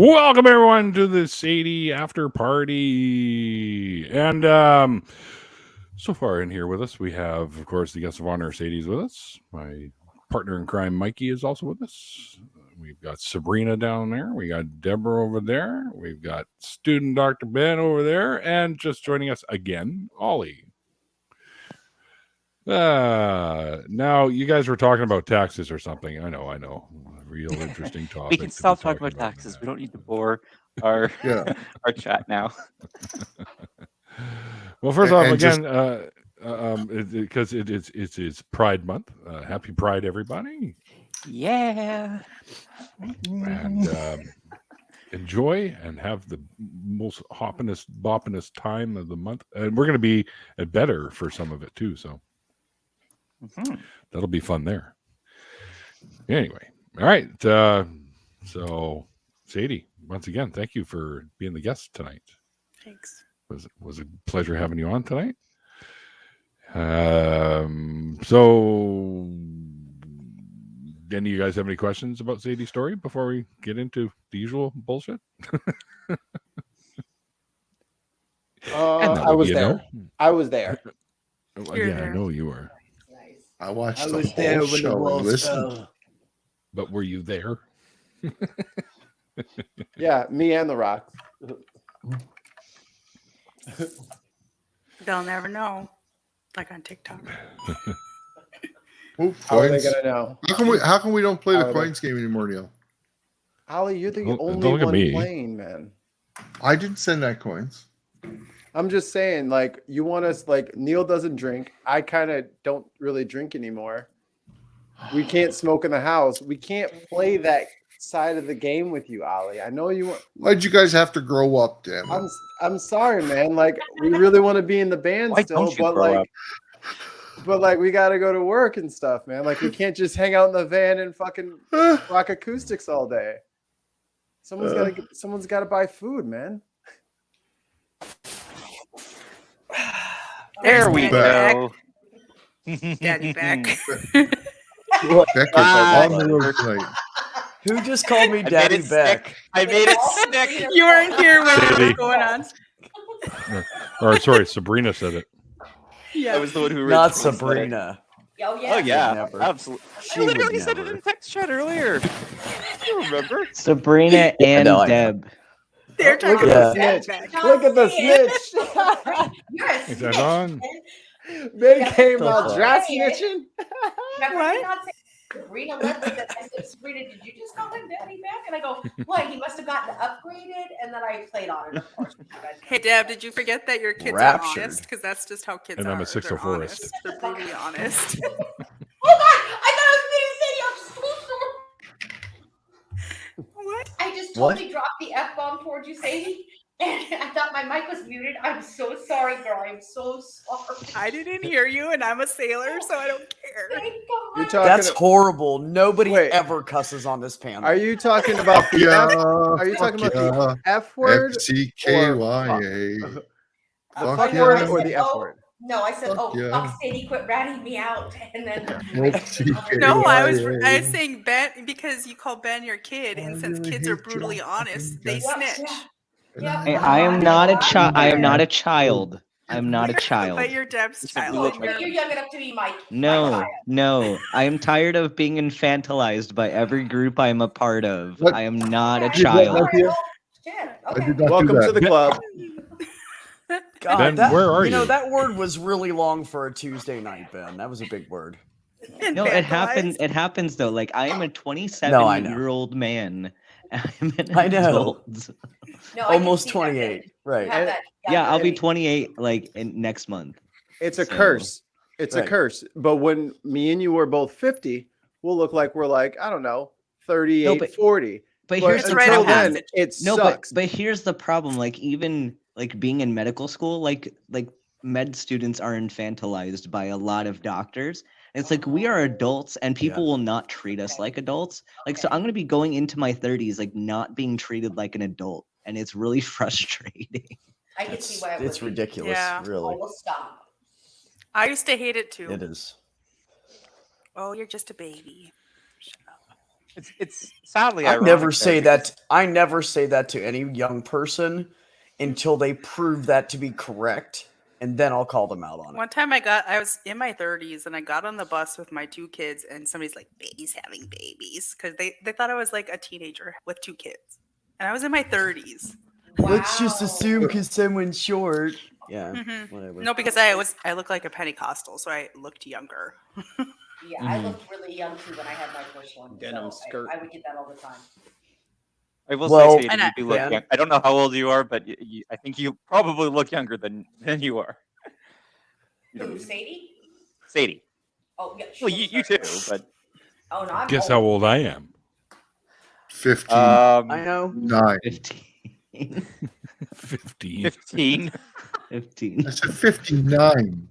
Welcome everyone to the Sadie after party. And so far in here with us, we have, of course, the guest of honor, Sadie's with us. My partner in crime, Mikey, is also with us. We've got Sabrina down there. We got Deborah over there. We've got student Dr. Ben over there. And just joining us again, Ollie. Now, you guys were talking about taxes or something. I know. Real interesting topic. We can stop talking about taxes. We don't need to bore our our chat now. Well, first off, again, because it's Pride Month. Happy Pride, everybody! Yeah, and enjoy and have the most hoppinest, boppinest time of the month. And we're going to be at better for some of it too. So that'll be fun there. Anyway, all right. So, Sadie, once again, thank you for being the guest tonight. Thanks. Was a pleasure having you on tonight. So, any of you guys have any questions about Sadie's story before we get into the usual bullshit? I was there. I was there. Yeah, I know you were. Nice. I watched the whole show and listened. But were you there? Yeah, me and The Rock. They'll never know. Like on TikTok. Ooh, How are they gonna know? How come we don't play the coins game anymore, Neil? Ollie, you're the Don't only look at one me. playing, man. I didn't send that coins. I'm just saying, like, you want us, like, Neil doesn't drink. I kind of don't really drink anymore. We can't smoke in the house. We can't play that side of the game with you, Ollie. I know you want. Why'd you guys have to grow up, damn it? I'm sorry, man. Like, we really want to be in the band Why still, don't you but grow like, up? but like, we got to go to work and stuff, man. Like, we can't just hang out in the van and fucking rock acoustics all day. Someone's got to buy food, man. There we go. Daddy back. Beck is on the road tonight. Who just called me I made Daddy it Beck? sick. I made it sick. You weren't here when it Sadie. was going on. Or sorry, Sabrina said it. Yeah. I was the one who Not originally said it. Sabrina. Oh Oh yeah, Never. absolutely. She I would literally said it never. in text chat earlier. You remember? Sabrina and No, I know. Deb. They're talking Yeah. about Daddy back. Look at the snitch. Is that on? Ben came The out fuck? dry snitching. What? Sabrina Leslie said, I said, Sabrina, did you just call him Daddy back? And I go, what? He must have gotten upgraded. And then I played on it, of course. with you guys. Hey, Deb, did you forget that your kids Raptured. are honest? Because that's just how kids And are. I'm a They're 604 honest. They're brutally honest. Oh, God. I thought I was being Sadie. I'm so sorry. What? I just What? totally dropped the F-bomb towards you, Sadie. And I thought my mic was muted. I'm so sorry, girl. I'm so sorry. I didn't hear you, and I'm a sailor, so I don't care. Thank God. You're talking. That's horrible. Nobody Wait. ever cusses on this panel. Are you talking about the Yeah. F? Are you talking about the F word? FCKYA. The Fuck fuck yeah. word or the F word? No, I said, Fuck oh, yeah. fuck, Sadie, quit ratting me out. And then FCKYA. No, I was saying Ben because you call Ben your kid, and I since really kids are hate brutally you. honest, they Yep, snitch. yeah. Hey, I am not a child. I am not a child. I'm not a child. But you're Deb's It's a child. blue and check. But you're young enough to be Mike. No, no. I am tired of being infantilized by every group I'm a part of. What? I am not a Did that child. not hear? Shit. I Okay. did not Welcome do that. to the club. God, Ben, that, where are you know, you? that word was really long for a Tuesday night, Ben. That was a big word. No, it happens. It happens though. Like I am a 27-year-old man. I'm an I know. adult. No, I can Almost see that, 28. Ben. Right. You have that- Yeah, I'll be that- 28 like in next month. It's a So- curse. It's a Right. curse. But when me and you were both 50, we'll look like we're like, I don't know, 38, No, but- 40. But But here's the rite of until problem. then, passage. it No, sucks. but here's the problem. Like even like being in medical school, like med students are infantilized by a lot of doctors. It's like we are adults and people will not treat us like adults. Like so I'm gonna be going into my 30s like not being treated like an adult. And it's really frustrating. I can see why it It's would be. ridiculous, Yeah. really. Oh, we'll stop. I used to hate it too. It is. Oh, you're just a baby. Shut up. It's sadly I ironic never though, say because- that. I never say that to any young person until they prove that to be correct, and then I'll call them out on it. One time I was in my 30s and I got on the bus with my 2 kids and somebody's like, babies having babies. Because they thought I was like a teenager with 2 kids. And I was in my 30s. Let's just Wow. assume because someone's short. Yeah, Mhm. whatever. No, because I look like a Pentecostal, so I looked younger. Yeah, I looked really young too when I had my first one. Denim so skirt. I would get that all the time. I will Well, say, Sadie, and you do look Ben- young. I don't know how old you are, but I think you probably look younger than you are. Who, Sadie? Sadie. Oh, yeah. she Well, looks you very too, old. but Oh, no, I'm Guess how old I am. 15, I know. 9. 15. 15. 15. 15. I said 59,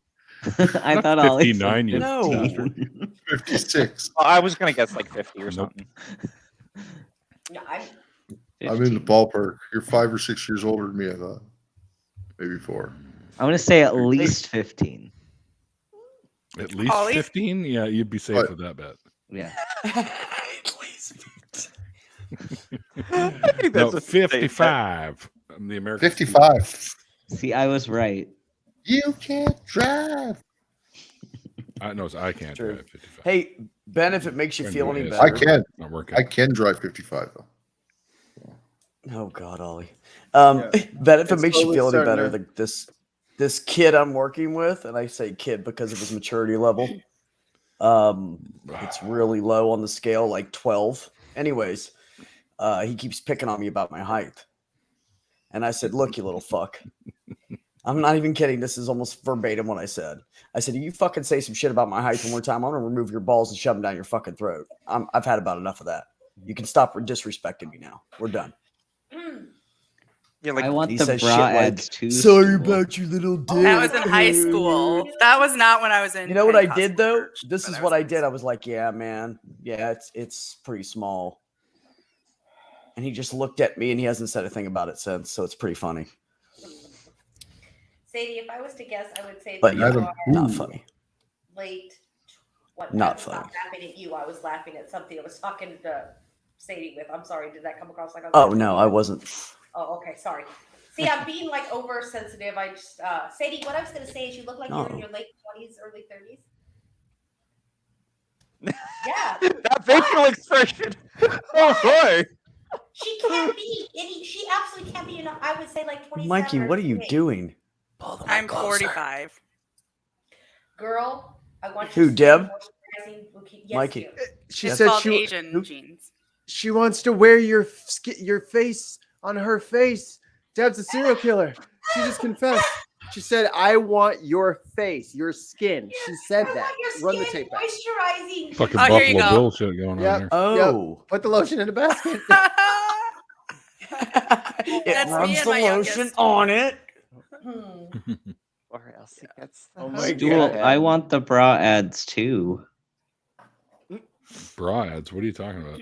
I Not thought Ollie 59, you said No. 15. 56. Well, I was gonna guess like 50 or Nope. something. No, I'm I'm in the 15. ballpark. You're 5 or 6 years older than me, I thought. Maybe 4. I'm gonna say at least 15. At least Ollie? 15? Yeah, you'd be safe What? with that bet. Yeah. At least. I think No, that's a safe bet. 55. I'm the American. 55. See, I was right. You can't drive. No, I can't True. drive 55. Hey, Ben, if it makes you Trying feel to any do better. I can. Not working. I can drive 55 though. Oh God, Ollie. Yeah. Ben, if it It's makes you slowly feel any starting better, this kid I'm working with, and I say kid because of his maturity level, it's really low on the scale, like 12. Anyways, he keeps picking on me about my height, and I said, "Look, you little fuck." I'm not even kidding. This is almost verbatim what I said. I said, "You fucking say some shit about my height one more time, I'm gonna remove your balls and shove them down your fucking throat." I've had about enough of that. You can stop disrespecting me now. We're done. Yeah, I want he the says bra shit like, ads too. "Sorry Stu. about your little dick." That was in high school. That was not when I was in. You know what I Pentecostal did though? church, This but is I what was I in did. I was like, "Yeah, man. Yeah, it's pretty small." And he just looked at me and he hasn't said a thing about it since. So it's pretty funny, Sadie. If I was to guess, I would say but that yeah, you Adam, are not ooh. funny. late. What? Not I was funny. not laughing at you. I was laughing at something I was talking to Sadie with. I'm sorry. Did that come across like I was? Oh being no, I wasn't. Oh, okay. Sorry. See, I'm being like oversensitive. I just, Sadie, what I was going to say is you look like you're in Oh. your late 20s, early 30s. Yeah. that facial expression. Oh boy. She can't be any, she absolutely can't be, you know, I would say like 27. Mikey, or what are you 28. doing? I'm 45. Girl, I want Who, you to Deb? moisturizing yes, Mikey. dear. She It's said called she Asian jeans. she wants to wear your face on her face. Deb's a serial killer. She just confessed. She said, "I want your face, your skin." She said I that. want your Run the skin tape back. moisturizing. Fucking Oh, here you Buffalo go. Bill shit going on Yep. there. Oh, Put the lotion in the basket. it That's me rubs and the my lotion youngest. on it. Or else it gets the Oh my hug. Stu, God. I want the bra ads too. Bra ads. What are you talking about?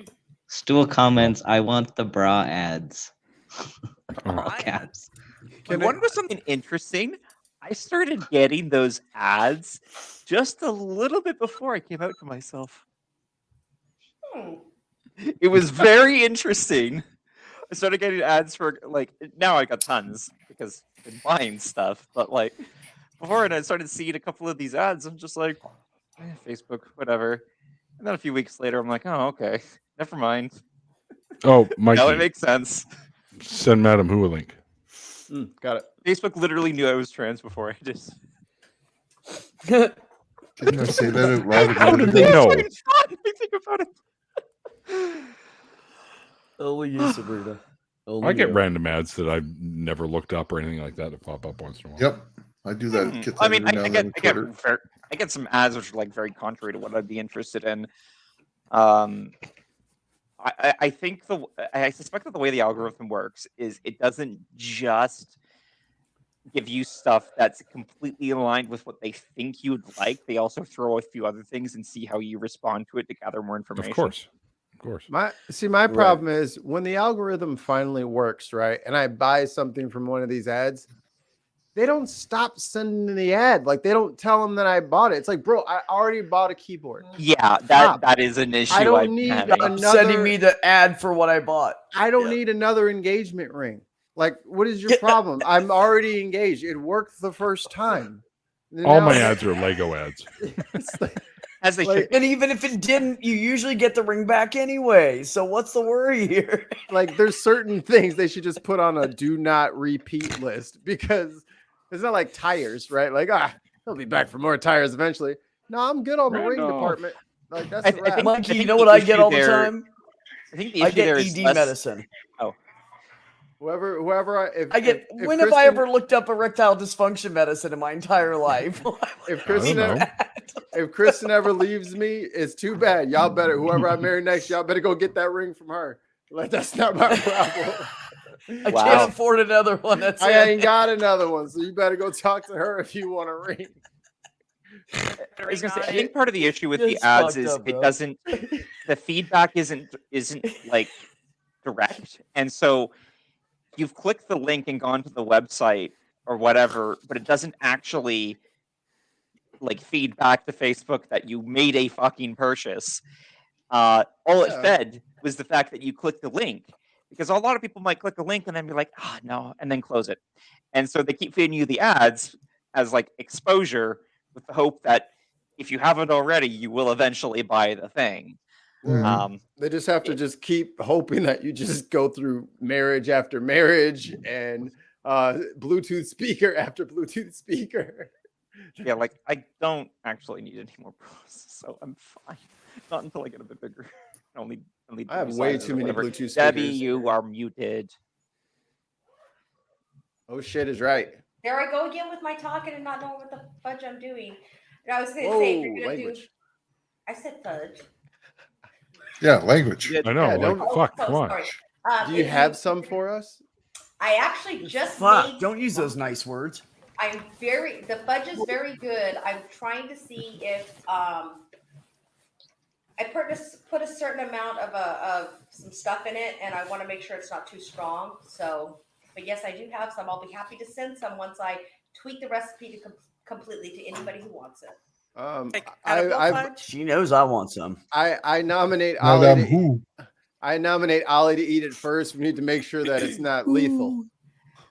Stool comments, I want the bra ads. All Bra caps. You want to know something interesting? I started getting those ads just a little bit before I came out to myself. It was very interesting. I started getting ads for like now I got tons because I've been buying stuff, but like before and I started seeing a couple of these ads, I'm just like, Facebook, whatever. And then a few weeks later, I'm like, oh, okay, never mind. Oh, Now it Mikey, makes sense. send Madam Who a link. Got it. Facebook literally knew I was trans before I just. Didn't I say that out loud? How again did they today? know? It's fun. I think about it. Only you, Sabrina. Only I get you. random ads that I've never looked up or anything like that that pop up once in a while. Yep. I do that. Get that I mean, every now and then on Twitter. I get some ads which are like very contrary to what I'd be interested in. I think I suspect that the way the algorithm works is it doesn't just give you stuff that's completely aligned with what they think you'd like. They also throw a few other things and see how you respond to it to gather more information. Of course. Of course. My problem is when the algorithm finally works, right? And I buy something from one of these ads, they don't stop sending the ad. Like they don't tell them that I bought it. It's like, bro, I already bought a keyboard. Yeah, Stop. that is an issue. I don't I've been need having. another. Sending me the ad for what I bought. I don't Yeah. need another engagement ring. Like, what is your problem? I'm already engaged. It worked the first time. And All now- my ads are Lego ads. It's like- As they like- should. And even if it didn't, you usually get the ring back anyway. So what's the worry here? like there's certain things they should just put on a do not repeat list because it's not like tires, right? Like, he'll be back for more tires eventually. No, I'm good on the ring Randolph. department. Like that's I a wrap. think- Mikey, you think know the what I issue get all the there- time? I think the I issue get there is ED less- medicine. Whoever I get. if When have I Kristen- ever looked up erectile dysfunction medicine in my entire life? if I Kristen don't know. if Kristen ever leaves me, it's too bad. Y'all better whoever I marry next, y'all better go get that ring from her. Like that's not my problem. I Wow. can't afford another one. That's I it. ain't got another one, so you better go talk to her if you want a ring. I was gonna say, I think part of the issue with the It's ads fucked is up, it bro. doesn't, the feedback isn't like direct, and so you've clicked the link and gone to the website or whatever, but it doesn't actually like feedback to Facebook that you made a fucking purchase. All it Yeah. fed was the fact that you clicked the link, because a lot of people might click a link and then be like, no, and then close it, and so they keep feeding you the ads as like exposure, with the hope that if you haven't already, you will eventually buy the thing. Mhm. They just have to just keep hoping that you just go through marriage after marriage and Bluetooth speaker after Bluetooth speaker. Yeah, like I don't actually need any more pros, so I'm fine. Not until I get a bit bigger. Only I have way two-sided or too many whatever. Bluetooth Debbie, speakers. you are muted. Oh shit is right. There I go again with my talking and not knowing what the fudge I'm doing. And I was going to say, if Whoa, you're going to do, language. I said fudge. Yeah, language. I know. Yeah, like, don't- fuck, so come on. sorry. Do you if have some for us? I actually just Fuck! made Don't use some. those nice words. The fudge is very good. I'm trying to see if I put a certain amount of some stuff in it, and I want to make sure it's not too strong. So, but yes, I do have some. I'll be happy to send some once I tweak the recipe to completely to anybody who wants it. Like edible I fudge? She knows I want some. nominate Ollie. Madame To, Who? I nominate Ollie to eat it first. We need to make sure that it's not lethal.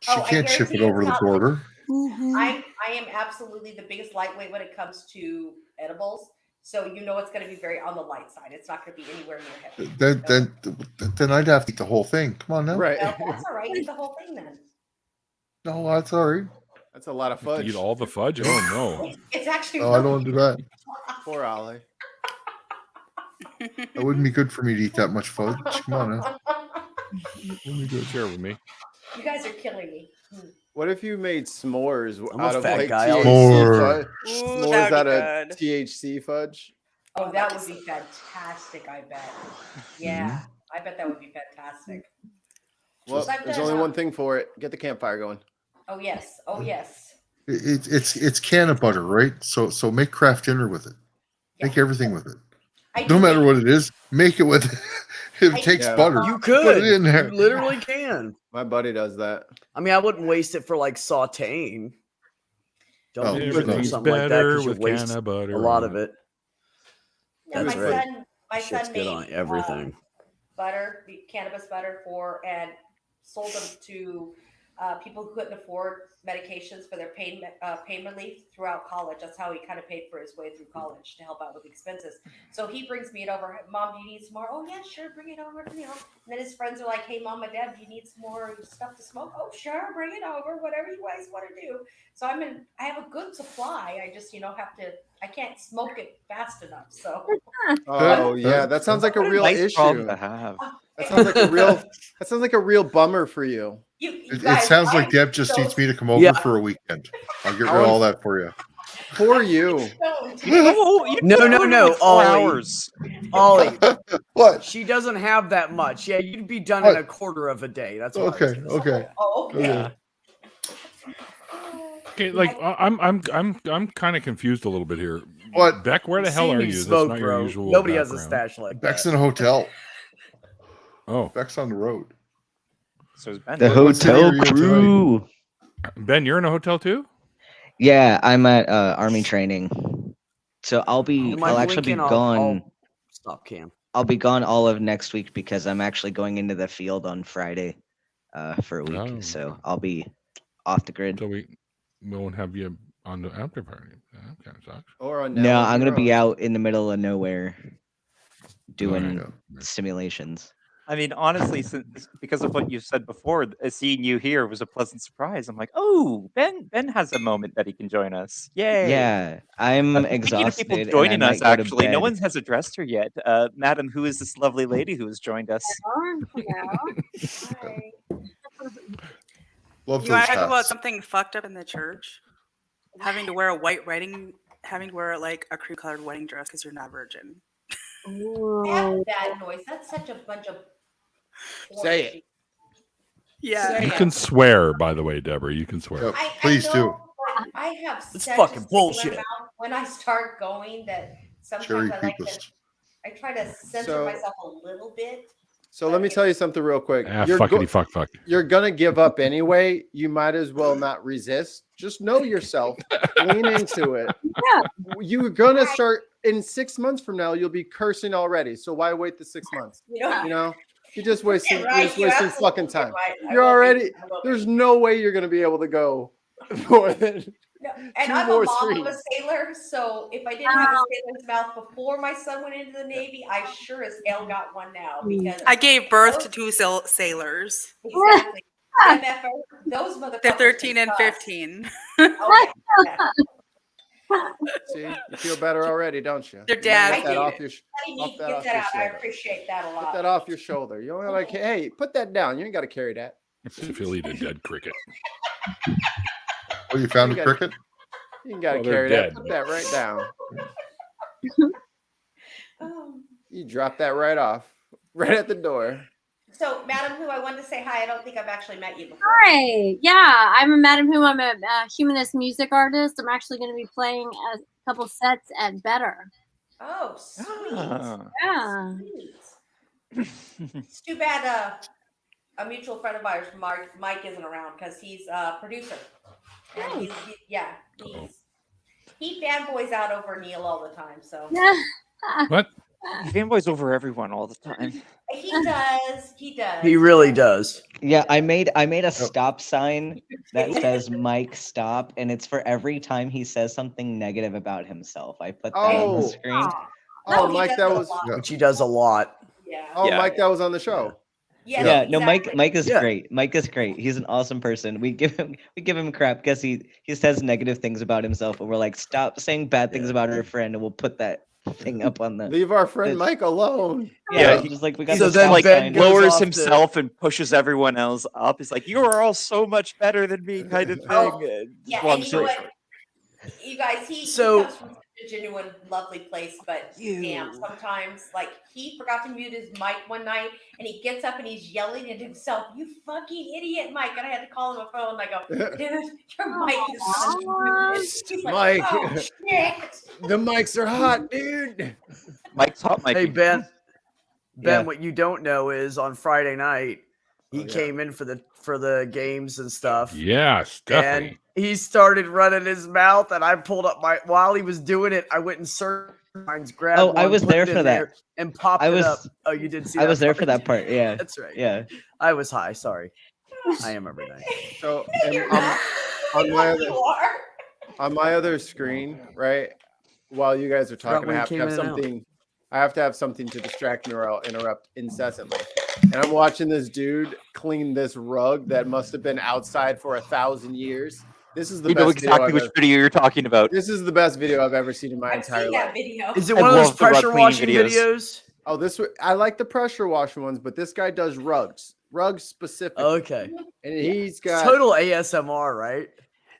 She Oh, I can't ship guarantee it over it's the not border. I am absolutely the biggest lightweight when it comes to edibles. So you know it's going to be very on the light side. It's not going to be anywhere near heavy. Then I'd have to eat the whole thing. Come on now. Right. Well, that's all right. Eat the whole thing then. No, that's all right. That's a lot of To fudge. eat all the fudge? Oh no. It's actually. No, I don't want to do that. Poor Ollie. It wouldn't be good for me to eat that much fudge. Come on now. Let me go share with me. You guys are killing me. What if you made s'mores I'm a out of fat like guy. THC S'more. fudge? Ooh, S'mores that out would of be good. THC fudge? Oh, that would be fantastic. I bet. Yeah, I bet that would be fantastic. Well, like there's that, only huh? one thing for it. Get the campfire going. Oh yes. Oh yes. It's can of butter, right? So make craft dinner with it. Make Yeah. everything with it. I No do matter make- what it is, make it with it. If I- it takes Yeah. butter, You put could. it in there. You literally can. My buddy does that. I mean, I wouldn't waste it for like sauteing. Don't Oh, use it but for Everything's something like that better because you with waste can of butter a lot on of it. Yeah, That's my right. son. My Shit's son good made on everything. butter, the cannabis butter and sold them to people who couldn't afford medications for their pain relief throughout college. That's how he kind of paid for his way through college to help out with expenses. So he brings me it over. Mom, do you need some more? Oh yeah, sure, bring it over. You know. And then his friends are like, Hey, Mom and Dad, do you need some more stuff to smoke? Oh sure, bring it over. Whatever you guys want to do. So I have a good supply. I just I can't smoke it fast enough. So Oh yeah, that sounds like a What a real nice problem issue. to have. That sounds like a real bummer for you. you It guys, sounds like I'm Deb just so needs me to come over Yeah. for a weekend. I'll get rid of all that for you. Poor you. stoned. Oh, you No, can no, do it in no, like 4 Ollie. hours. Ollie, What? she doesn't have that much. Yeah, you'd be done in What? a quarter of a day. That's what I was Okay, gonna say. okay. Oh, okay. Yeah. Okay, like I'm kind of confused a little bit here. What? Beck, where the You've hell seen are me you? That's smoke, not your bro. usual. Nobody has a background. stash like Beck's that. in a hotel. Oh, Beck's on the road. So is Ben. The What city are hotel you in tonight? crew. Ben, you're in a hotel too? Yeah, I'm at army training, so I'll actually be gone. Stop cam. I'll be gone all of next week because I'm actually going into the field on Friday for a week. Oh, So okay. I'll be off the grid. So we won't have you on the after party. That kind of sucks. Or on No, I'm gonna your be own. out in the middle of nowhere doing Alright. simulations. I mean, honestly, because of what you said before, seeing you here was a pleasant surprise. I'm like, oh, Ben has a moment that he can join us. Yay! Yeah, I'm Speaking of exhausted. people and I joining might us, go to actually, no bed. one has addressed her yet. Madam, who is this lovely lady who has joined us? Hi. Love You want those to talk about hats. something fucked up in the church? Having to wear having to wear like a cream-colored wedding dress because you're not virgin. That bad noise. That's such a bunch of. Say it. Yeah. You can swear, by the way, Deborah. You can swear. Yep. I Please know, do. but I have It's such fucking a stickler bullshit. mouth when I start going that sometimes Cherry I like to. peepers. I try to censor So- myself a little bit. So let me tell you something real quick. Fuck. You're gonna give up anyway. You might as well not resist. Just know yourself. Lean into it. You're gonna start in 6 months from now. You'll be cursing already. So why wait the 6 months? You know, You know, you're just wasting. right, You're just you're wasting absolutely fucking time. right. I You're will be- already. I will be. There's no way you're gonna be able to go more than. No, and 2 I'm more a mom of a streams. sailor, so if I didn't have a sailor's mouth before my son went into the Navy, I sure as hell got one now because I gave birth to two sailors. exactly. MFR, those motherfuckers. They're 13 can and cuss. 15. Oh, yeah. See, you feel better already, don't you? Their You dad Get that hated off it. your. Letting Off me that get off that your out. I shoulder. appreciate that a Put lot. that off your shoulder. You don't like. Hey, put that down. You ain't got to carry that. If you'll eat a dead cricket. Oh, you found You a got- cricket? You ain't got to Well, they're carry dead. that. Put that right down. Oh. You drop that right off, right at the door. So, Madam Who, I wanted to say hi. I don't think I've actually met you before. Hi, yeah, I'm a Madam Who. I'm a humanist music artist. I'm actually going to be playing a couple sets at Better. Oh, sweet. Ah. Yeah. Sweet. It's too bad a mutual friend of ours, Mike, isn't around because he's a producer. And he fanboys out over Neil all the time. So What? Fanboys over everyone all the time. he does. He does. He really does. Yeah, I made a stop sign that says Mike stop, and it's for every time he says something negative about himself. I put that on Oh. the screen. Oh, he Mike, does that a was. lot. Yeah. Which he does a lot. Yeah. Oh, Yeah. Mike, that was on the show. Yes, Yeah, no, exactly. Mike is Yeah. great. Mike is great. He's an awesome person. We give him crap because he says negative things about himself, and we're like, stop saying bad things about our friend, and we'll put that thing up on the. Leave our friend It's- Mike alone. Yeah, it's just like we got So the then stop like Ben sign. goes lowers off to- himself and pushes everyone else up. He's like, "You are all so much better than me," kind of thing. Oh, And Yeah, long and you know story what? short. You guys, he So- comes from such a genuine, lovely place, but damn, sometimes like he forgot to mute his mic one night, and he gets up and he's yelling at himself, "You fucking idiot, Mike!" And I had to call him a phone. And I go, "Dude, your mic is unmuted." He's like, Mike. "Oh shit!" The mics are hot, dude. Mike's hot. Mike. Hey Ben, Yeah. what you don't know is on Friday night he Oh, yeah. came in for the games and stuff, Yeah, and Stephanie. he started running his mouth, and I pulled up my while he was doing it. I went and searched mines, grabbed. Oh, I one, was put there it in for that. there, and popped I it was- up. Oh, you did see? I that was there for part? that part. Yeah, That's right. yeah. I was high. Sorry, I am every night. So and You're on, not. on my You other are. on my other screen, right? While you guys are talking, when I you have to came have in and out. something. I have to have something to distract me, or I'll interrupt incessantly. And I'm watching this dude clean this rug that must have been outside for 1,000 years. This is the You best know video exactly I've which ever, video you're talking about. This is the best video I've ever seen in my I've entire seen life. that video. Is it I one of those love the rug pressure cleaning washing videos. videos? Oh, I like the pressure washing ones, but this guy does rugs specific. Okay, And he's got total ASMR, right?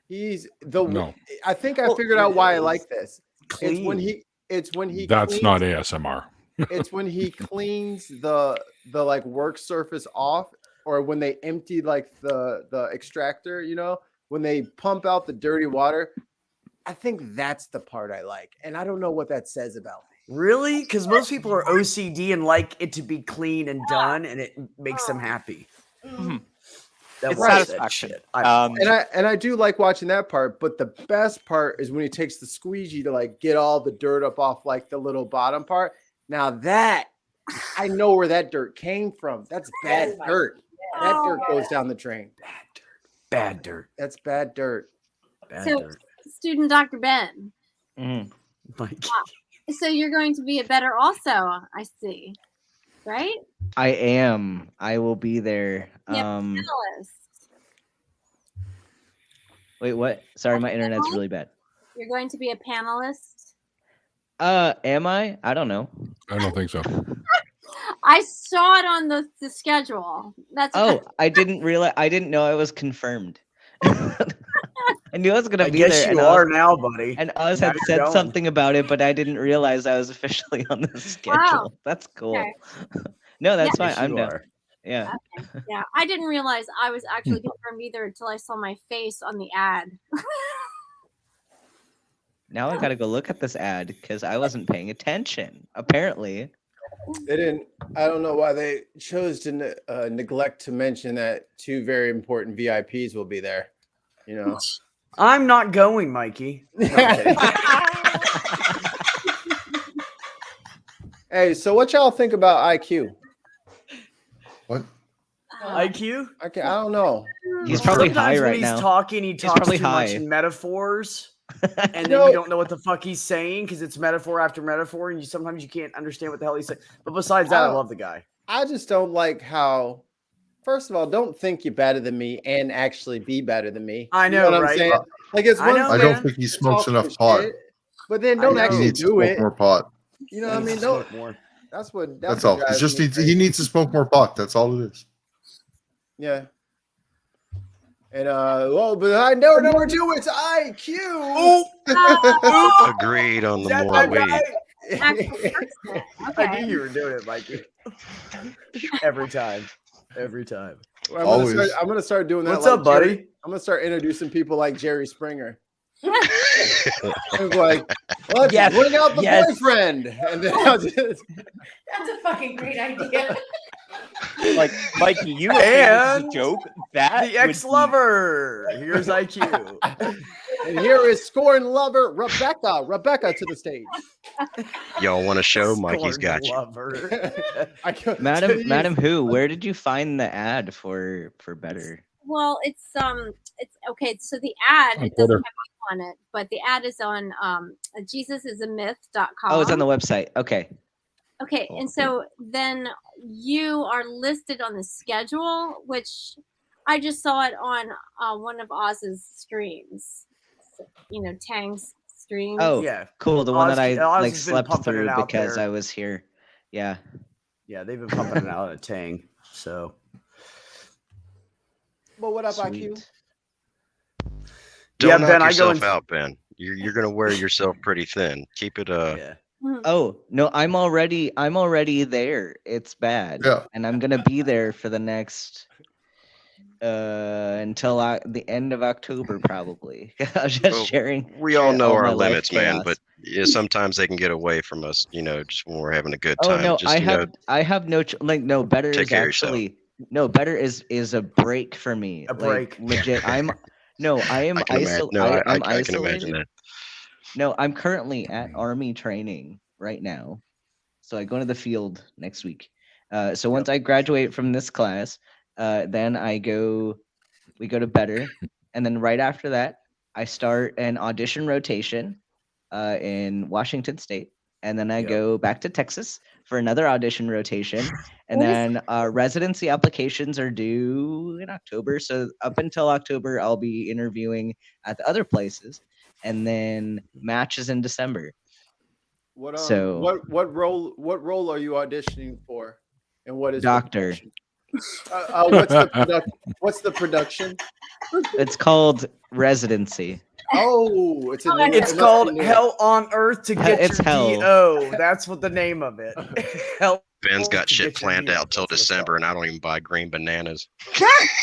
he's the No. I think I Well, figured out why I it like is. this. Clean. It's when he That's cleans, not ASMR. it's when he cleans the like work surface off, or when they empty like the extractor, you know, when they pump out the dirty water. I think that's the part I like, and I don't know what that says about me. Really? Because most people are OCD and like it to be clean and done, and it makes them happy. Mm. That It's was that satisfaction. shit. And I do like watching that part, but the best part is when he takes the squeegee to like get all the dirt up off like the little bottom part. Now that I know where that dirt came from. That's bad dirt. That dirt goes down the drain. Bad dirt. That's bad dirt. Bad So, dirt. student Dr. Ben. Like, So you're going to be a better also, I see. Right? I am. I will be there. Yep. Panelist. Wait, what? Sorry, my Okay, internet's Emily? really bad. You're going to be a panelist. Am I? I don't know. I don't think so. I saw it on the schedule. That's Oh, I didn't realize. I didn't know I was confirmed. I knew I was gonna I be guess there. you and are now, buddy. And Oz Now had you're said going. something about it, but I didn't realize I was officially on the schedule. That's cool. Okay. No, that's Yes, fine. I'm you down. are. Yeah. Yeah, I didn't realize I was actually confirmed either until I saw my face on the ad. Now I gotta go look at this ad because I wasn't paying attention. Apparently. They didn't. I don't know why they chose to neglect to mention that two very important VIPs will be there. You know. I'm not going, Mikey. No, I'm kidding. Hey, so what y'all think about IQ? What? IQ? Okay, I don't know. He's probably Sometimes high when right he's now. talking, he talks probably too much high. in metaphors, and then No. you don't know what the fuck he's saying because it's metaphor after metaphor, and sometimes you can't understand what the hell he's saying. But besides that, I love the guy. I just don't like how. First of all, don't think you're better than me and actually be better than me. I You know, what I'm right? saying? Like it's I one know, I thing don't man. think he to smokes talk enough your pot. shit, but then I don't know. He actually needs to do smoke it. more pot. You know what I He mean? needs to Don't. smoke more. That's what. That's what all. He drives just me needs. crazy. He needs to smoke more pot. That's all it is. Yeah. And well, but I know number two, it's IQ. Agreed on Is the that more my weed. guy? Actual person. I Okay. knew you were doing it, Mikey. Every time. Every time. Always. I'm gonna start doing that. What's like up, buddy? Jerry. I'm gonna start introducing people like Jerry Springer. It's like, let's Yes, bring out the yes. boyfriend, and then I'll just, That's a fucking great idea. Like, Mikey, you were saying this is a And joke. That The would be- ex-lover. Here's IQ. and here is scorn lover Rebecca. Rebecca to the stage. Y'all want to show? Mikey's Scorned got you. lover. I can't- Madam Who, where did you find the ad for Better? Well, it's okay. So the ad On it doesn't Twitter. have you on it, but the ad is on jesusisamyth.com. Oh, it's on the website. Okay. Okay, Cool. and so then you are listed on the schedule, which I just saw it on one of Oz's streams. So, you know, Tang's streams. Oh, Yeah. cool. The one Oz- that I Oz like has been slept pumping it through out because there. I was here. Yeah. Yeah, they've been pumping it out of Tang. So Well, what up, IQ? Sweet. Don't Yeah, knock Ben, I go yourself and- out, Ben. You're gonna wear yourself pretty thin. Keep it yeah. Mhm. Oh no, I'm already there. It's bad. Yeah. And I'm gonna be there for the next until the end of October probably. I was just Well, sharing. We all share know all our my life limits, man, chaos. but yeah, sometimes they can get away from us, just when we're having a good Oh time. no, Just, I have no no Better take is care of yourself. actually no Better is a break for me. A break. Legit. I am I can imagine. No, I I am can imagine isolated. that. No, I'm currently at Army training right now. So I go to the field next week. So once I graduate from this class, then we go to Better. And then right after that, I start an audition rotation in Washington State. And then I Yep. go back to Texas for another audition rotation. And What is- then residency applications are due in October. So up until October, I'll be interviewing at the other places. And then matches in December. What So- what role are you auditioning for, and what is the Doctor. production? What's the production? It's called residency. Oh, it's a new, It's it must be called new. Hell on Earth to get It's your hell. DO. That's what the name of it. Hell Ben's got to shit get your planned DO. out till That's what it's December, called. and I don't even buy green bananas.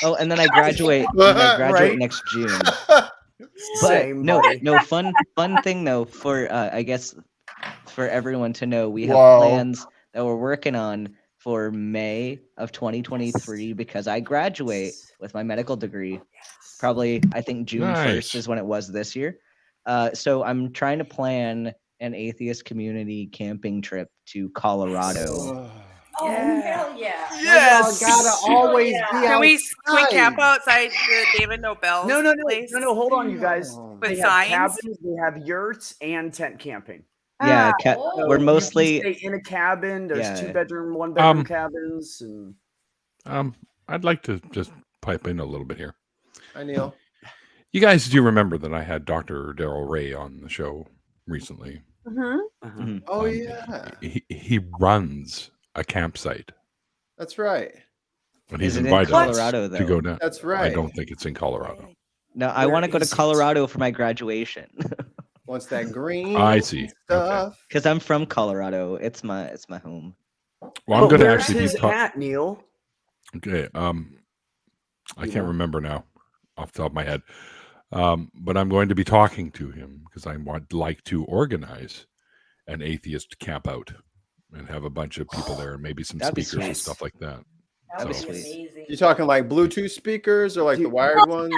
Oh, and then I graduate. Right? Next June. But Same, buddy. no fun thing though for I guess for everyone to know, we have Wow. plans that we're working on for May of 2023 because I graduate with my medical degree. Probably, I think June 1st is when it was this year. So I'm trying to plan an atheist community camping trip to Colorado. Oh, hell yeah. Yes. Y'all gotta always be Can we camp outside. outside the David Nobel's No. place? No, hold on, you guys. With They have signs? cabins, they have yurts, and tent camping. Yeah, Oh. we're You mostly can stay in a cabin. There's Yeah. 2-bedroom, 1-bedroom cabins, and I'd like to just pipe in a little bit here. Hi, Neil. You guys do remember that I had Dr. Daryl Ray on the show recently. Mm-hmm. Oh, yeah. He runs a campsite. That's right. But he's Is it in invited Colorado, to go though? down. That's right. I don't think it's in Colorado. No, I Where want to go to is it? Colorado for my graduation Once that green I see. stuff. because I'm from Colorado. It's my home. Well, I'm going to where's actually his be. at, Neil? Okay. I You can't know? remember now off the top of my head. But I'm going to be talking to him because I would like to organize an atheist camp out and have a bunch of people there and maybe some That'd be speakers and sweet. stuff like that. That would So- be Sweet. amazing. You talking like Bluetooth speakers or like the Dude. wired ones?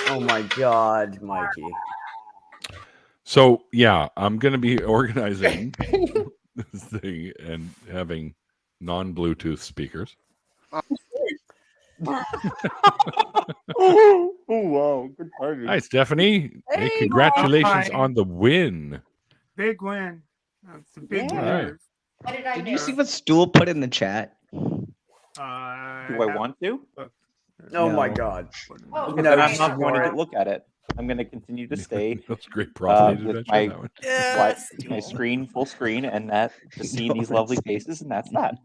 Oh my God, Mikey. So yeah, I'm going to be organizing this thing and having non-Bluetooth speakers. Oh wow, good party. Hi, Stephanie. Hey, Hey, congratulations hi. on the win. Big win. That's a big Yeah. win. All right. What did I Did you miss? see what Stool put in the chat? Do I want to? Oh my No. God. Oh, Because No, I'm just not going ignore to it. look at it. I'm going to continue to stay That's great profit with adventure, my- that one. Yes. my screen full screen and that just seeing these lovely faces, and that's that.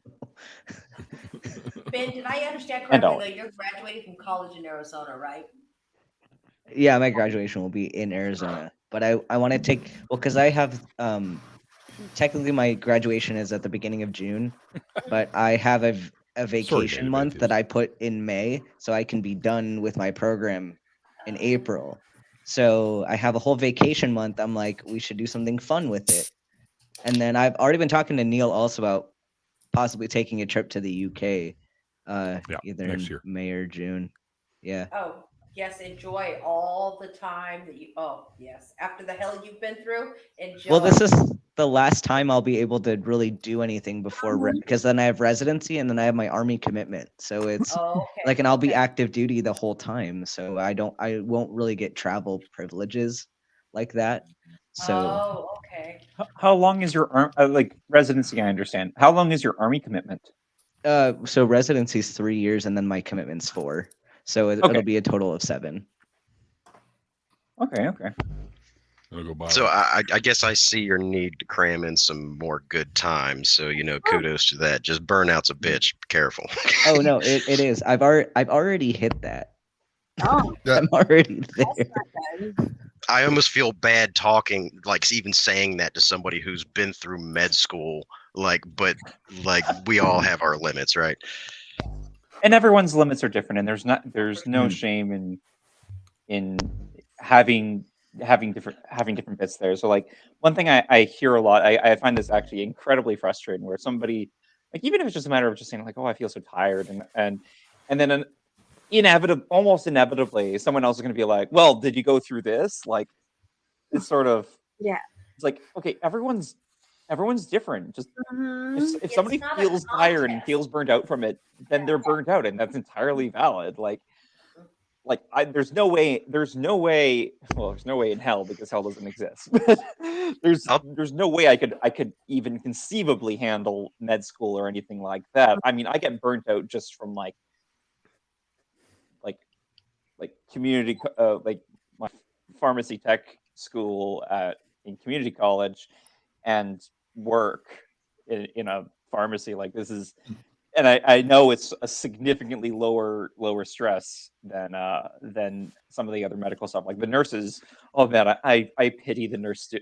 Ben, did I understand And correctly that you're graduating from college in Arizona, right? Yeah, my graduation will be in Arizona, but I want to take because I have technically my graduation is at the beginning of June, but I have a vacation Native month that Atheist. I put in May, so I can be done with my program in April. So I have a whole vacation month. I'm like, we should do something fun with it. And then I've already been talking to Neil also about possibly taking a trip to the UK, either next in year. May or June. Yeah. Oh, yes, enjoy all the time that you. Oh, yes, after the hell you've been through, enjoy. Well, this is the last time I'll be able to really do anything before because then I have residency and then I have my army commitment. So it's Oh, okay. like, and I'll be okay. active duty the whole time. So I won't really get travel privileges like that. So Oh, okay. How long is your like residency? I understand. How long is your army commitment? so residency is 3 years and then my commitment's 4. So Okay. it'll be a total of 7. Okay. I'll go buy So one. I guess I see your need to cram in some more good times. So kudos to that. Just burnout's a bitch. Be careful. Oh no, it is. I've already hit that. Oh, I'm already there. that's not bad. I almost feel bad talking, like even saying that to somebody who's been through med school. But we all have our limits, right? And everyone's limits are different, and there's no shame in having different bits there. So like one thing I hear a lot, I find this actually incredibly frustrating, where somebody, like, even if it's just a matter of just saying like, oh, I feel so tired, and then almost inevitably someone else is going to be like, well, did you go through this? Like, it's sort of, Yeah. it's like, okay, everyone's different. Just Mhm. if It's somebody not a feels tired and contest. feels burned out from it, then they're burned out, and that's entirely valid. There's no way in hell, because hell doesn't exist. There's no way I could even conceivably handle med school or anything like that. I mean, I get burnt out just from like community, like my pharmacy tech school in community college, and work in a pharmacy. Like, this is, and I know it's a significantly lower stress than some of the other medical stuff. Like the nurses, oh man, I pity the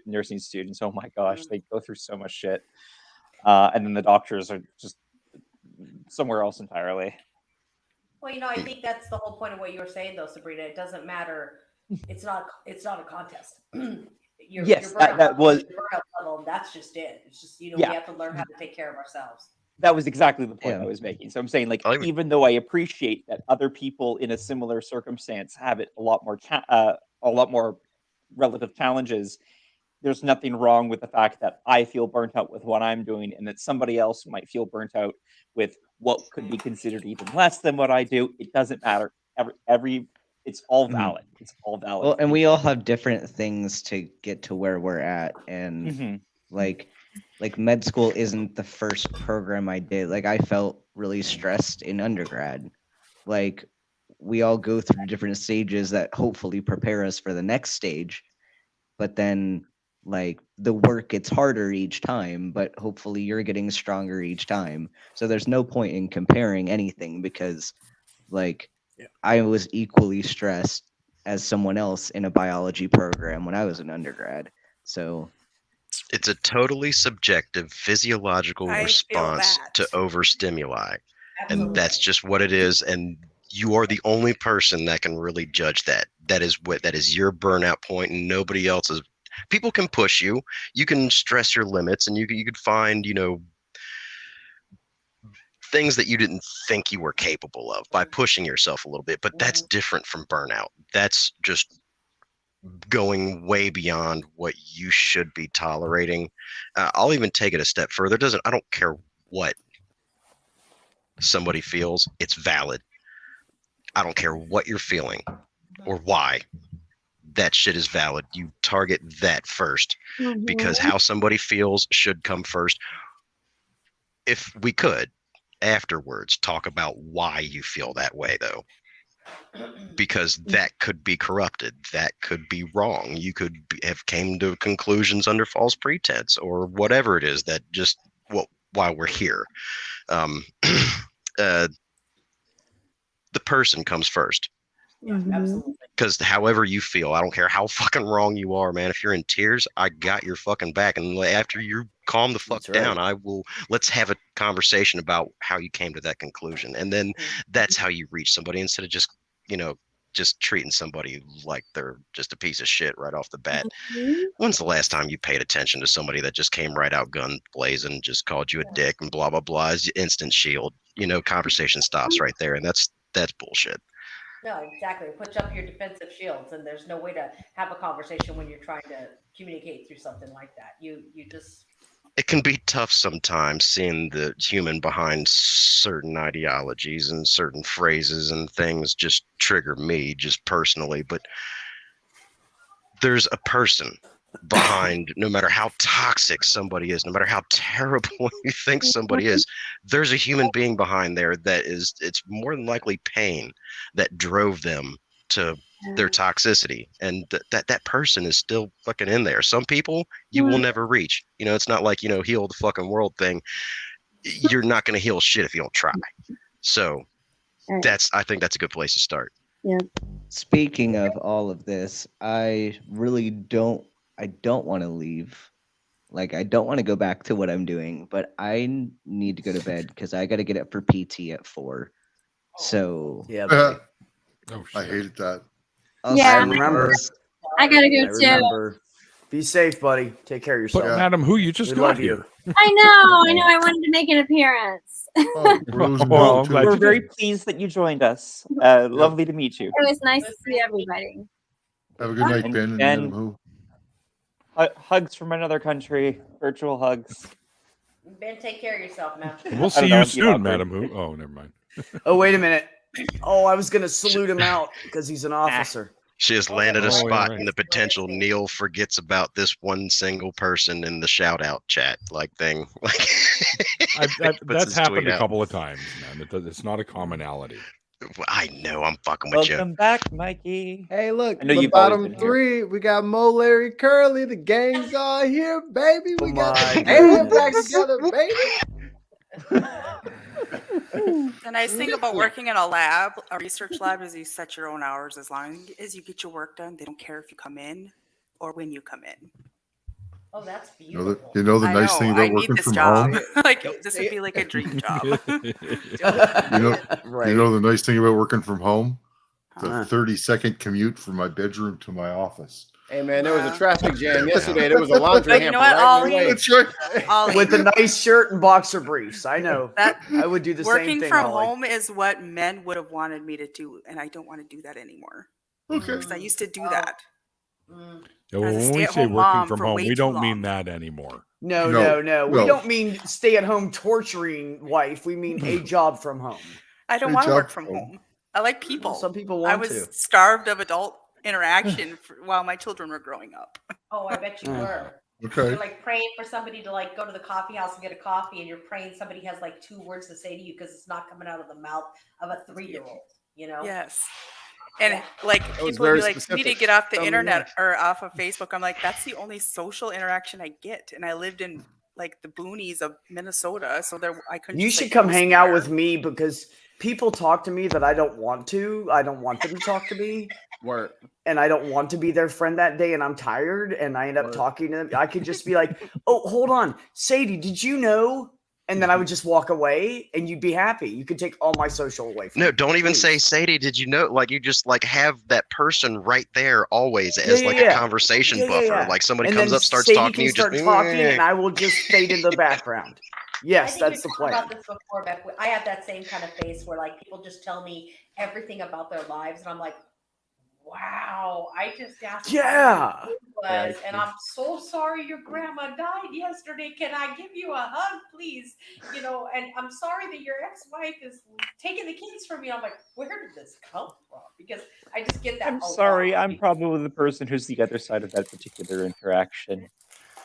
nursing students. Oh my gosh, they go through so much shit. And then the doctors are just somewhere else entirely. Well, I think that's the whole point of what you were saying, though, Sabrina. It doesn't matter. It's not a contest. Yes, burnout that was- level, your burnout level, and that's just it. It's just we Yeah. have to learn how to take care of ourselves. That was exactly the point Yeah. I was making. So I'm saying, like, I'll even- even though I appreciate that other people in a similar circumstance have it a lot more relative challenges, there's nothing wrong with the fact that I feel burnt out with what I'm doing, and that somebody else might feel burnt out with what could be considered even less than what I do. It doesn't matter. It's all Mhm. valid. It's all valid. Well, for and each we all other. have different things to get to where we're at, and Mhm. like med school isn't the first program I did. Like I felt really stressed in undergrad. Like we all go through different stages that hopefully prepare us for the next stage, but then like the work gets harder each time, but hopefully you're getting stronger each time. So there's no point in comparing anything because like I was equally stressed as someone else in a biology program when I was an undergrad. So It's a totally subjective physiological I feel response that. to overstimuli. And Absolutely. that's just what it is. And you are the only person that can really judge that. That is your burnout point, and nobody else's. People can push you. You can stress your limits, and you could find, things that you didn't think you were capable of by pushing yourself a little bit. But that's different from burnout. That's just going way beyond what you should be tolerating. I'll even take it a step further. I don't care what somebody feels. It's valid. I don't care what you're feeling or why. That shit is valid. You target that first, because how somebody feels should come first. If we could afterwards talk about why you feel that way, though, because that could be corrupted, that could be wrong. You could have came to conclusions under false pretense or whatever it is that just why we're here. The person comes first. Yeah, absolutely. Because however you feel, I don't care how fucking wrong you are, man. If you're in tears, I got your fucking back. And after you calm the fuck That's right. down, let's have a conversation about how you came to that conclusion. And then that's how you reach somebody, instead of just, just treating somebody like they're just a piece of shit right off the bat. When's the last time you paid attention to somebody that just came right out gun blazing, just called you a dick and blah, blah, blah, is instant shield? Conversation stops right there. And that's bullshit. No, exactly. Put up your defensive shields, and there's no way to have a conversation when you're trying to communicate through something like that. You just. It can be tough sometimes seeing the human behind certain ideologies, and certain phrases and things just trigger me just personally. But there's a person behind, no matter how toxic somebody is, no matter how terrible you think somebody is, there's a human being behind there it's more than likely pain that drove them to their toxicity, and that person is still fucking in there. Some people you will never reach. It's not like, heal the fucking world thing. You're not going to heal shit if you don't try. So I think that's a good place to start. Yeah. speaking of all of this, I really don't want to leave. Like, I don't want to go back to what I'm doing, but I need to go to bed because I got to get up for PT at 4. So Yeah, buddy. Oh, I shit. hated that. I Yeah. remember. I gotta I go too. remember. Be safe, buddy. Take care of But yourself. Madam Who, you just We got love here. I know. I wanted to make an appearance. Oh, we're losing Well, Bill, I'm too. glad We're you very did. pleased that you joined us. Lovely to meet you. It was nice to see everybody. Have a good night, And- Ben and and- Madam Who. Hugs from another country, virtual hugs. Ben, take care of yourself, man. We'll I see don't know, you it'd be soon, awkward. Madam Who. Oh, never mind. Oh, wait a minute. Oh, I was gonna salute him out because he's an officer. She has landed a Oh, yeah, spot right. in the potential Neil forgets about this one single person in the shout out chat thing. Like puts That's his happened tweet a out. couple of times, man. It's not a commonality. I know, I'm fucking with you. Welcome back, Mikey. Hey, look, I know the you've always bottom been here. 3. We got Mo, Larry, Curly. The gang's all here, baby. We Oh got my the band back goodness. together, baby. The nice thing about working in a research lab, is you set your own hours. As long as you get your work done, they don't care if you come in or when you come in. Oh, that's You know the, beautiful. you know the I nice know, thing I about need working this from job. home? Like, this would be like a dream job. You know, Right. you know the nice thing about working from home? The Huh. 30-second commute from my bedroom to my office. Hey man, there was a traffic jam yesterday. There was a laundry But you hamper know what, right in the Ollie? way. That's right. Ollie, With a nice shirt and boxer briefs. I know. that I would do the same working thing. from Ollie. home is what men would have wanted me to do, and I don't want to do that anymore. Okay. Because I used to do that. Yeah, well, As a when we say stay-at-home working mom from for home, way we too don't mean long. that anymore. No. No. We don't mean stay-at-home torturing wife. We mean a job from home. I don't Good want to job, work from Cole. home. I like people. Some people I want was to. starved of adult interaction while my children were growing up. Oh, I bet you were. Okay. You're like praying for somebody to like go to the coffee house and get a coffee, and you're praying somebody has like 2 words to say to you because it's not coming out of the mouth of a 3-year-old. You know? Yes. And like was people would very be like, you need to specific. get off the Tell me internet or off of Facebook. I'm like, that's the only social interaction I get. And I lived in like the boonies of Minnesota, so there I couldn't. You just, should like, come go hang out somewhere. with me because people talk to me that I don't want to. I don't want them to talk to me. Word. And I don't want to be their friend that day, and I'm tired, and I end up Word. talking to them. I could just be like, oh, hold on. Sadie, did you know? And then I would just walk away, and you'd be happy. You could take all my social away from me. No, don't even Please. say, Sadie, did you know? Like, you just like have that person right there always as like a Yeah. conversation Yeah, buffer. yeah. Like somebody And comes then up, starts Sadie talking to can you, start just talking, and I will just fade in the background. I Yes, think that's we the talked plan. about this before, Beck. I have that same kind of face where like people just tell me everything about their lives, and I'm like, wow, I just asked Yeah. how your day was, Yeah, and I'm so sorry your grandma died yesterday. Can I give you a hug, please? You know, and I'm sorry that your ex-wife is taking the kids from you. I'm like, where did this come from? Because I just get that. I'm a lot. sorry. I'm probably the person who's the other side of that particular interaction.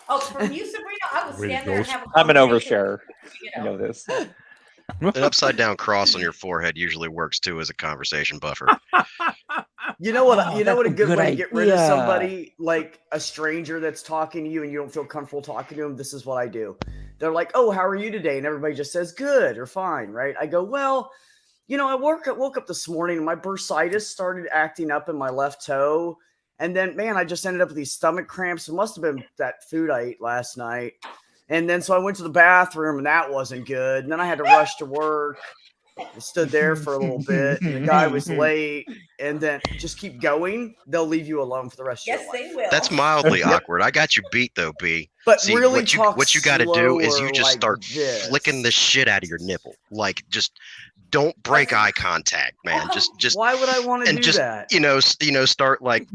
Oh, from you, Sabrina, I will Way to stand there and go. have a I'm an conversation. oversharer. You You know. know this. an upside down cross on your forehead usually works too as a conversation buffer. You know what? Oh, You know what? A that's a good good way to get rid of idea. somebody, like a stranger that's talking to you, and you don't feel comfortable talking to them. This is what I do. They're like, "Oh, how are you today?" And everybody just says, "Good" or "Fine," right? I go, "Well, you know, I woke up this morning, and my bursitis started acting up in my left toe, and then, man, I just ended up with these stomach cramps. It must have been that food I ate last night." And then so I went to the bathroom, and that wasn't good. And then I had to rush to work. I stood there for a little bit, and the guy was late. And then just keep going. They'll leave you alone for the rest of Yes, your life. they will. That's mildly awkward. I got you beat though, B. But See, really what you got to do is you slower just like start this. flicking the shit out of your nipple. Like just don't break eye contact, man. Just Why would I want to and do just that? start like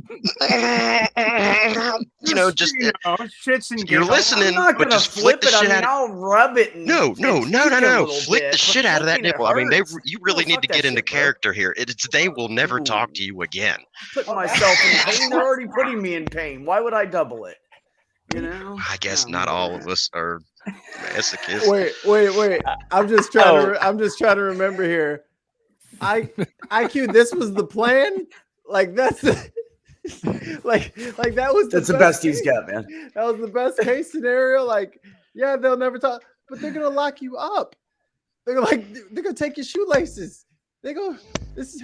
just shits and you're giggles. listening, I'm not but gonna just flick flip the it. I shit mean, out. I'll rub it. And, No, and tweak it a little flick bit, the but shit out of that flicking it nipple. I mean, hurts. you really No, need fuck to that get into shit, bro. character here. They will never talk Ooh. to you again. Putting myself in pain. They're already putting me in pain. Why would I double it? You know? I guess No, not all of us are masochists. Wait. I'm just trying to. I'm just trying to remember here. IQ. This was the plan. Like that's like that was. That's the best he's got, man. That was the best case scenario. Like, yeah, they'll never talk, but they're gonna lock you up. They're gonna take your shoelaces. They go. This is.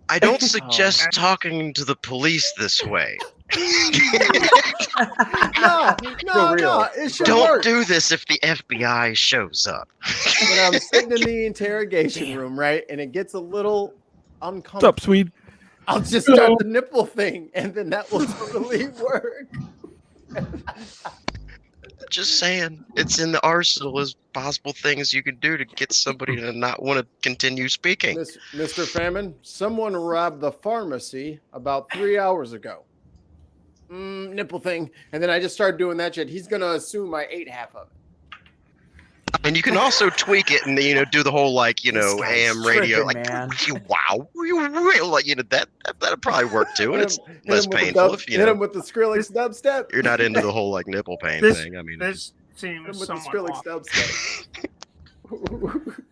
I don't suggest talking to the police this way. No. It should Don't work. do this if the FBI shows up. When I'm sitting in the interrogation room, right, and it gets a little What's uncomfortable, up, Swede? I'll just start the nipple thing, and then that will totally work. Just saying, it's in the arsenal as possible things you can do to get somebody to not want to continue speaking. Mr. Famine, someone robbed the pharmacy about 3 hours ago. Nipple thing, and then I just started doing that shit. He's gonna assume I ate half of it. And you can also tweak it and do the whole This guy's AM radio tripping, like man. wow, like that'll probably work too, and it's less him with the painful dub- if hit him with the Skrillex dubstep. you're not into the whole like nipple pain This, thing. I mean, this Hit him seems with the somewhat Skrillex dubstep.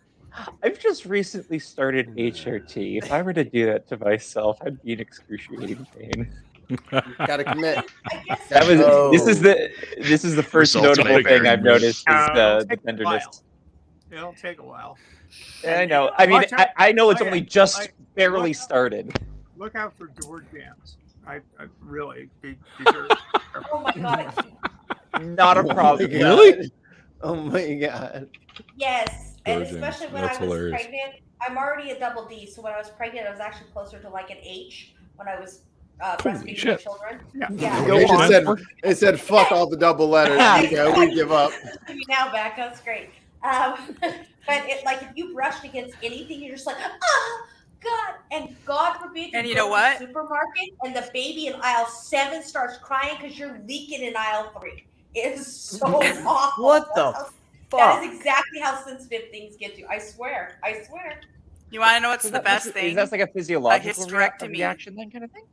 I've just recently started HRT. If I were to do that to myself, I'd be in excruciating pain. Gotta commit. I guess That was Oh. this is the first Results notable may thing vary. I've noticed is the take a tenderness. while. It'll take a while. I know. I mean, Watch out. I know it's Oh, yeah. only just Like, barely look- started. Look out for door jams. I really be careful. Oh my god. Not a problem. Really? Oh my god. Yes. And Door jams. especially when That's I was hilarious. pregnant. I'm already a double D, so when I was pregnant, I was actually closer to like an H when I was breastfeeding shit. children. Yeah. Yeah. They just said, they said, fuck all the double letters. We give up. Now back, that's great. But like if you brushed against anything, you're just like, oh God, and God forbid And you go know to what? the supermarket and the baby in aisle 7 starts crying because you're leaking in aisle 3. It is so awful. What the That fuck? is exactly how sensitive things get to. I swear. I swear. You want to know what's Is the that- best is thing? that like a physiological hysterectomy. reaction then kind of thing?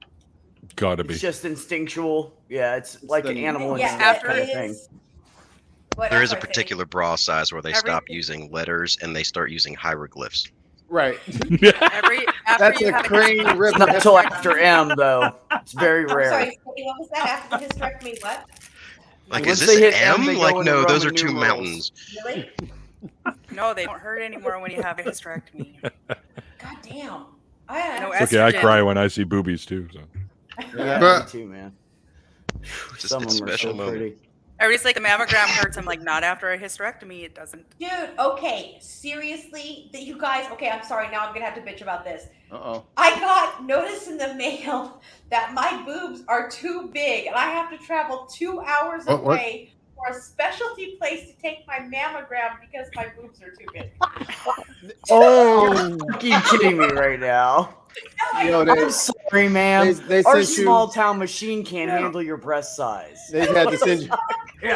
Gotta be. It's just instinctual. Yeah, it's like an animal Yeah, instinct after kind of it thing. is. What There else is a I say? particular bra size where they Every- stop using letters and they start using hieroglyphs. Right. After That's you a have crane rip. Not until after M, though. It's very I'm rare. sorry, what was that after the hysterectomy? What? Like, Once is they this hit M, M? they go Like, into no, those Roman are two numerals. mountains. Really? No, they don't hurt anymore when you have a hysterectomy. God damn. No It's okay, I estrogen. cry when I see boobies too. So. Yeah, But- me too, man. Just Some a of them are special so moment. pretty. Everybody's like, a mammogram hurts. I'm like, not after a hysterectomy. It doesn't. Dude, okay, seriously, that you guys, okay, I'm sorry, now I'm gonna have to bitch about this. Uh-oh. I got notice in the mail that my boobs are too big and I have to travel 2 hours What? away for a specialty place to take my mammogram because my boobs are too big. Oh, you kidding me right now? Yo, I'm sorry, ma'am. they Our sent you- small town machine can't handle your breast size. They had to send you. Yeah.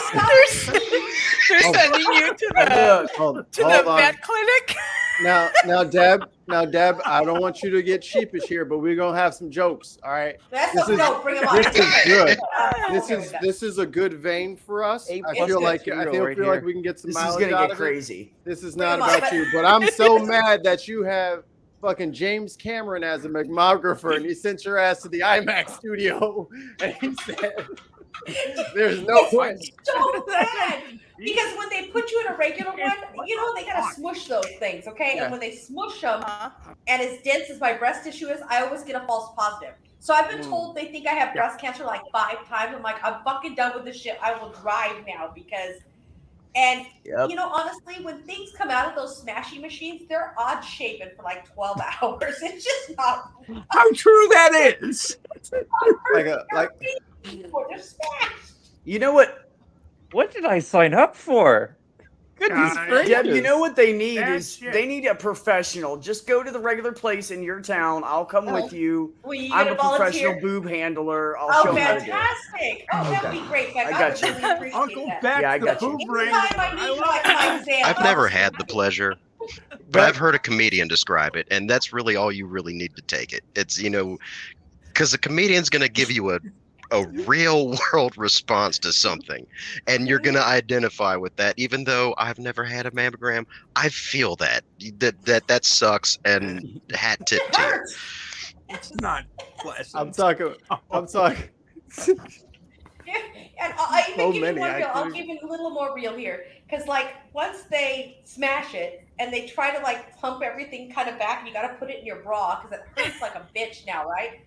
They're sending you to the Hold to the on. vet clinic. Now, Deb, I don't want you to get sheepish here, but we're gonna have some jokes. All right. That's This no, is- no, bring them on. This is good. Okay, This is a good vein for us. A I plus feel two like right feel here. like we can get some This is mileage gonna out get of it. crazy. This is not Bring 'em on, about but- you, but I'm so mad that you have fucking James Cameron as a mammographer, and he sent your ass to the IMAX studio, and he said, "There's no way." so bad because when they put you in a regular one, you know they gotta smush those things, okay? Yeah. And when they smush them, Uh-huh. and as dense as my breast tissue is, I always get a false positive. So I've been told they think I have breast cancer like 5 times. I'm like, I'm fucking done with this shit. I will drive now because, and Yep. you know, honestly, when things come out of those smashy machines, they're odd shaping for like 12 hours. It's just not. How true that is. They're smashed. You know what? What did I sign up for? Goodness God, gracious. Deb, you know what they need That is shit. they need a professional. Just go to the regular place in your town. I'll come with you. Will you I'm get a a volunteer? professional boob handler. I'll Oh, show you how to do it. fantastic! Oh, that'd be great. Beck. I I got would you. really appreciate Uncle that. Beck, Yeah, I the got you. poop Anytime ring. I need like my exam, I've never had the pleasure, but I've heard a comedian describe it, and that's really all you really need to take it. It's, because a comedian's going to give you a real world response to something, and you're going to identify with that. Even though I've never had a mammogram, I feel that sucks, and hat tip to you. It's not pleasant. I'm talking. And I even So give many, you one I real. I'll couldn't- give it a little more real here, because like once they smash it and they try to like pump everything kind of back, you got to put it in your bra because it hurts like a bitch now, right?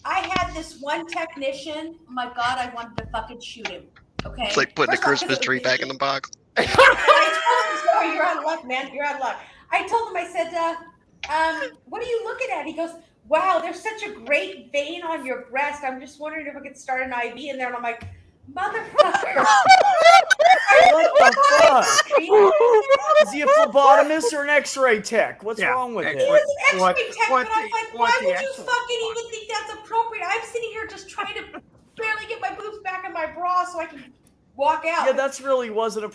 I had this one technician. Oh my God, I wanted to fucking shoot him. Okay. It's like putting a First off, 'cause Christmas it was tree back in the box. And I told him, sorry, you're out of luck, man. You're out of luck. I told him, I said, what are you looking at? He goes, wow, there's such a great vein on your breast. I'm just wondering if I could start an IV in there. And I'm like, motherfucker. What the fuck? Is he a phlebotomist or an X-ray tech? What's Yeah, wrong with He him? was an What- X-ray tech, what but I'm the- like, what why the would you actual- fucking even think that's appropriate? I'm sitting here just trying to barely get my boobs back in my bra so I can walk out. Yeah, that's really wasn't a.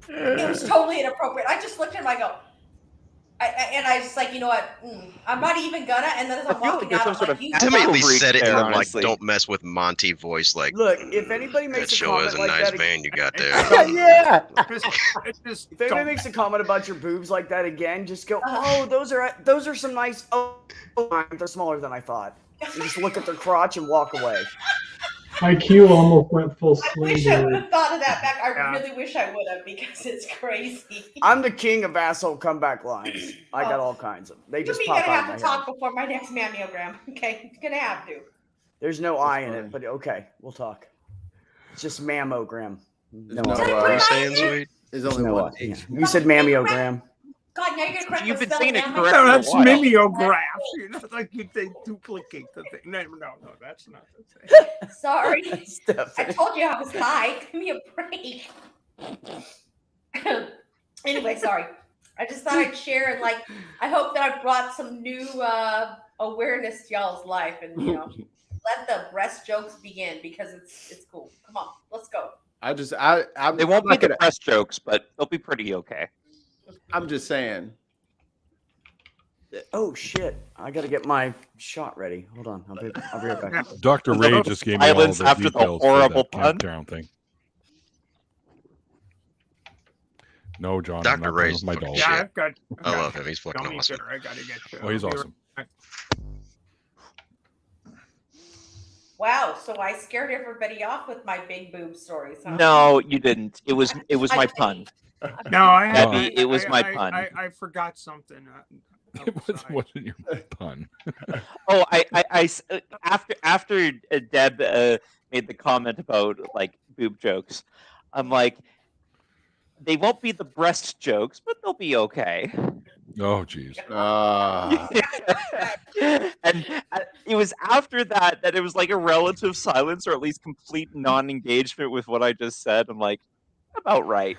It was totally inappropriate. I just looked at him. I go, I was like, you know what? I'm not even gonna. And then as I'm I feel like walking there's out, some I'm sort like, of you. Immediately freak said it in there, the like honestly. don't mess with Monty voice. Like, Look, if anybody makes that a sure is comment a like nice that, vein you got there. Yeah. Just if anybody don't- makes a comment about your boobs like that again, just go, Uh-huh. oh, those are some nice. Oh, they're smaller than I thought. And just look at their crotch and walk away. IQ almost went full I swing wish I would there. have thought of that back. I Yeah. really wish I would have because it's crazy. I'm the king of asshole comeback lines. I got Oh. all kinds of. They You're just gonna pop out of have my to head. talk before my next mammogram. Okay, you're gonna have to. There's no I in funny. it, but okay, we'll talk. It's just mammogram. No, No, I. What are you saying, sweet? There's There's only no one I. H. You said mammiogram. God, now you're gonna correct You've my been spelling saying it and correct my- No, for a that's while. mimeograph. You know, like they duplicate the thing. No, that's not the thing. Sorry. I Stephanie. told you I was high. Give me a break. Anyway, sorry. I just thought I'd share and like I hope that I brought some new awareness to y'all's life and let the breast jokes begin because it's cool. Come on, let's go. I'm They won't be not the gonna, press jokes, but they'll be pretty okay. I'm just saying. Oh shit! I gotta get my shot ready. Hold on, I'll be right back. Dr. Ray just gave me all Silence the after the details for horrible that pun. campground thing. No, John. I'm Dr. not Ray's playing with my fucking dolls. Yeah, shit. I've got. I love him. He's fucking Dummy awesome. dinner. I gotta get you. Oh, he's I'll be awesome. right back. Wow, so I scared everybody off with my big boob stories. Huh? No, you didn't. It was my pun. No, I had. Debbie, it was my pun. I forgot something. It wasn't your pun. Oh, after Deb made the comment about like boob jokes, I'm like, they won't be the breast jokes, but they'll be okay. Oh, jeez. And it was after that it was like a relative silence, or at least complete non-engagement with what I just said. I'm like, about right.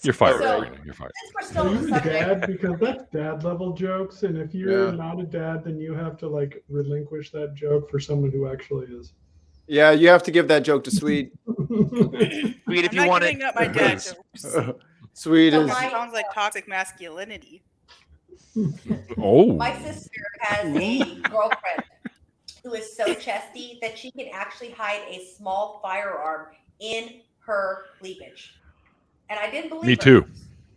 You're fired. So- Sabrina. You're fired. Since we're still Are on you the a subject, dad? Because that's dad level jokes, and if you're Yeah. not a dad, then you have to like relinquish that joke for someone who actually is. Yeah, you have to give that joke to Sweet. Sweet, if I'm you not want giving it. up my dad jokes. Sweet So is. my- Sounds like toxic masculinity. Oh. my sister has a girlfriend who is so chesty that she can actually hide a small firearm in her cleavage. And I didn't believe Me her. too.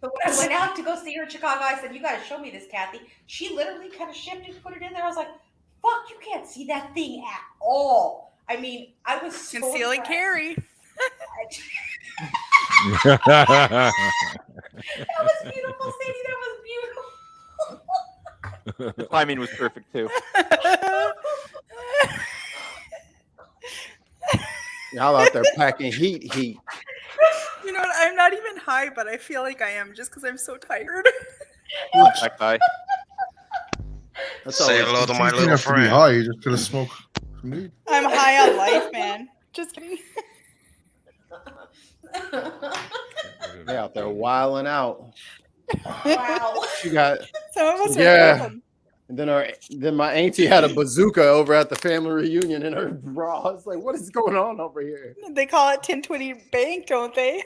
So when I went out to go see her in Chicago, I said, "You got to show me this, Kathy." She literally kind of shifted, put it in there. I was like, "Fuck, you can't see that thing at all." I mean, I was so Conceal and impressed. carry. That was beautiful, Sadie. That was beautiful. The timing was perfect too. Y'all out there packing heat. You know what? I'm not even high, but I feel like I am just because I'm so tired. That guy. That's Say always- hello to You my don't little have to be friend. high. You just gotta smoke some weed. I'm high on life, man. Just kidding. They out there wilding out. Wow. She got Some of us Yeah. are good. and then my auntie had a bazooka over at the family reunion in her bra. I was like, what is going on over here? They call it 1020 bank, don't they?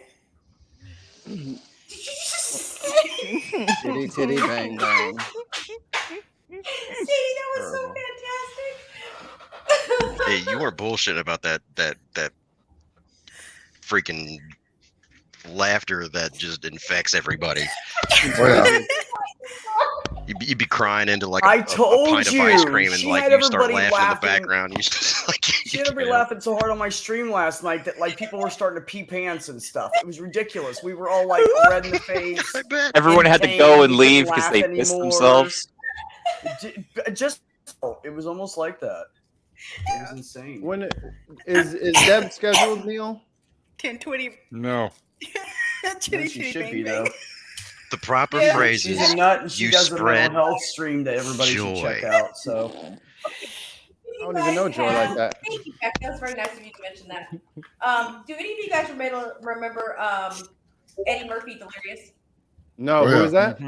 Titty titty bang bang. Sadie, that was so fantastic. Hey, you are bullshit about that freaking laughter that just infects everybody. Oh, yeah. You'd be crying into like I a told pint you. of ice cream, and She like had you start everybody laughing in the laughing. background. You just like She had everybody laughing so hard on my stream last night that like people were starting to pee pants and stuff. It was ridiculous. We were all like red in the face. I bet. Everyone in had to pain, go we and couldn't leave because laugh they pissed anymore. themselves. Just it was almost like that. It was insane. When is Deb scheduled, Neil? 1020 No. chitty She chitty should bang be bang. though. The proper Yeah, phrase She's is a nut and she you does a spread mental health stream that everybody should check joy. out. So I don't even know Joy like that. Thank you, Becky. That was very nice of you to mention that. Do any of you guys remember Eddie Murphy Delirious? No, Oh, who yeah. is that?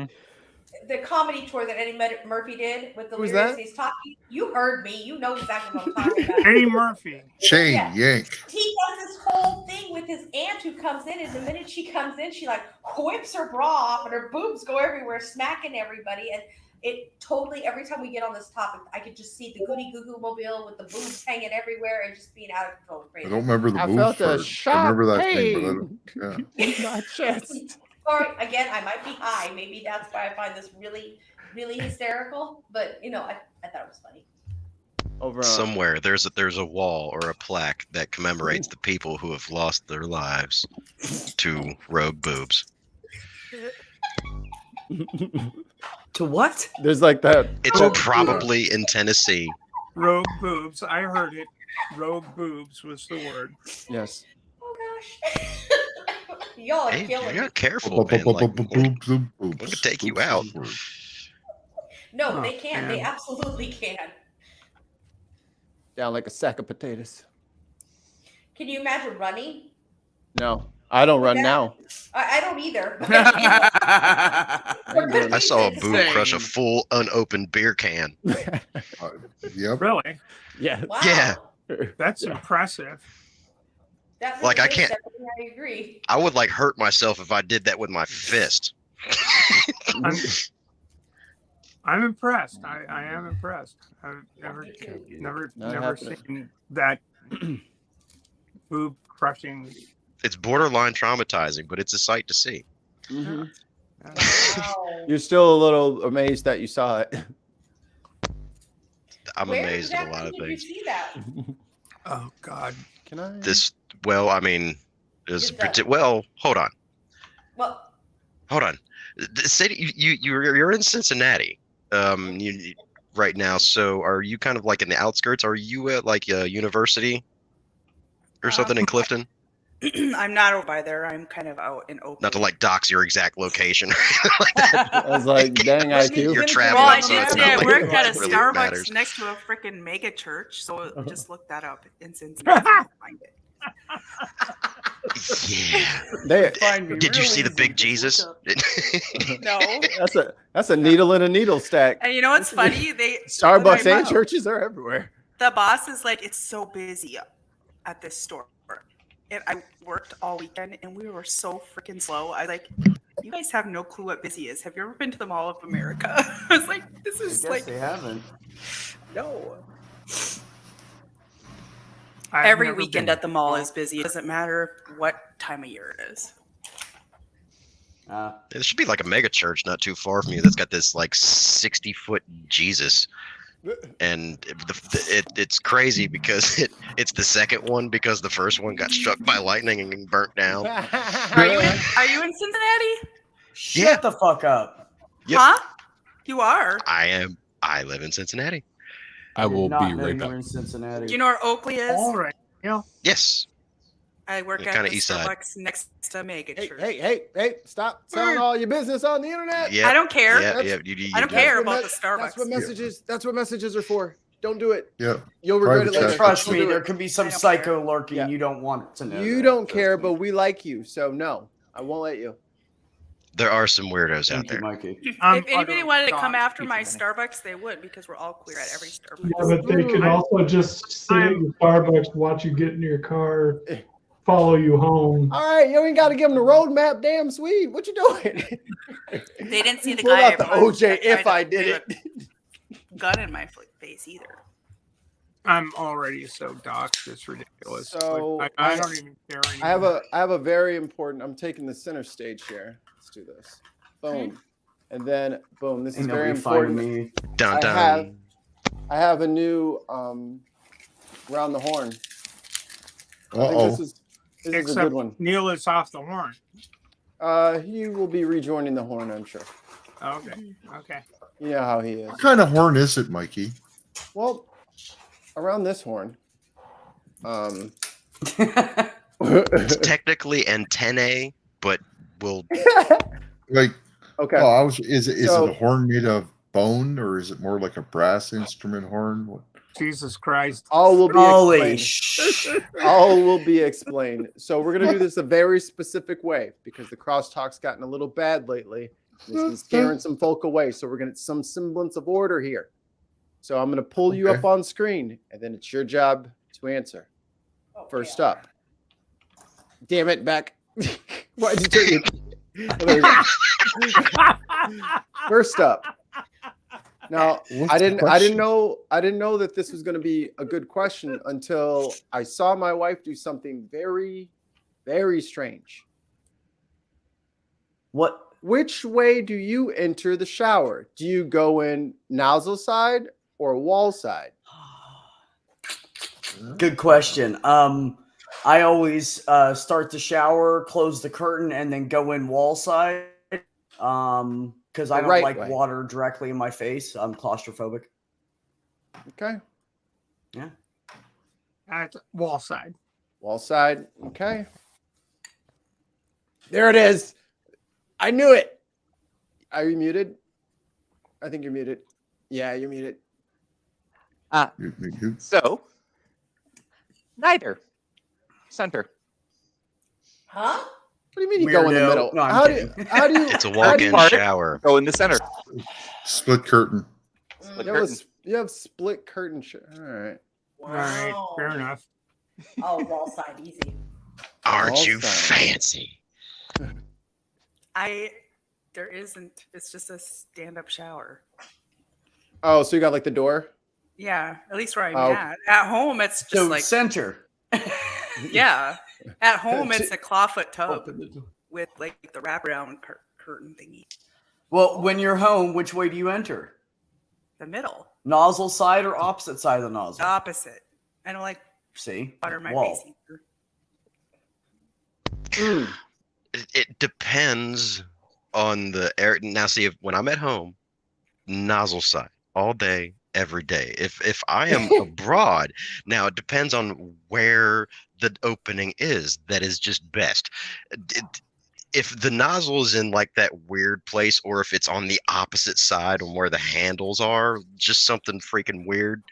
The comedy tour that Eddie Murphy did with Who's Delirious. that? He's talking. You heard me. You know exactly what I'm talking about. Eddie Murphy. Chain Yeah. yank. He does this whole thing with his aunt who comes in, and the minute she comes in, she like whips her bra off, and her boobs go everywhere, smacking everybody. And it totally, every time we get on this topic, I could just see the Goody Goo Goo mobile with the boobs hanging everywhere and just being out of control. I Crazy. don't remember the I boob felt a part. I sharp remember that thing, but I pain don't. in my chest. Sorry, again, I might be high. Maybe that's why I find this really, really hysterical. But I thought it was funny. Over somewhere there's a wall or a plaque that commemorates the people who have lost their lives to rogue boobs. to what? There's like that. It's probably in Tennessee. Rogue boobs. I heard it. Rogue boobs was the word. Yes. Oh gosh. Y'all are Hey, killing you're me. not careful, man. Like, we could take you out. No, Oh, they can. They man. absolutely can. Down like a sack of potatoes. Can you imagine running? No, I don't run that- now. I don't either. I saw a boob crush a Insane. full unopened beer can. Yep. Really? Yeah. Wow. Yeah. That's impressive. That really Like, I is, can't- Stephanie, I agree. I would like hurt myself if I did that with my fist. I'm impressed. I am impressed. I've never Not never happening. seen that boob crushing. It's borderline traumatizing, but it's a sight to see. Mhm. Wow. You're still a little amazed that you saw it. I'm Where amazed at a exactly lot of did things. you see that? Oh God. Can I? Well, I mean, Is that- well, hold on. Well, Sadie, you're in Cincinnati, right now. So are you kind of like in the outskirts? Are you at like a university or something in Clifton? I'm not over by there. I'm kind of out in Oakland. Not to like dox your exact location. I was like, dang IQ. You're traveling. Well, I so did it's say not I like worked it at a really Starbucks matters. next to a freaking mega church, so just look that up in Cincinnati. Find it. Yeah. They, Did you see the big Jesus? No. that's a needle in a needle stack. And you know what's funny? Starbucks my and mom- churches are everywhere. The boss is like, it's so busy at this store. And I worked all weekend and we were so freaking slow. I like, you guys have no clue what busy is. Have you ever been to the Mall of America? I was like, this I is guess like, they haven't. no. I've Every never weekend been. at the mall is busy. It doesn't matter what time of year it is. There should be like a mega church not too far from you that's got this like 60-foot Jesus. And it's crazy because it's the second one because the first one got struck by lightning and burnt down. Are you in Cincinnati? Shut the fuck up. Yep. Huh? You are? I live in Cincinnati. I will Not be know right you were back. in Cincinnati. Do you know where Oakley is? All right. Yeah. Yes. I work Yeah, at kinda the east side. Starbucks next to Mega Church. Hey, stop selling all your business on the internet. Yeah. I don't care. Yeah. That's- You I don't do. care about the Starbucks. That's what messages are for. Don't do it. Yeah. You'll regret Private it later. chat. Trust Don't me, do there it. could be some I don't psycho lurking you don't want to know. You that, don't trust care, me. but we like you, so no, I won't let you. There are some weirdos out Thank you, there. Mikey. If anybody wanted to come after my Starbucks. Starbucks, they would because we're all queer at every Starbucks. Yeah, but they could also just sit at your Starbucks, watch you get in your car, follow you home. All right, you ain't got to give them the roadmap. Damn sweet. What you doing? They didn't see the Pull guy. out the I punched OJ that if tried I to did do it. a Gun in my face either. I'm already so doxxed. It's ridiculous. So, Like, I don't even care anymore. I have a very important. I'm taking the center stage here. Let's do this. Boom, and then boom. This is Ain't very nobody finding important. me. Dun I dun. have a new round the horn. I think Uh-oh. this is a Except good one. Neil is off the horn. He will be rejoining the horn, I'm sure. Okay. Okay. You know how he is. What kind of horn is it, Mikey? Well, around this horn. It's technically antennae, but we'll Like, Okay. oh, is it So- a horn made of bone or is it more like a brass instrument horn? What? Jesus Christ. All will be Holy explained. All will be explained. So we're gonna do this a very specific way because the crosstalk's gotten a little bad lately. This is scaring some folk away. So we're gonna some semblance of order here. So I'm gonna pull you up on screen, and then it's your job to answer. First up. Damn it, Beck. Why'd you turn your... Oh, there we go. First up. Now, What's I the didn't question? know that this was going to be a good question until I saw my wife do something very, very strange. What? Which way do you enter the shower? Do you go in nozzle side or wall side? Good question. I always start the shower, close the curtain, and then go in wall side. Because I The don't right like way. water directly in my face. I'm claustrophobic. Okay. Yeah. At wall side. Wall side. Okay. There it is. I knew it. Are you muted? I think you're muted. Yeah, you're muted. So, neither. Center. Huh? What do you mean you go in the Weirdo. middle? No, I'm how do kidding. you? It's a how do walk-in you- Part, shower. Go in the center. Split curtain. Split You have, curtain. you have split curtain. All right. All right, fair Wow. enough. Oh, wall side, easy. Aren't you Also- fancy? There isn't. It's just a stand-up shower. Oh, so you got like the door? Yeah, at least where I'm Oh. at. At home, it's just So like center. yeah. At home, it's a clawfoot tub Open the door. with like the wraparound curtain thingy. Well, when you're home, which way do you enter? The middle, Nozzle side or opposite side of the nozzle? the opposite. I don't like See? butter my Wall. face either. It depends on the air. Now, see, when I'm at home, nozzle side all day, every day. If I am abroad, now it depends on where the opening is. That is just best. If the nozzle is in like that weird place, or if it's on the opposite side on where the handles are, just something freaking weird.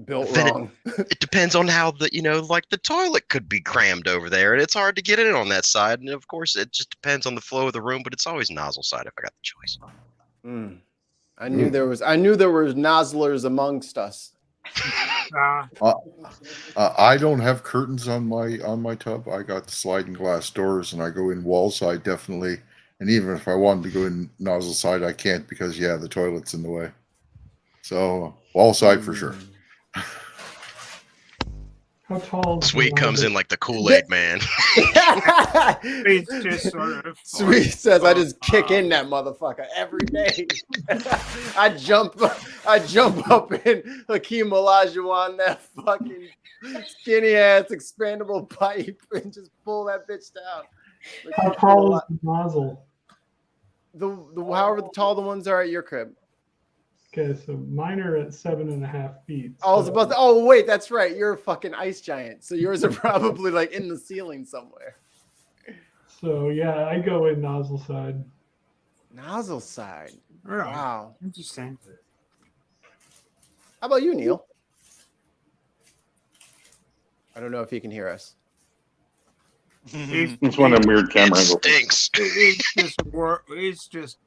Built Then wrong. It depends on how like the toilet could be crammed over there, and it's hard to get in on that side. And of course, it just depends on the flow of the room, but it's always nozzle side if I got the choice. I knew there was nozzlers amongst us. I don't have curtains on my tub. I got sliding glass doors, and I go in wall side definitely. And even if I wanted to go in nozzle side, I can't because the toilet's in the way. So wall side for sure. How tall? is the Sweet comes one in like the Kool-Aid man. It's just sort of. Sweet says I just kick in that motherfucker every day. I jump up in Hakeem Olajuwon, that fucking skinny ass expandable pipe, and just pull that bitch down. How tall is the nozzle? The however tall the ones are at your crib. Okay, so mine are at 7.5 feet. I was so- about to, oh wait, that's right. You're a fucking ice giant, so yours are probably like in the ceiling somewhere. So yeah, I go in nozzle side. Nozzle side. Really? Wow. Interesting. How about you, Neil? I don't know if he can hear us. It's one of them weird camera angles. Stinks. It's just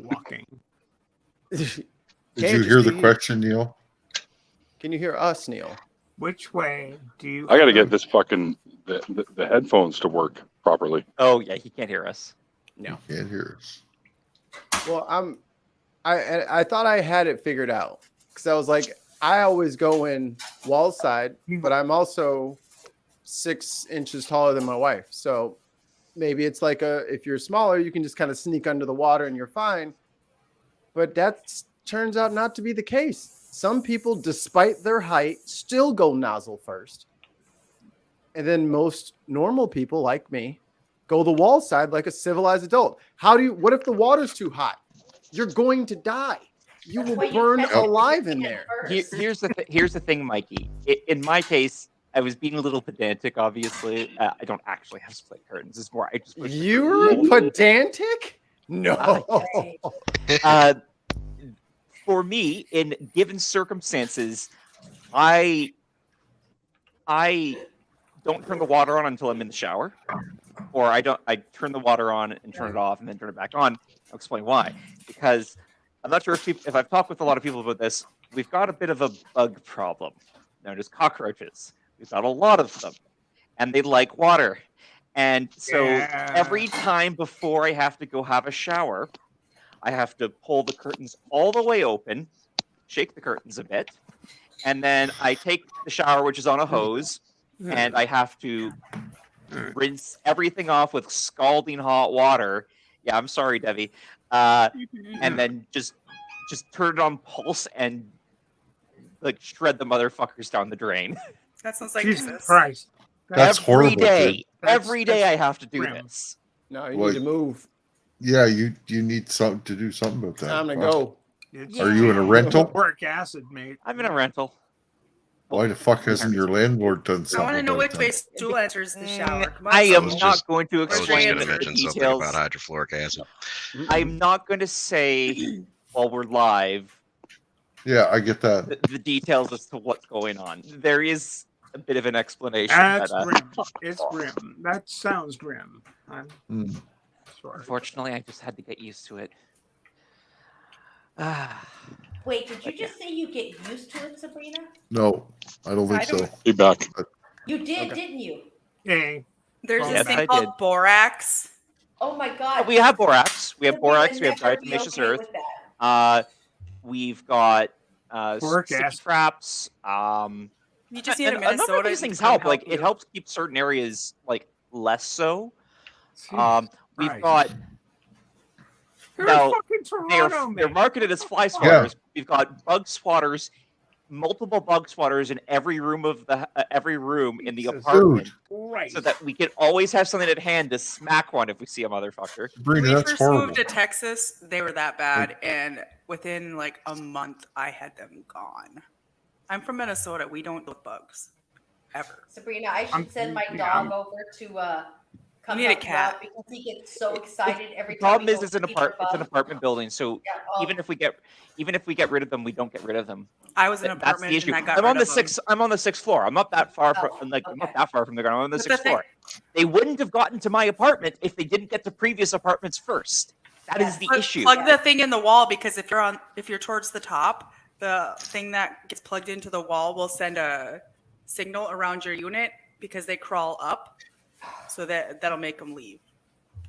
walking. Did you hear the question, Neil? Can you hear us, Neil? Which way do you? I got to get this fucking the headphones to work properly. Oh yeah, he can't hear us. No. Can't hear us. Well, I thought I had it figured out because I was like, I always go in wall side, but I'm also 6 inches taller than my wife. So maybe it's like if you're smaller, you can just kind of sneak under the water and you're fine. But that turns out not to be the case. Some people, despite their height, still go nozzle first. And then most normal people like me go the wall side like a civilized adult. What if the water's too hot? You're going to die. You will burn alive in there. Here's the thing, Mikey. In my case, I was being a little pedantic. Obviously, I don't actually have split curtains. It's more I just. You're pedantic? No. For me, in given circumstances, I don't turn the water on until I'm in the shower, or I turn the water on and turn it off and then turn it back on. I'll explain why. Because I'm not sure if I've talked with a lot of people about this. We've got a bit of a bug problem known as cockroaches. We've got a lot of them, and they like water. And so every time before I have to go have a shower, I have to pull the curtains all the way open, shake the curtains a bit, and then I take the shower, which is on a hose, and I have to rinse everything off with scalding hot water. Yeah, I'm sorry, Debbie. And then just turn it on pulse and like shred the motherfuckers down the drain. That sounds like Jesus Christ. That's horrible, Every day. dude. Every day I have to do grim. this. No, you Well, need to move. Yeah, you need something to do something about that. Time to go. It's Are you in a rental? Boric acid, mate. I'm in a rental. Why the fuck hasn't your landlord done I something? want to know about which way that? Stool enters the shower. Come on, I am Stool. not going to I was just explain going to the mention something details. about hydrofluoric acid. I'm not going to say while we're live Yeah, I get that. the details as to what's going on. There is a bit of an explanation. That's but, grim. It's grim. That sounds grim. I'm Mm. sorry. unfortunately, I just had to get used to it. Wait, did you just say you get used to it, Sabrina? No, I don't think I so. don't- Be back. You did, Okay. didn't you? Hey, There's Yes, this thing I called did. borax. Oh my God. We have borax. We have Sabrina borax. We have never be diatomaceous okay earth. with that. We've got Boric sticky acid. traps. You just need a and a number of Minnesota. these things to come help. Like you. it helps keep certain areas like less so. Jeez We've Christ. got You're now fucking they're Toronto, they're man. marketed as fly swatters. We've got bug swatters, multiple bug swatters in every room of the every room in the Jesus apartment, Right. so that we can always have something at hand to smack one if we see a motherfucker. Sabrina, When we that's first horrible. moved to Texas, they were that bad, and within like a month, I had them gone. I'm from Minnesota. We don't deal with bugs, ever. Sabrina, I should I'm- send my yeah, dog I'm- over to come You need a help you out cat. because he gets so excited every The time. problem we is go it's an feed our it's an bug. apartment building, so Yeah, oh, even if we get rid of them, we don't get rid of them. I was in an That's the apartment issue. and I got I'm rid on the of them. sixth. I'm on the sixth floor. I'm not that far from I'm not okay. that far from the ground. I'm on the But the sixth thing- floor. They wouldn't have gotten to my apartment if they didn't get to previous apartments first. That is the issue. Plug the thing in the wall because if you're towards the top, the thing that gets plugged into the wall will send a signal around your unit because they crawl up, so that'll make them leave.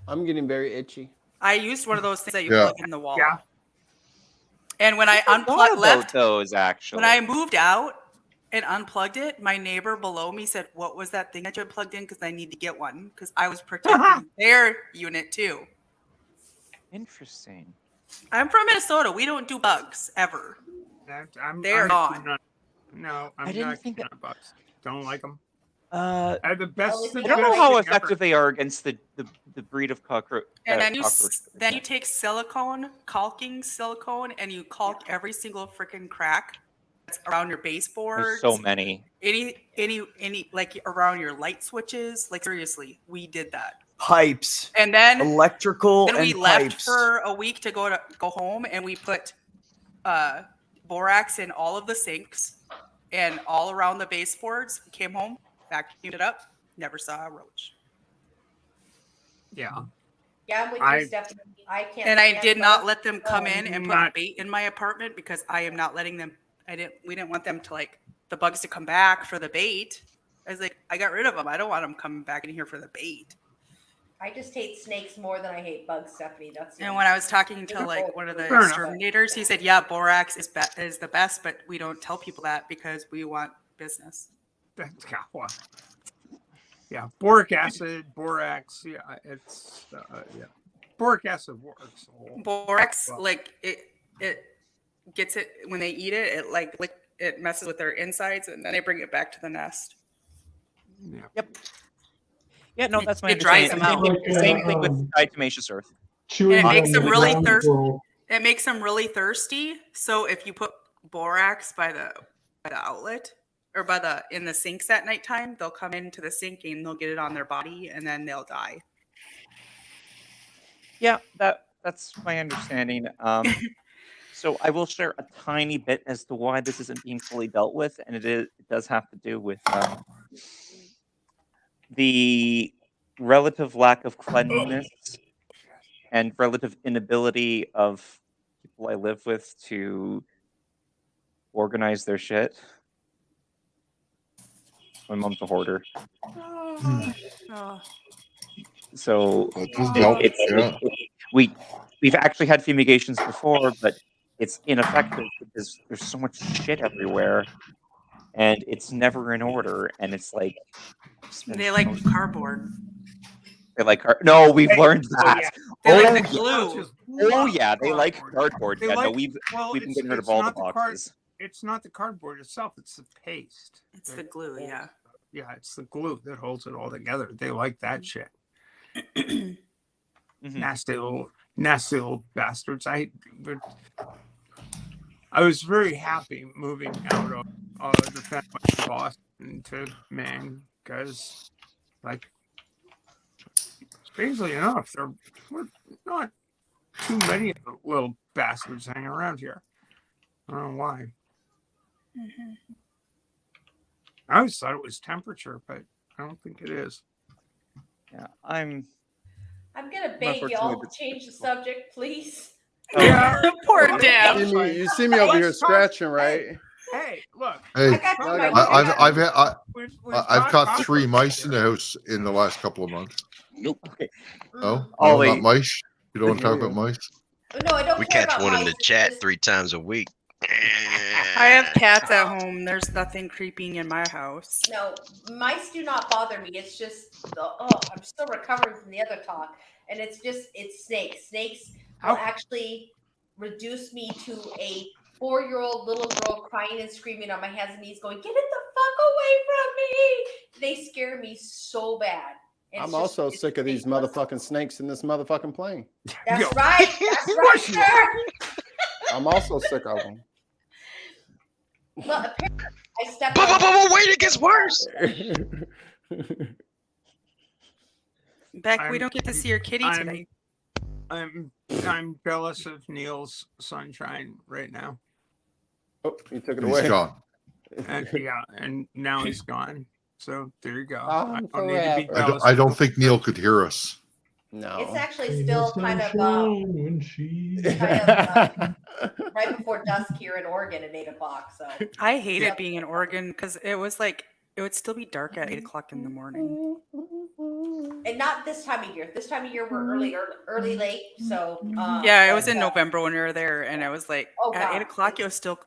I'm getting very itchy. I used one of those things that you Yeah. plug in the wall. Yeah. And when I forgot unplugged about left, those actually. when I moved out and unplugged it, my neighbor below me said, "What was that thing that you plugged in? Because I need to get one because I was protecting their unit too." Interesting. I'm from Minnesota. We don't do bugs ever. I'm They're gone. not- No, I'm I didn't not think keen on bugs. Don't like them. I The best. the don't know best how thing effective ever. they are against the breed of cockroach. And then cockroach. you take silicone, caulking silicone, and you caulk every single freaking crack that's around your baseboards. There's so many. Any like around your light switches. Like seriously, we did that. Pipes, And then electrical, then we and left pipes. for a week to go home, and we put borax in all of the sinks and all around the baseboards. Came home, vacuumed it up, never saw a roach. Yeah. Yeah, I'm with I- you, Stephanie. I can't. And I stand did not bugs. let them come in and put Not- bait in my apartment because I am not letting them. We didn't want them to like the bugs to come back for the bait. I was like, I got rid of them. I don't want them coming back in here for the bait. I just hate snakes more than I hate bugs, Stephanie. That's the And only when I thing. was talking to like one of the Fair enough. exterminators, he said, "Yeah, borax is the best, but we don't tell people that because we want business." Yeah, well, yeah, boric acid, borax. Yeah, it's yeah. Boric acid works. Borax, Well, like it gets it when they eat it. It messes with their insides, and then they bring it back to the nest. yeah. Yep. Yeah, no, that's my It dries understanding. them out. Same thing with diatomaceous earth. Chewing And it makes gum them with really ground thirsty. squirrel. It makes them really thirsty. So if you put borax by the outlet or in the sinks at nighttime, they'll come into the sink and they'll get it on their body, and then they'll die. Yeah, that's my understanding. So I will share a tiny bit as to why this isn't being fully dealt with, and it does have to do with the relative lack of cleanliness and relative inability of people I live with to organize their shit. My mom's a hoarder, Oh. so That doesn't help. Yeah. we've actually had fumigations before, but it's ineffective because there's so much shit everywhere, and it's never in order. And it's like They like cardboard. they like no, we've learned Oh, that. yeah. They Oh, like the yeah. glue. Oh yeah, they like cardboard. They Yeah, no, like- we've well, been it's- getting rid of it's all the not the card- boxes. It's not the cardboard itself; it's the paste. It's the glue, yeah. Yeah, it's the glue that holds it all together. They like that shit. Mhm. Nasty little bastards. I was very happy moving out of defend my Boston to Maine because, like, strangely enough, there were not too many of the little bastards hanging around here. I don't know why. I always thought it was temperature, but I don't think it is. Yeah, I'm gonna beg Unfortunately, y'all to it's- change the subject, please. Yeah. Poor Well, Deb. You see me over here Let's talk- scratching, right? Hey, look. Hey, I got Y'all my got- I've caught 3 mice in the house in the last couple of months. Nope. Okay. No, Ollie. not mice. You don't want to talk about mice. No, I don't We care catch about one in mice, the it's chat just- 3 times a week. I have cats at home. There's nothing creeping in my house. No, mice do not bother me. It's just I'm still recovering from the other talk, and it's snakes. Snakes will actually reduce me to a 4-year-old little girl crying and screaming on my hands and knees, going, "Get it the fuck away from me!" They scare me so bad. I'm also sick of these motherfucking snakes in this motherfucking plane. That's right. That's right, sir. I'm also sick of them. Well, apparently I stepped Wait, it gets worse. Beck, we don't get to see your kitty today. I'm jealous of Neil's sunshine right now. Oh, you took it He's away. gone. And, yeah, and now he's gone. So there you go. Oh, I don't need to be I jealous. don't think Neil could hear us. No. It's actually still kind of when she right before dusk here in Oregon at 8 o'clock. So I hated being in Oregon because it was like it would still be dark at 8 o'clock in the morning. and not this time of year. This time of year we're early late. So Yeah, it was in November when we were there, and it was like Oh, at God. 8 o'clock. It was still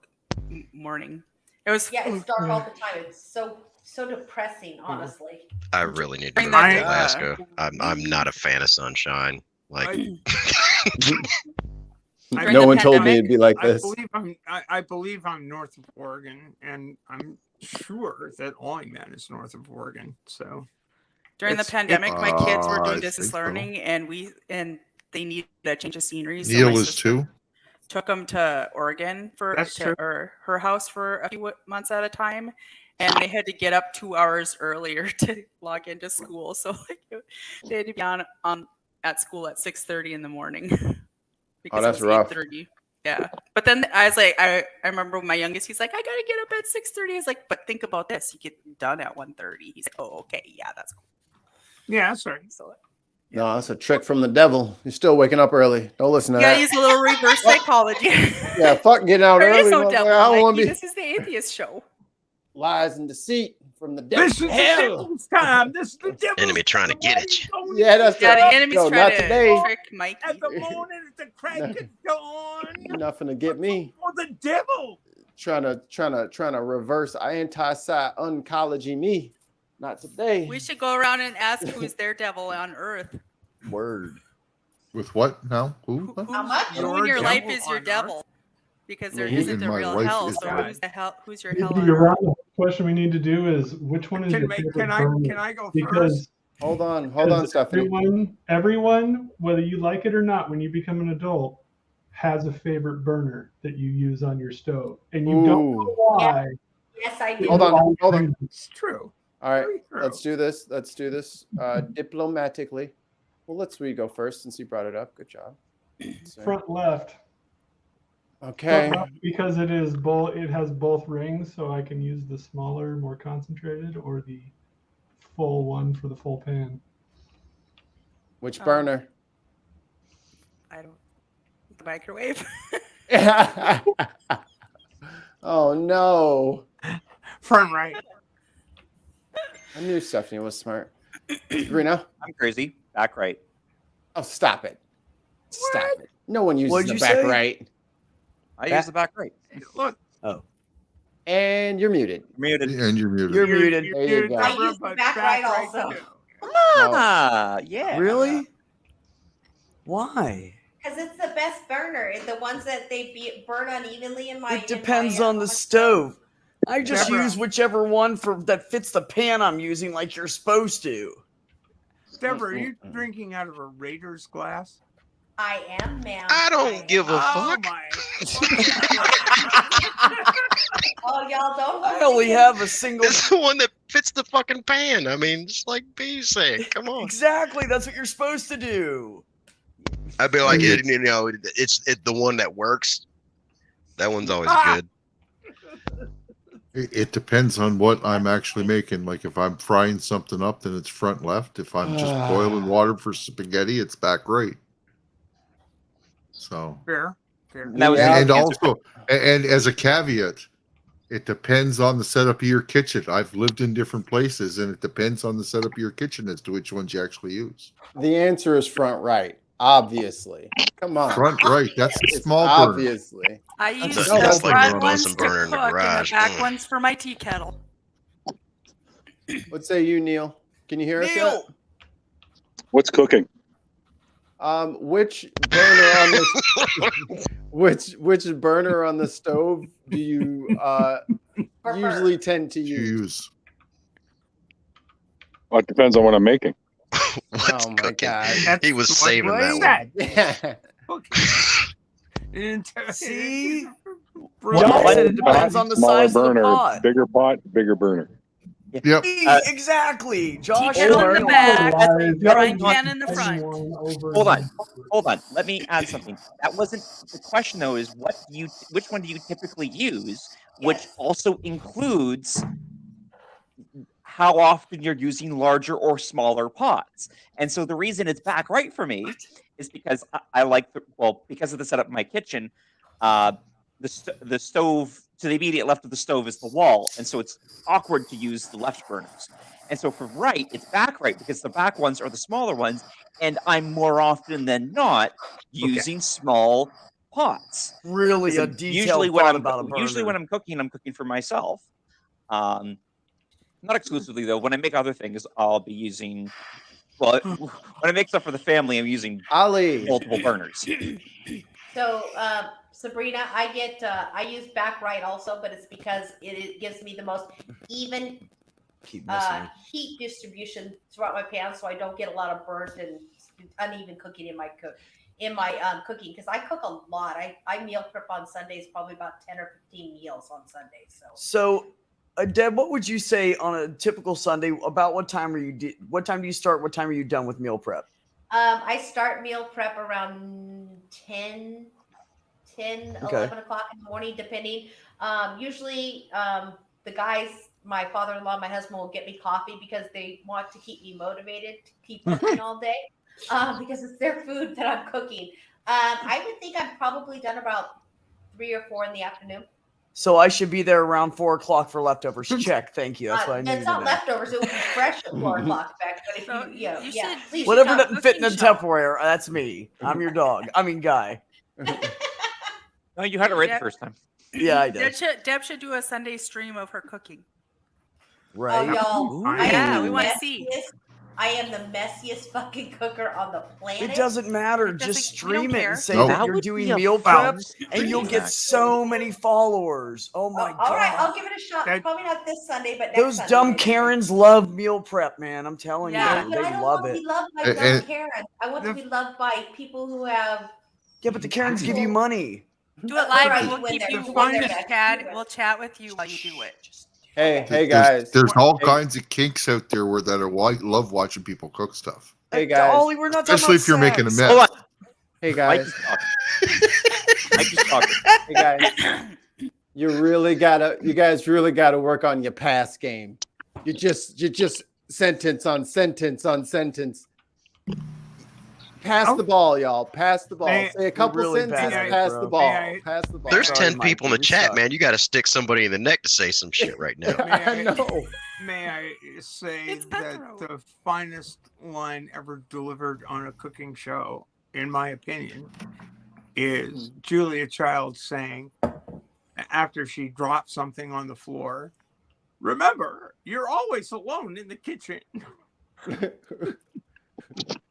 morning. It was it's dark all the time. It's so depressing, honestly. I really need to Bring move that to to- Alaska. I'm not a fan of sunshine. Like, No one told me it'd be like this. I believe I'm north of Oregon, and I'm sure that Ollieman is north of Oregon. So During the it's- pandemic, my kids were I doing distance think so. learning, and they needed a change of scenery. So Neil my is sister too. took them to Oregon or her house for a few months at a time, and they had to get up 2 hours earlier to log into school. So like, they had to be on at school at 6:30 in the morning. Because that's it was rough. 8:30. Yeah, but then I was like, I remember my youngest. He's like, I gotta get up at 6:30. I was like, but think about this: you get done at 1:30. He's like, oh, okay, yeah, that's cool. yeah, that's right. So No, that's a trick from the devil. You're still waking up early. Don't listen to you gotta that. use a little reverse psychology. Yeah, fuck getting out There early. is no motherfucker. devil. I don't want Mikey. to be This is the atheist show. lies and deceit from the devil. This is Hell. the devil's time. This is the devil's enemy trying to get at you. Yeah, that's Yeah, the right. enemy's No, trying not to today. trick Mikey. At the morning, at the crack of dawn. Nothing to get me. For the devil. Trying to reverse anti-oncology me. Not today. We should go around and ask who's their devil on Earth. Word. With what now? Who? How much? Who in your Your life devil is your on devil? Because there Who isn't in a my real life hell. is So God? who's the hell? Who's your hell on You're Earth? right. The question we need to do is which one is your favorite Can burner? I go Because first? Hold on, because Stephanie. everyone, whether you like it or not, when you become an adult, has a favorite burner that you use on your stove, and you don't know why. Yes, I do. Hold on. It's true. All right, Very true. let's do this. Diplomatically. Well, let's go first since you brought it up. Good job. Front left. Okay. Front left because it is both. It has both rings, so I can use the smaller, more concentrated, or the full one for the full pan. Which burner? I don't. The microwave. Oh no. Front right. I knew Stephanie was smart. Sabrina? I'm crazy. Back right. Oh, stop it. Stop it. No one uses What'd the you back say? right. I use the back right. Look, And you're muted. Muted. And you're muted. You're muted. There you go. I use the back right also. too. Ah, yeah. Really? Why? Because it's the best burner. The ones that they burn unevenly in my. It depends on the my stove. I just Deborah. use whichever one that fits the pan I'm using, like you're supposed to. Deborah, are you drinking out of a Raiders glass? I am, ma'am. I don't give a Oh fuck. my! Oh, y'all don't. I only have a single. It's the one that fits the fucking pan. I mean, just like B said. Come on. Exactly. That's what you're supposed to do. I'd be like, it's the one that works. That one's always good. It depends on what I'm actually making. Like if I'm frying something up, then it's front left. If I'm just boiling water for spaghetti, it's back right. So Fair. And that was and the also, and as a caveat, it depends on the setup of your kitchen. I've lived in different places, and it depends on the setup of your kitchen as to which ones you actually use. The answer is front right, obviously. Come on. Front right, that's the It's small burner. obviously. I use That's the like front one of ones those to burner in the cook and the garage. back ones for my tea kettle. What say you, Neil? Can you hear us yet? Neil! What's cooking? Which burner on the which burner on the stove do you usually tend to use? Well, it depends on what I'm making. What's Oh my cooking? god. He was That's saving what that I one. said. See? Smaller I said it depends on the smaller size of the burner, pot. bigger pot, bigger burner. Yep. Exactly. Josh. kettle in or the Neil. back, Lies. frying pan in the front. Hold on. Let me add something. That wasn't the question, though. Is which one do you typically use? Which Yes. also includes how often you're using larger or smaller pots. And so the reason it's back right for me is because I like because of the setup in my kitchen. The stove to the immediate left of the stove is the wall, and so it's awkward to use the left burners. And so for right, it's back right because the back ones are the smaller ones, and I'm more often than not using small pots. Really a Because detailed thought about a burner. usually when I'm cooking for myself. Not exclusively though. When I make other things, I'll be using. Well, when I make stuff for the family, I'm using multiple burners. So, Sabrina, I use back right also, but it's because it gives me the most even heat distribution throughout my pan, so I don't get a lot of burnt and uneven cooking in my cooking, because I cook a lot. I meal prep on Sundays, probably about 10 or 15 meals on Sundays. So, Deb, what would you say on a typical Sunday? About what time are you? What time do you start? What time are you done with meal prep? I start meal prep around 10, 11 o'clock in the morning, depending. Usually, the guys, my father-in-law, my husband will get me coffee because they want to keep me motivated to keep cooking all day, because it's their food that I'm cooking. I would think I'm probably done about 3 or 4 in the afternoon. So I should be there around 4 o'clock for leftovers. Check. Thank you. That's what I needed. It's not leftovers. It will be fresh at 4 o'clock back. But if please whatever come. doesn't fit in the Cooking show. Tupperware, that's me. I'm your dog. I mean, guy. No, you had it right the first time. Yeah, I did. Deb should do a Sunday stream of her cooking. Right. Oh, y'all. Yeah, we want to see. I am the messiest fucking cooker on the planet. It doesn't matter. Just stream it and say No. that That you're would doing be a meal fun prep, and you'll get so many followers. Oh my god! All right, I'll give it a shot. Probably not this Sunday, but next Those Sunday. dumb Karens love meal prep, man. I'm telling Yeah, you, but I they don't love want to it. be loved by dumb Karens. I want to be loved by people who have. Yeah, but the Karens give you money. Do it live. Right, We'll when keep they're- you. when We'll they're chat. We'll chat with you while you do it. Hey guys. There's all kinds of kinks out there that are love watching people cook stuff. Hey guys. Ollie, we're not talking Especially about if you're making a sex. mess. Hold on. Hey guys. Mike is talking. Hey guys. You guys really gotta work on your pass game. You just sentence on sentence on sentence. Pass the ball, y'all. Pass the ball. Say a couple really sentences. bad, Pass bro. the ball. Pass the ball. There's Sorry, 10 Mike, people in the we chat, suck. man. You got to stick somebody in the neck to say some shit right now. I know. May I say It's that cutthroat. the finest line ever delivered on a cooking show, in my opinion, is Julia Child saying, after she dropped something on the floor, "Remember, you're always alone in the kitchen."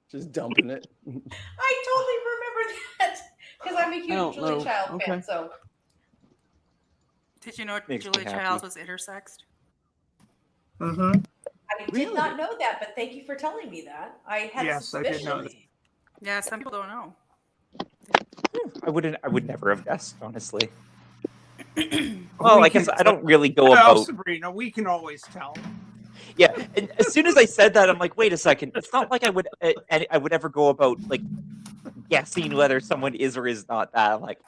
Just dumping it. I totally remember that because I'm a don't huge Julia know. Child fan. Okay. So Did you know Makes me Julia happy. Childs was intersexed? Mm-hmm. I did not know that, but thank you for telling me that. I had Yes, I did know suspicions. that. Yeah, some people don't know. I would never have guessed, honestly. Well, I guess I don't really go Well, about. Sabrina, we can always tell. Yeah, and as soon as I said that, I'm like, wait a second. It's not like I would ever go about like guessing whether someone is or is not that. I'm like,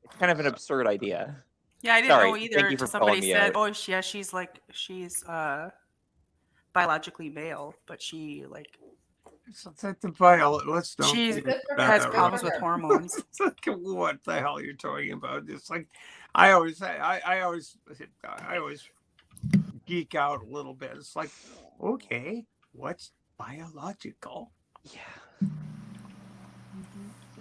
it's kind of an absurd idea. Yeah, I didn't Sorry, know thank either you until for somebody calling me said, out. "Oh, she's biologically male, but she like So that's the bio. Let's don't. she get has that problems with right. hormones." It's like, what the hell you're talking about? It's like I always geek out a little bit. It's like, okay, what's biological? Yeah.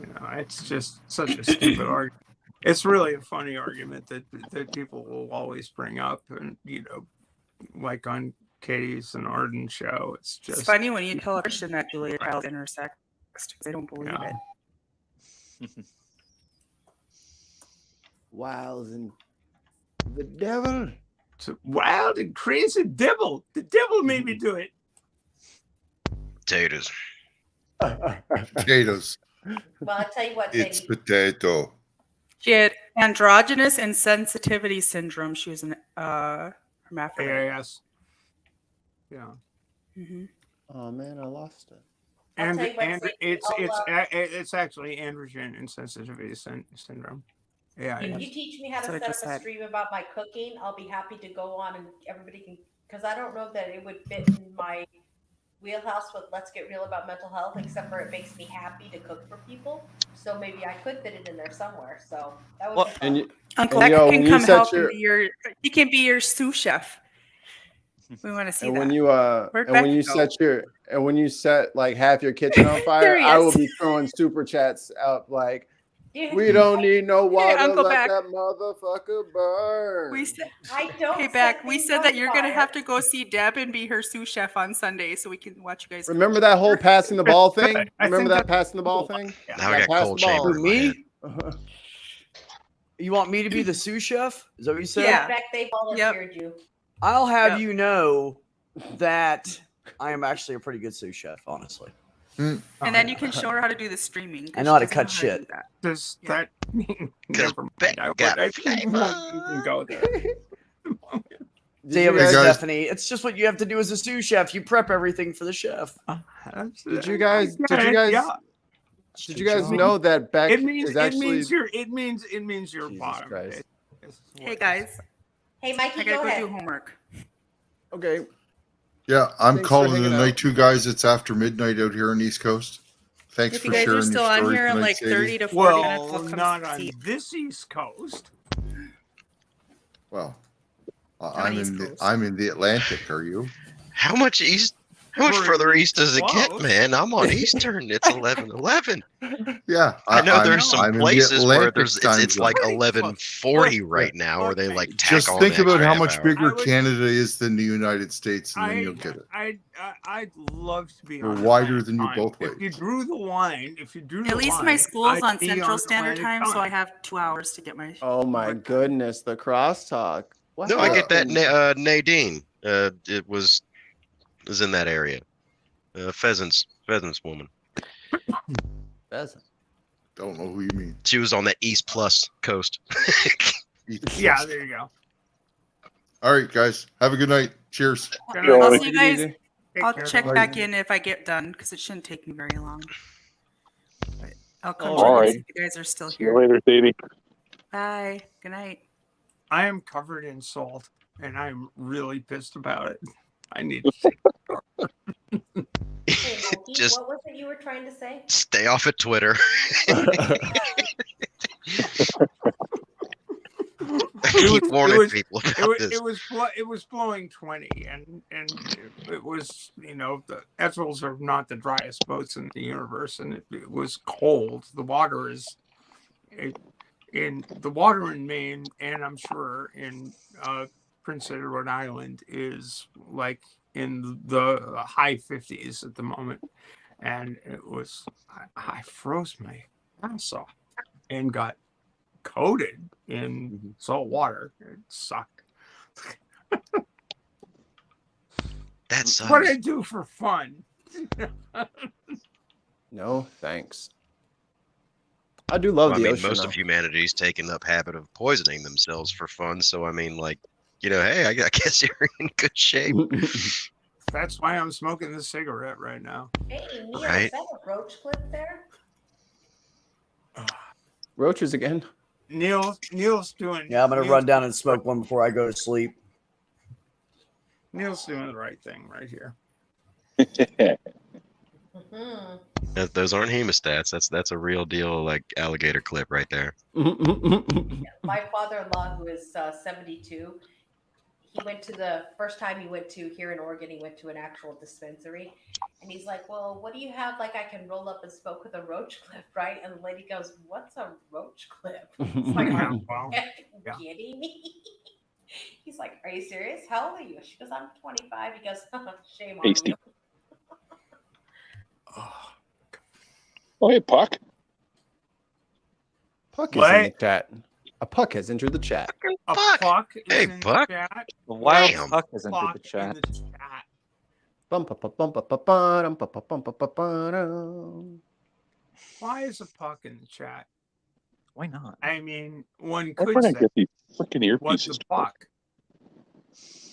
You know, it's just such a stupid argument. It's really a funny argument that people will always bring up, and you know, like on Katie's and Arden's show, it's just funny when you tell a Christian that Julia Child's intersex because they don't believe it. Wild and the devil. It's a wild and crazy devil. The devil made me do it. Potatoes. Potatoes. Well, I'll tell you what, It's Sadie. potato. She had androgynous insensitivity syndrome. She was an hermaphrodite. AIS. Yeah. Mm-hmm. Oh man, I lost it. I'll And tell you what, and Sadie, it's actually androgen insensitivity syndrome. Yeah. If you teach me how to That's what I set up just a said. stream about my cooking, I'll be happy to go on and everybody can, because I don't know that it would fit in my wheelhouse with Let's Get Real About Mental Health, except for it makes me happy to cook for people. So maybe I could fit it in there somewhere. So that would be fun. And you, Uncle and, Beck yo, can when you come set help your- and be your. He can be your sous chef. We want to see and that. when you Where'd and when you Beck set like half your kitchen on fire, There he I is. will be throwing super chats out like, Dude, we don't need no water, Uncle let Beck. that motherfucker burn. We said, I don't. hey, set Beck, we things said on that you're gonna fire. have to go see Deb and be her sous chef on Sunday, so we can watch you guys. Remember that whole passing the ball thing? I Remember think that passing the ball thing? Now I got pass cold the ball. chamber in my head. Me? You want me to be the sous chef? Is that what you said? Yeah. Beck, they volunteered you. I'll have Yep. you know that I am actually a pretty good sous chef, honestly. And then you can show her how to do the streaming. 'cause I know how she to doesn't cut do shit. that. Does Yeah. that mean? Never mind. I got won't even go there. Did you Damn it, guys, guys- Stephanie. It's just what you have to do as a sous chef. You prep everything for the chef. did you guys know that Beck It means is actually it means you're Jesus bottom. Christ. Hey guys, Hey, Mikey, I gotta go go ahead. do homework. okay? Yeah, I'm Thanks for calling hanging the out. night, too, guys. It's after midnight out here on the East Coast. Thanks If for you guys sharing are still your on story here in tonight, like Sadie. 30 to 40 minutes, Well, we'll come not on see. this East Coast. Well, On East Coast. I'm in the Atlantic. Are you? How much further east does it get, Close. man? I'm on Eastern. It's 11:11. Yeah, I know there's I'm some in the places where Atlantic time it's zone. like Pretty 11:40 close. right now, where they Okay. like tack Just on think the about extra how half much hour. bigger I would- Canada is than the United States, and then you'll get it. I'd love to be We're on wider Atlantic than you time. both If ways. you drew the line, At least my school's on I'd be Central Standard Atlantic Time, so I have 2 hours to get my. Oh my goodness, the crosstalk. What No, I get that. happened? Nadine. It was in that area. Pheasants woman. Pheasant. Don't know who you mean. She was on that East Plus coast. Yeah, there you go. All right, guys. Have a good night. Cheers. Good Sure. night. I'll Take see you it guys. easy. Take I'll care, check guys. back in if I get done because it shouldn't take me very long. But I'll come All join right. us if you guys are still See you here. later, Sadie. Bye. Good night. I am covered in salt, and I'm really pissed about it. I need to take Hey, Mikey, Just what was it you were trying to say? stay off of Twitter. I keep warning people about this. it was blowing 20, and it was, you know, the Ethel's are not the driest boats in the universe, and it was cold. The water is in Maine, and I'm sure in Prince Edward Island is like in the high 50s at the moment, and it was I froze my ass off and got coated in salt water. It sucked. That sucks. What I do for fun. No, thanks. I do love I the mean, ocean. most though. of humanity's taken up habit of poisoning themselves for fun. So I mean, like, you know, hey, I guess you're in good shape. That's why I'm smoking this cigarette right now. Hey, Neil, Right. is that a roach clip there? Roaches again. Neil's doing. Yeah, I'm gonna Neil's run down and smoke one before I go to sleep. Neil's doing the right thing right here. Mm-hmm. Those aren't hemostats. That's a real deal, like alligator clip right there. My father-in-law, who is 72, he went to the first time he went to here in Oregon, he went to an actual dispensary. And he's like, well, what do you have? Like, I can roll up and smoke with a roach clip, right? And the lady goes, what's a roach clip? It's like, are you Wow. kidding me? He's like, are you serious? How old are you? She goes, I'm 25. He goes, shame on Tasty. you. Oh, hey, Puck. Puck is in the chat. A puck has entered the chat. A Puck is Hey, in Puck. the chat. The wild Damn. Puck has entered Puck the in chat. the chat. Why is a Puck in the chat? Why not? I mean, one Why could don't I say, get these freaking what's earpieces? a Puck?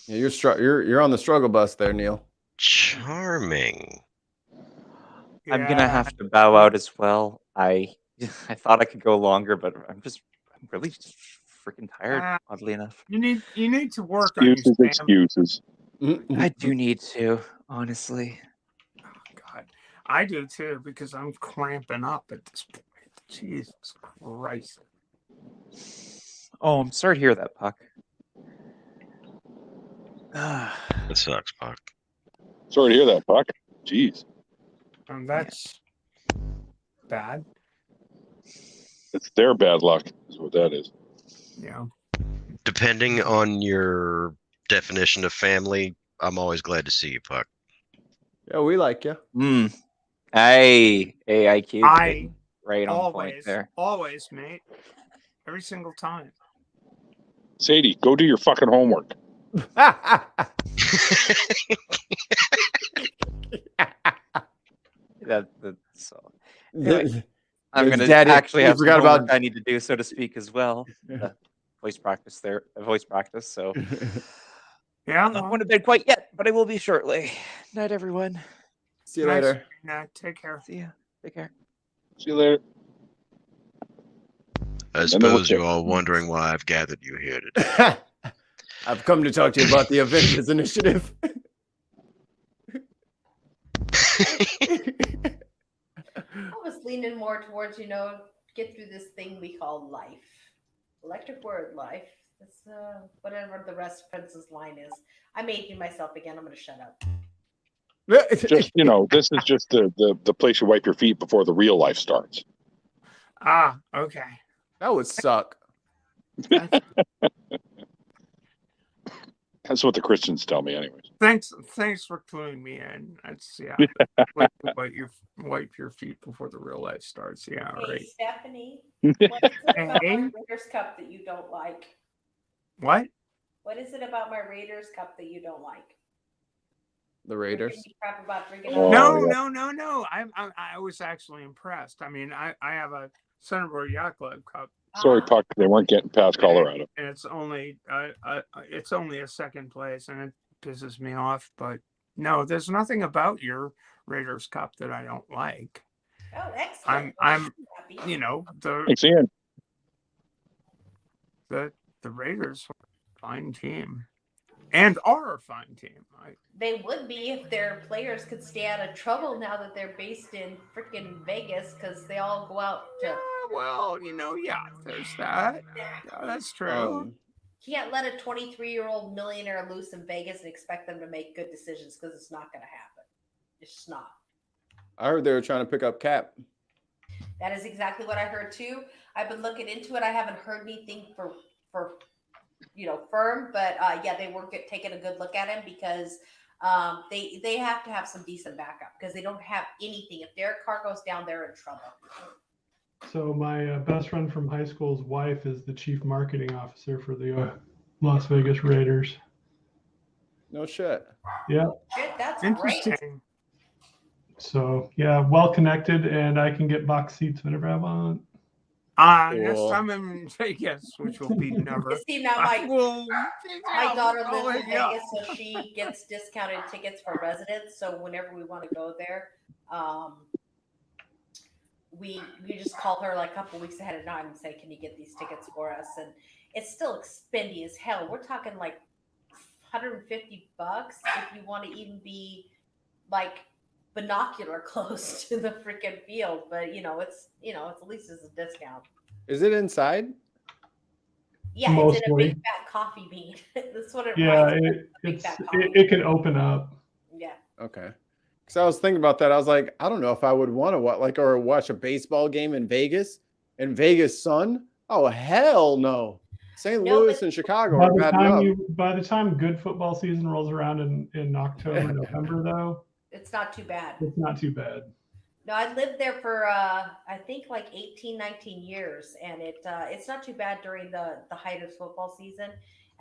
Yeah, you're on the struggle bus there, Neil. Charming. I'm gonna have to bow out as well. I thought I could go longer, but I'm really just freaking tired, oddly enough. You need to work on your Excuses. I do need to, honestly. God, I do too because I'm cramping up at this point. Jesus Christ. Oh, I'm sorry to hear that, Puck. It sucks, Puck. Sorry to hear that, Puck. Jeez. That's bad. It's their bad luck, is what that is. Yeah. Depending on your definition of family, I'm always glad to see you, Puck. Yeah, we like you. Hey, IQ. I right on point there. Always, mate. Every single time. Sadie, go do your fucking homework. Anyway, I'm gonna Daddy, actually you have some forgot homework about- I need to do, so to speak, as well. Voice practice there, voice practice. So yeah, I'm not going to bed quite yet, but I will be shortly. Night, everyone. See you later. Take care. See ya. Take care. See you later. I suppose you're all wondering why I've gathered you here today. I've come to talk to you about the Avengers Initiative. I was leaning more towards, get through this thing we call life. Electric word, life. It's whatever the rest Prince's line is. I'm aging myself again. I'm going to shut up. Just this is just the place you wipe your feet before the real life starts. Ah, okay. That would suck. That's what the Christians tell me, anyways. Thanks for cluing me in. That's wipe your feet before the real life starts. Yeah, Hey, right. Stephanie, what is it about Hey? my Raiders Cup that you don't like? What? What is it about my Raiders Cup that you don't like? The Raiders. You're giving me crap about drinking No. I was actually impressed. I mean, I have a Centerboard Yacht Club cup. Sorry, Puck, they weren't getting past Colorado. And it's only a second place, and it pisses me off. But no, there's nothing about your Raiders Cup that I don't like. Oh, excellent. I'm happy. Thanks, Ian. The Raiders are a fine team, and are a fine team. They would be if their players could stay out of trouble now that they're based in freaking Vegas because they all go out to. Well, there's that. Yeah, that's true. Can't let a 23-year-old millionaire loose in Vegas and expect them to make good decisions because it's not going to happen. It's just not. I heard they were trying to pick up Cap. That is exactly what I heard too. I've been looking into it. I haven't heard anything for firm, but they were taking a good look at him because they have to have some decent backup because they don't have anything. If their car goes down, they're in trouble. So my best friend from high school's wife is the chief marketing officer for the Las Vegas Raiders. No shit. Yeah. Shit, that's Interesting. great. So yeah, well connected, and I can get box seats whenever I want. Next Cool. time I'm in Vegas, which will be never. You see, now I will. my daughter I'll lives in hit you up. Vegas, so she gets discounted tickets for residents. So whenever we want to go there, we just call her like a couple weeks ahead of time and say, "Can you get these tickets for us?" And it's still expendy as hell. We're talking like $150 if you want to even be like binocular close to the freaking field. But it's at least it's a discount. Is it inside? Yeah, it's in a Mostly. big fat coffee bean. That's what it Yeah, reminds me of, a big it's fat coffee it can open up. bean. Yeah. Okay. So I was thinking about that. I was like, I don't know if I would want to watch a baseball game in Vegas. In Vegas, sun? Oh hell no! St. No, Louis but- and Chicago By are the bad time enough. by the time good football season rolls around in October, November, though, It's not too bad. it's not too bad. No, I lived there for I think like 18, 19 years, and it's not too bad during the height of football season.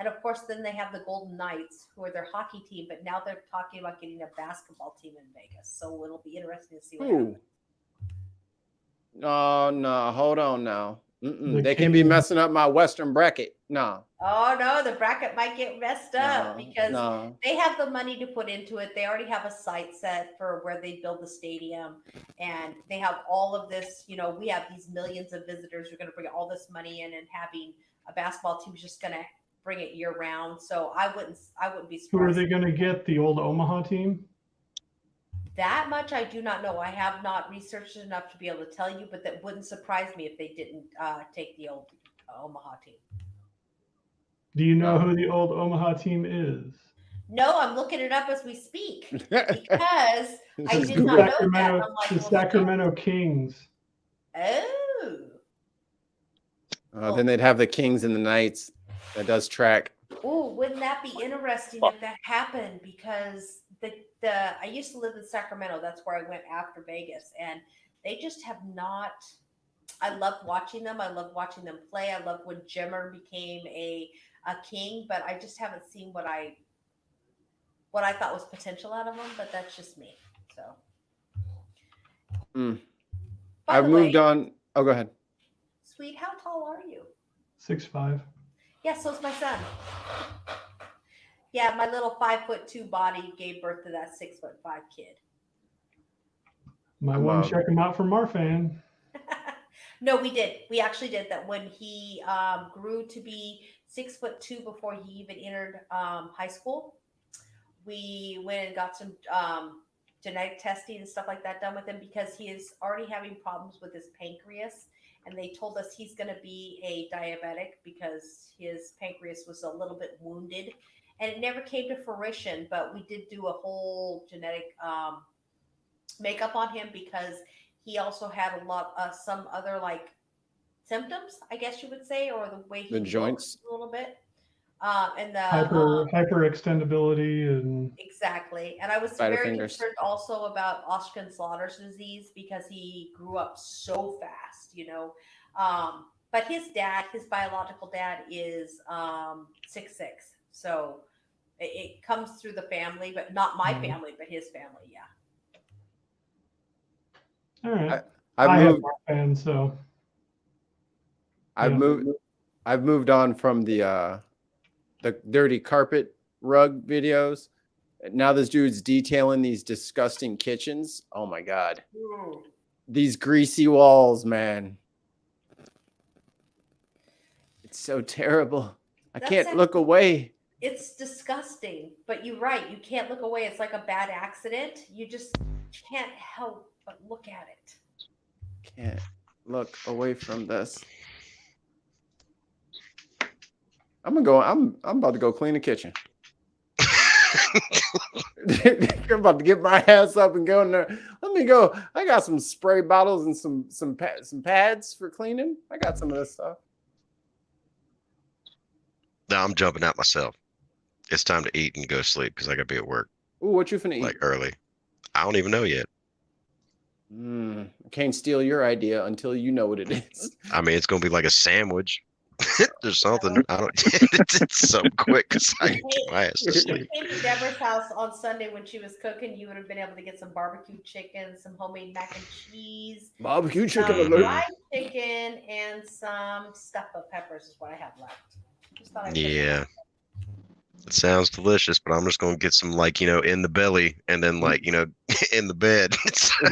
And of course, then they have the Golden Knights, who are their hockey team, but now they're talking about getting a basketball team in Vegas. So it'll be interesting to see what happens. Ooh. Oh no! Hold on now. The They can be Kings- messing up my Western bracket. No. Oh no, the bracket might get messed up because no. they have the money to put into it. They already have a site set for where they build the stadium, and they have all of this. We have these millions of visitors. We're going to bring all this money in, and having a basketball team is just going to bring it year round. So I wouldn't be Who are surprised. they going to get? The old Omaha team? That much I do not know. I have not researched enough to be able to tell you, but that wouldn't surprise me if they didn't take the old Omaha team. Do you know who the old Omaha team is? No, I'm looking it up as we speak because I This is did not know that. Sacramento, I'm like, the well, Sacramento Kings. Oh, Then they'd have the Kings and the Knights. That does track. oh, wouldn't that be interesting if that happened? Because I used to live in Sacramento. That's where I went after Vegas, and they just have not. I loved watching them. I loved watching them play. I loved when Jimmer became a king, but I just haven't seen what I thought was potential out of them. But that's just me. So. By I've the moved way, on. Oh, go ahead. Sweet, how tall are you? 6'5". Yeah, so's my son. Yeah, my little 5'2" body gave birth to that 6'5" kid. Might want to check him out for Marfan. No, we did. We actually did that when he grew to be 6'2" before he even entered high school. We went and got some genetic testing and stuff like that done with him because he is already having problems with his pancreas. And they told us he's going to be a diabetic because his pancreas was a little bit wounded. And it never came to fruition, but we did do a whole genetic makeup on him because he also had some other like symptoms, I guess you would say, or the way he The joints a little bit. And the hyperextendability and exactly. And I was Spider very fingers. concerned also about Osgood-Schlatters disease because he grew up so fast, But his biological dad is 6'6". So it comes through the family, but not my family, but his family. Yeah. all right. I've have moved. Marfan, so I've yeah. moved. I've moved on from the dirty carpet rug videos. Now this dude's detailing these disgusting kitchens. Oh my god. These greasy walls, man. It's so terrible. I That's can't look away. It's disgusting, but you're right. You can't look away. It's like a bad accident. You just can't help but look at it. Can't look away from this. I'm about to go clean the kitchen. I'm about to get my ass up and go in there. Let me go. I got some spray bottles and some pads for cleaning. I got some of this stuff. No, I'm jumping out myself. It's time to eat and go sleep because I gotta be at work Ooh, what you finna eat? like early. I don't even know yet. I can't steal your idea until you know what it is. I mean, it's gonna be like a sandwich. There's something. I don't. It's so quick because I can get my ass to If sleep. you came to Deborah's house on Sunday when she was cooking, you would have been able to get some barbecue chicken, some homemade mac and cheese, Barbecue chicken some alert. fried chicken, and some stuffed peppers is what I have left. Just thought I'd put that Yeah. It sounds delicious, but I'm just gonna get some in the belly and then in the bed. So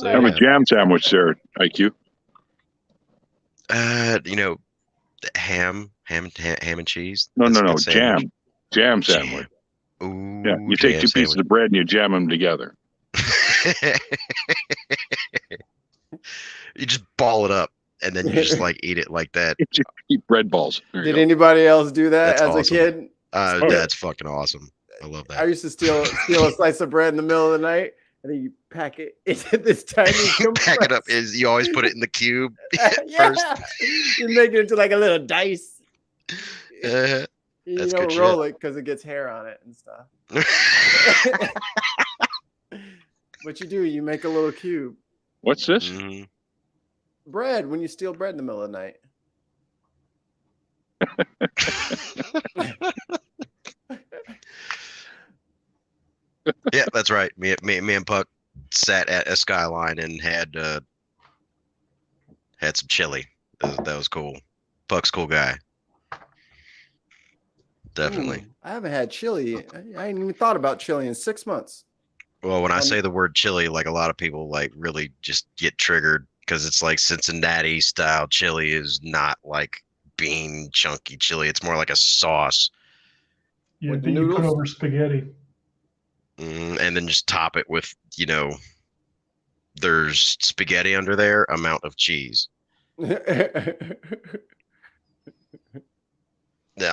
Have a yeah. jam sandwich there, IQ. Ham and cheese. No, That's no, a no, good sandwich. jam sandwich. Ooh, Yeah, you take jam 2 pieces sandwich. of bread and you jam them together. You just ball it up and then you just eat it like that. Just eat bread balls. There you Did go. anybody else do that That's as awesome. a kid? Oh, yeah. That's fucking awesome. I love I that. used to steal a slice of bread in the middle of the night, and then you pack it into this tiny Pack it up compress. is you always put it in the cube Yeah, first. you make it into like a little dice. Uh, You That's don't good roll it because it gets hair on it and stuff. What you do, you make a little cube. What's this? mhm. Bread when you steal bread in the middle of the night. Yeah, that's right. Me and Puck sat at a Skyline and had some chili. That was cool. Puck's a cool guy. Definitely. Ooh, I haven't had chili. I ain't even thought about chili in 6 months. Well, when I Um, say the word chili, a lot of people really just get triggered because it's like Cincinnati style chili is not like bean chunky chili. It's more like a sauce. Yeah, With that you put noodles? over spaghetti. And then just top it with, there's spaghetti under there, amount of cheese. Yeah,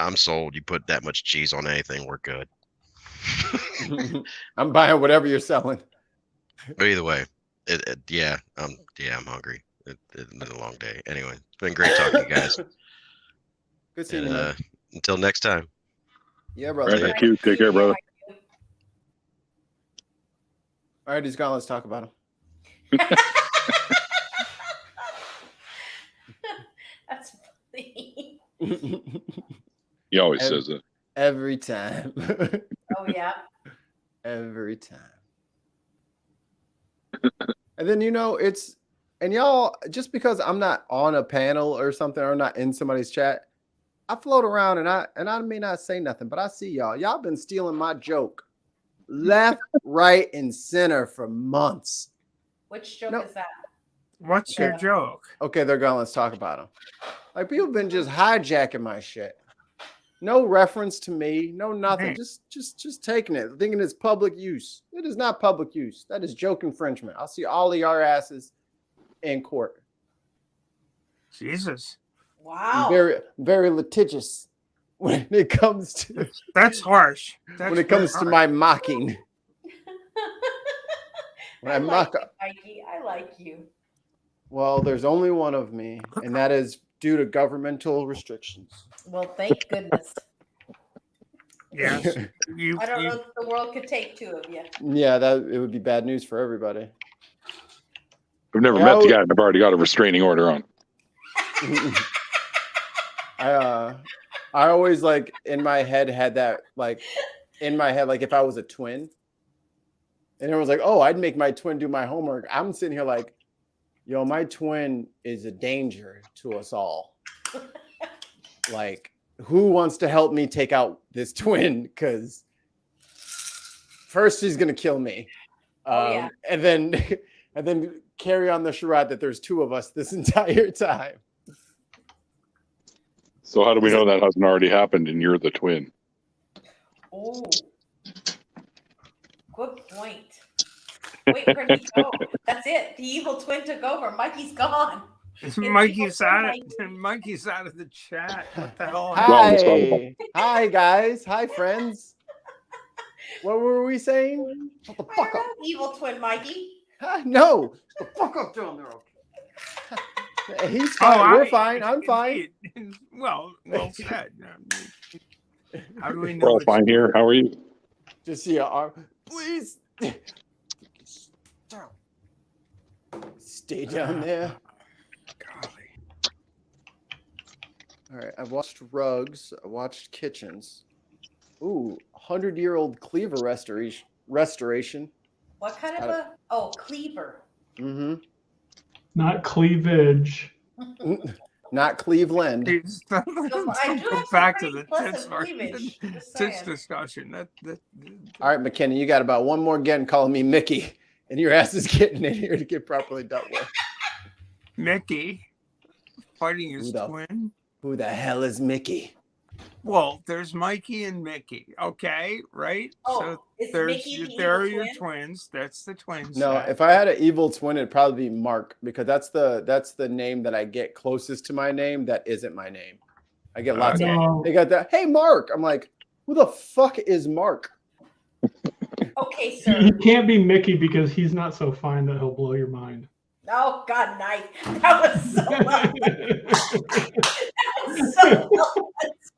I'm sold. You put that much cheese on anything, we're good. I'm buying whatever you're selling. But either way, I'm hungry. It's been a long day. Anyway, it's been great talking to you guys. Good seeing And you, man. until next time. Yeah, All brother. right, IQ. Take care, brother. All right, he's gone. Let's talk about him. That's funny. He always says that. Every time. Oh yeah. Every time. And then and y'all, just because I'm not on a panel or something or not in somebody's chat, I float around and I may not say nothing, but I see y'all. Y'all been stealing my joke left, right, and center for months. Which joke No. is that? What's your joke? Okay, they're gone. Let's talk about them. Like people been just hijacking my shit. No reference to me, no nothing. Right. Just taking it, thinking it's public use. It is not public use. That is joke infringement. I'll see all of your asses in court. Jesus. Wow. I'm very litigious when it comes to That's harsh. when it comes to my mocking. When I I mock, like you, Mikey. I like you. well, there's only one of me, and that is due to governmental restrictions. Well, thank goodness. Yes. You, I don't you know if the world could take two of you. Yeah, that it would be bad news for everybody. I've never Yeah, met the guy I've already got a restraining order on. I always like in my head had that like in my head like if I was a twin, and everyone's like, "Oh, I'd make my twin do my homework." I'm sitting here like, "Yo, my twin is a danger to us all." Like, who wants to help me take out this twin? Because first she's gonna kill me, Yeah. and then carry on the charade that there's two of us this entire time. So how do we know that hasn't already happened and you're the twin? Oh, good point. Wait, where'd he go? That's it. The evil twin took over. Mikey's gone. Mikey's Mikey's out of the chat. What the hell? Hi guys. Hi friends. What were we saying? Shut the fuck up. Evil twin Mikey. No. Shut the fuck up down there. He's fine. We're fine. I'm fine. Well said. How do we We're know? all fine here. How are you? Just see your arm. Please. Stay down there. All right, I've watched Rugs. I watched Kitchens. Ooh, 100-year-old Cleaver restoration. What kind of a? Oh, cleaver. Mm-hmm. Not cleavage. Not Cleveland. It's- I do Go have some back to pretty the tits, pleasant cleavage. Just tits saying. discussion. All right, McKenna, you got about one more again calling me Mickey, and your ass is getting in here to get properly dealt with. Mickey fighting his twin. Who the hell is Mickey? Well, there's Mikey and Mickey. Okay, right? Oh, so is there's Mickey the there are evil your twin? twins. That's the twins. No, set. if I had an evil twin, it'd probably be Mark, because that's the name that I get closest to my name that isn't my name. I get lots No. of they got that. Hey, Mark. I'm like, who the fuck is Mark? Okay, sir. He can't be Mickey because he's not so fine that he'll blow your mind. Oh God, nice. That was so well. That was so well,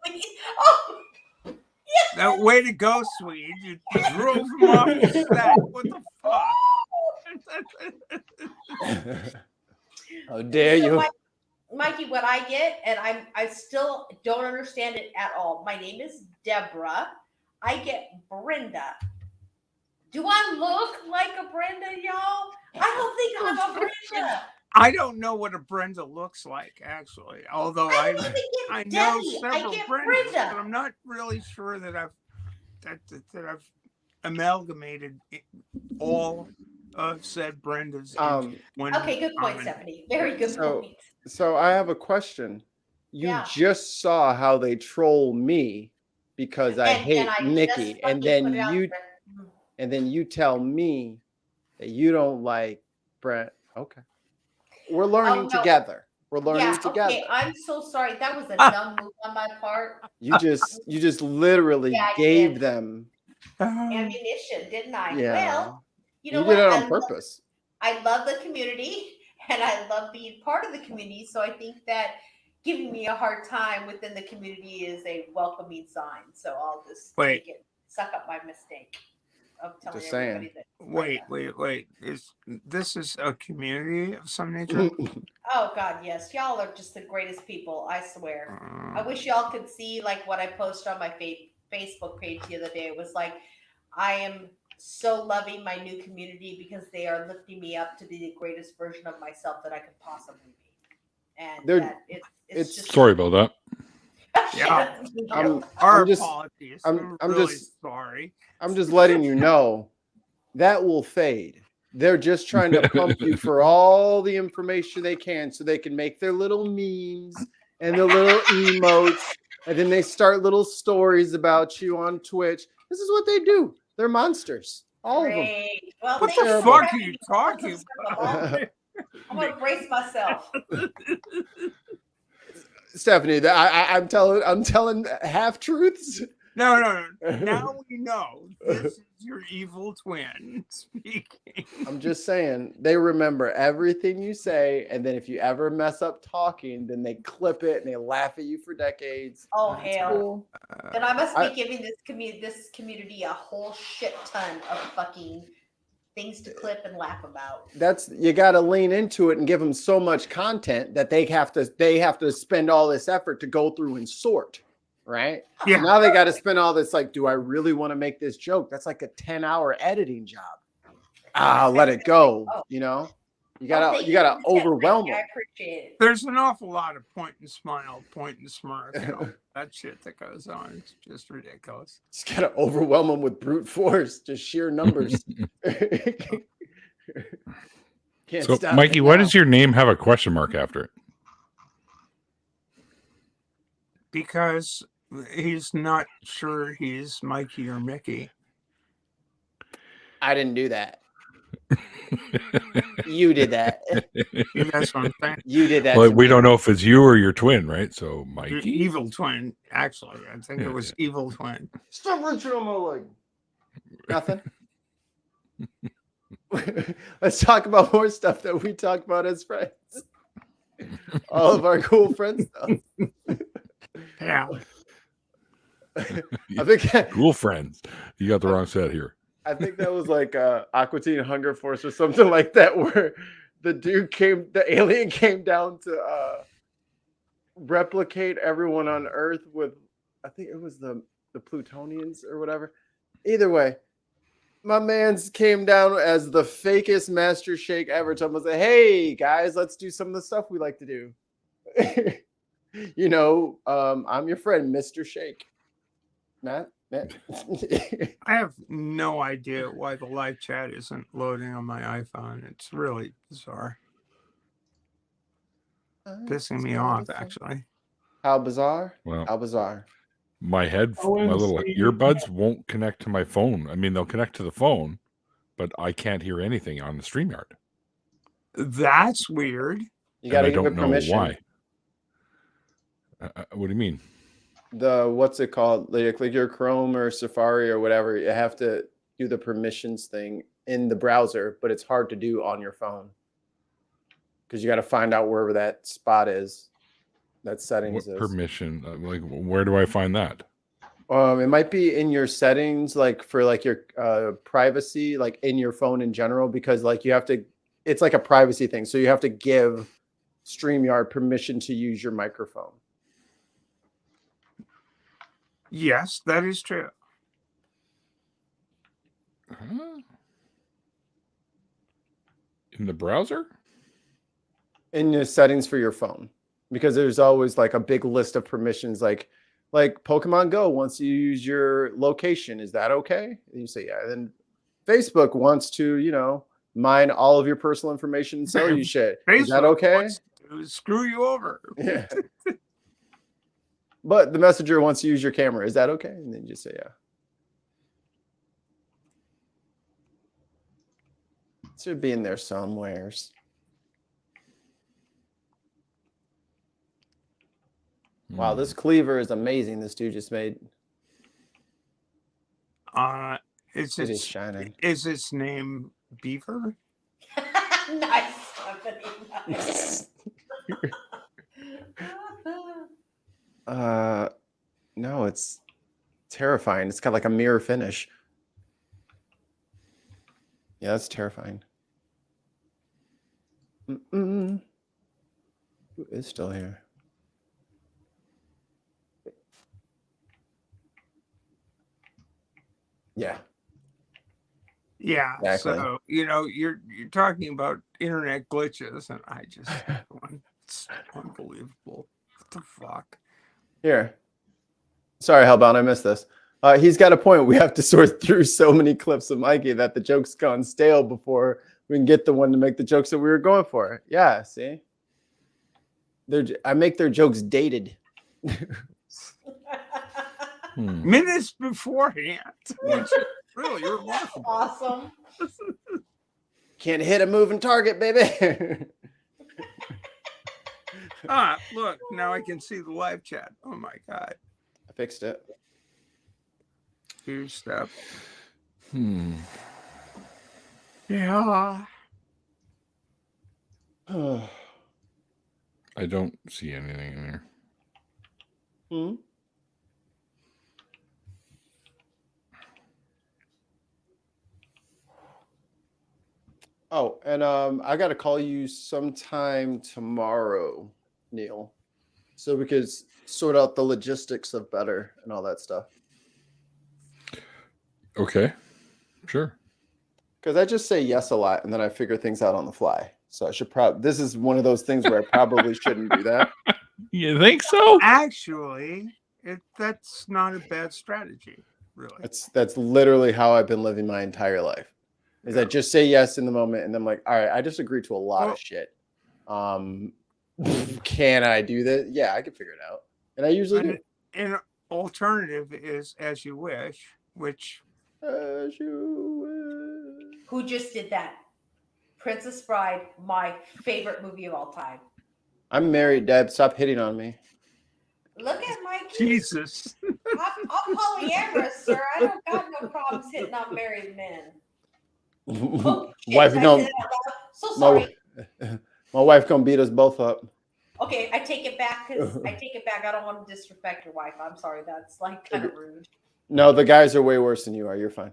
sweet. Oh, yes. That way to go, Swede. You drove him off the set. What the fuck? How dare you? Mikey, what I get, and I still don't understand it at all. My name is Deborah. I get Brenda. Do I look like a Brenda, y'all? I don't think I'm a Brenda. I don't know what a Brenda looks like, actually. Although I know Debbie. I several get Brendas, Brenda. but I'm not really sure that I've amalgamated all of said Brendas. into one Okay, good point, common- Stephanie. Very good point. So I have a question. You Yeah. just saw how they troll me because I hate I Mickey, just and fucking then put it out you there. and then you tell me that you don't like Brent. Okay, we're learning no. together. We're learning together. Okay, I'm so sorry. That was a dumb move on my part. You just literally Yeah, I gave did. them. Ammunition, didn't I? Yeah. Well, you know You what? did it on purpose. I love the community and I love being part of the community. So I think that giving me a hard time within the community is a welcoming sign. So I'll just Wait. take it, suck up my mistake of telling Just saying. everybody that. Wait. This is a community of some nature? Oh God, yes. Y'all are just the greatest people, I swear. I wish y'all could see like what I posted on my Facebook page the other day. It was like, I am so loving my new community because they are lifting me up to be the greatest version of myself that I could possibly be. And that it's just Sorry about that. Yeah. I'm just apologies. I'm really just sorry. I'm just letting you know that will fade. They're just trying to pump you for all the information they can so they can make their little memes and their little emotes, and then they start little stories about you on Twitch. This is what they do. They're monsters. All of them. great. Well, What thank the you fuck for are you having me. talking about? I'm gonna brace myself. Stephanie, I'm telling half truths. No. Now we know this is your evil twin speaking. I'm just saying they remember everything you say, and then if you ever mess up talking, then they clip it and they laugh at you for decades. Oh It's hell! cool. Then I must be I- giving this community a whole shit ton of fucking things to clip and laugh about. That's you got to lean into it and give them so much content that they have to spend all this effort to go through and sort, right? Yeah. So now they got to spend all this like, do I really want to make this joke? That's like a 10-hour editing job. Let it go. You know, you gotta overwhelm them. I appreciate it. There's an awful lot of point and smile, point and smirk, and all that shit that goes on. It's just ridiculous. Just gotta overwhelm them with brute force, just sheer numbers. Can't So, stop Mikey, it why now. does your name have a question mark after it? Because he's not sure he's Mikey or Mickey. I didn't do that. You did that. That's what I'm saying. You did that. Well, to we me. don't know if it's you or your twin, right? So, Your Mikey. evil twin, actually. I think Yeah, it was evil twin. Stop reaching on my leg. Nothing. Let's talk about more stuff that we talk about as friends. All of our cool friends stuff. Yeah. I think Cool friends. You got the wrong set here. I think that was like Aqua Teen Hunger Force or something like that, where the alien came down to replicate everyone on Earth with, I think it was the Plutonians or whatever. Either way, my man's came down as the fakest master shake ever. Someone said, "Hey guys, let's do some of the stuff we like to do." I'm your friend, Mr. Shake. Matt. I have no idea why the live chat isn't loading on my iPhone. It's really bizarre. Pissing me off, actually. How bizarre? Well, How bizarre. my little earbuds won't connect to my phone. I mean, they'll connect to the phone, but I can't hear anything on the StreamYard. That's weird. You got to I give don't it know permission. why. What do you mean? What's it called? Like your Chrome or Safari or whatever, you have to do the permissions thing in the browser, but it's hard to do on your phone because you got to find out wherever that spot is, that settings What is. permission? Like, where do I find that? It might be in your settings, like for like your privacy, like in your phone in general, because like you have to. It's like a privacy thing, so you have to give StreamYard permission to use your microphone. Yes, that is true. Huh? In the browser? In the settings for your phone, because there's always like a big list of permissions, like Pokemon Go wants you to use your location. Is that okay? And you say yeah. Then Facebook wants to, mine all of your personal information and sell you shit. Is that okay? wants to screw you over. Yeah. But the messenger wants to use your camera. Is that okay? And then you just say yeah. It should be in there somewheres. Wow, this cleaver is amazing. This dude just made. It is shining. Is its name Beaver? Nice, Stephanie. Nice. No, it's terrifying. It's got like a mirror finish. Yeah, that's terrifying. Who is still here? Yeah. Yeah. Exactly. So you're talking about internet glitches, and I just it's unbelievable. What the fuck? Here. Sorry, Hellbound, I missed this. He's got a point. We have to sort through so many clips of Mikey that the joke's gone stale before we can get the one to make the jokes that we were going for. Yeah, see? I make their jokes dated. Minutes beforehand, which is really remarkable. Awesome. Can't hit a moving target, baby. Look, now I can see the live chat. Oh my God. I fixed it. Huge step. Yeah. I don't see anything in there. Oh, and I got to call you sometime tomorrow, Neil, so we could sort out the logistics of better and all that stuff. Okay, sure. Because I just say yes a lot, and then I figure things out on the fly. So I should probably. This is one of those things where I probably shouldn't do that. You think so? Actually, that's not a bad strategy, really. That's literally how I've been living my entire life. Is I just say yes in the moment, and I'm like, all right, I just agreed to a lot of shit. Can I do this? Yeah, I can figure it out, and I usually do. An alternative is As You Wish, which. As you wish. Who just did that? Princess Bride, my favorite movie of all time. I'm married, Deb. Stop hitting on me. Look at Mikey. Jesus. I'm polyamorous, sir. I don't got no problems hitting on married men. Oh, shit, Wife did I don't. say that out loud? So sorry. My wife gonna beat us both up. Okay, I take it back because I don't want to disrespect your wife. I'm sorry. That's like kind of rude. No, the guys are way worse than you are. You're fine.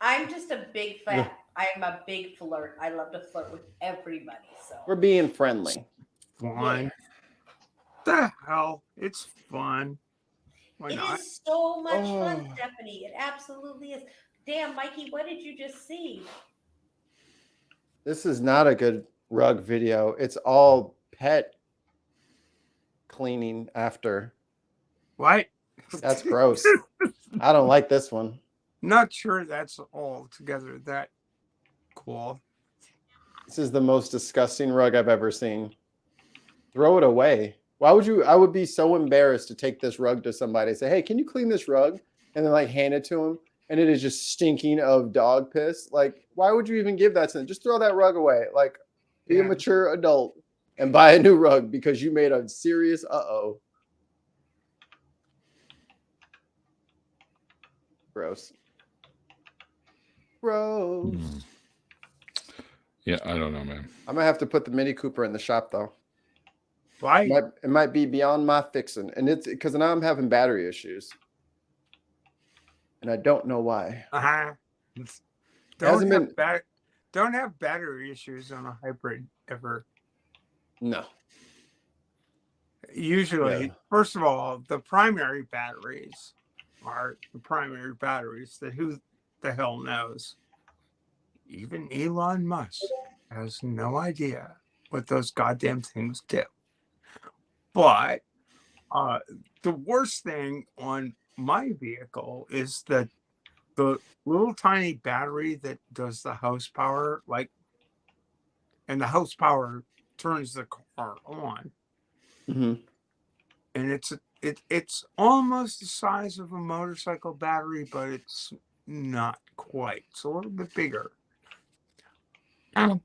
I'm just a big fat. I am a big flirt. I love to flirt with everybody. So We're being friendly. Fun. The hell? It's fun. Why it not? is so much fun, Oh. Stephanie. It absolutely is. Damn, Mikey, what did you just see? This is not a good rug video. It's all pet cleaning after. What? That's gross. I don't like this one. Not sure that's all together that cool. This is the most disgusting rug I've ever seen. Throw it away. Why would you? I would be so embarrassed to take this rug to somebody and say, hey, can you clean this rug? And then like hand it to them. And it is just stinking of dog piss. Like, why would you even give that to them? Just throw that rug away. Like, be a mature adult and buy a new rug because you made a serious uh-oh. Gross. Gross. Yeah, I don't know, man. I'm gonna have to put the Mini Cooper in the shop though. Why? It might be beyond my fixing, and it's because now I'm having battery issues, and I don't know why. Don't have battery issues on a hybrid ever. No. Usually, first of all, the primary batteries are the primary batteries that who the hell knows. Even Elon Musk has no idea what those goddamn things do. But the worst thing on my vehicle is that the little tiny battery that does the house power, and the house power turns the car on. Mm-hmm. And it's almost the size of a motorcycle battery, but it's not quite. It's a little bit bigger.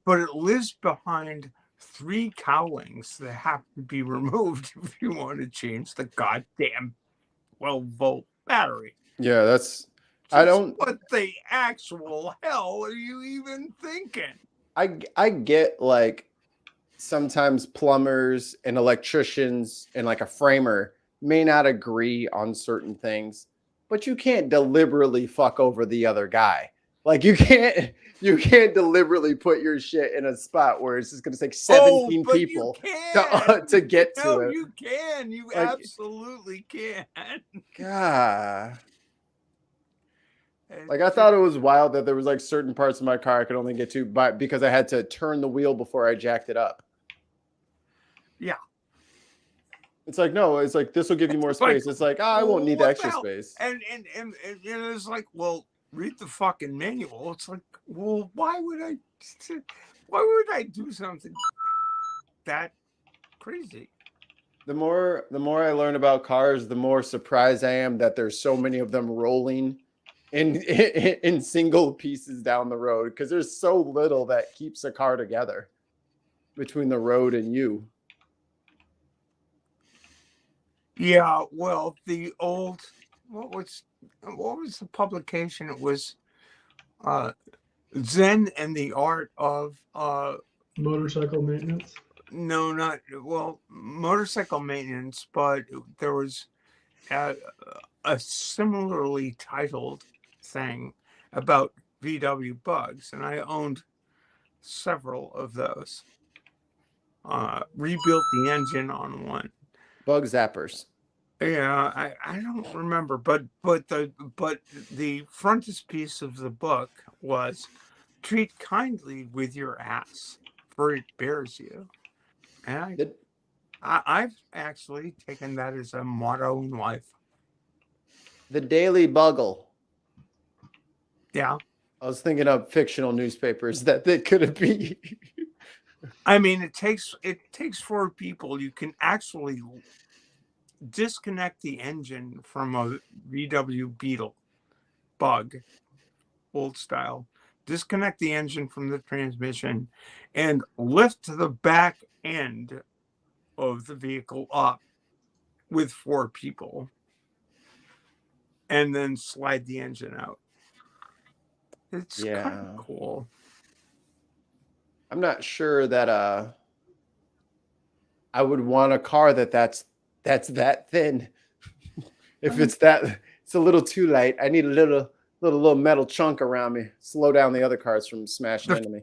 But it lives behind 3 cowlings that have to be removed if you want to change the goddamn 12-volt battery. Yeah, that's. I don't. What the actual hell are you even thinking? I get like sometimes plumbers and electricians and like a framer may not agree on certain things, but you can't deliberately fuck over the other guy. Like you can't deliberately put your shit in a spot where it's just going to take 17 people to get to it. You can. You Like, absolutely can. God. Like I thought it was wild that there was like certain parts of my car I could only get to because I had to turn the wheel before I jacked it up. Yeah. It's like, no, it's like this will give you more space. It's like, I won't need the extra space. And it's like, well, read the fucking manual. It's like, well, why would I do something that crazy? The more I learn about cars, the more surprised I am that there's so many of them rolling in single pieces down the road because there's so little that keeps a car together between the road and you. Yeah, well, the old what was the publication? It was Zen and the Art of Motorcycle Maintenance. No, not motorcycle maintenance, but there was a similarly titled thing about VW bugs, and I owned several of those. Rebuilt the engine on one. Bug zappers. Yeah, I don't remember, but the frontispiece of the book was treat kindly with your ass, for it bears you. And I've actually taken that as a motto in life. The Daily Bugle. Yeah. I was thinking of fictional newspapers that could be. I mean, it takes 4 people. You can actually disconnect the engine from a VW Beetle bug, old style. Disconnect the engine from the transmission and lift the back end of the vehicle up with 4 people and then slide the engine out. It's kind of cool. I'm not sure that I would want a car that's that thin. If it's a little too light, I need a little metal chunk around me. Slow down the other cars from smashing into me.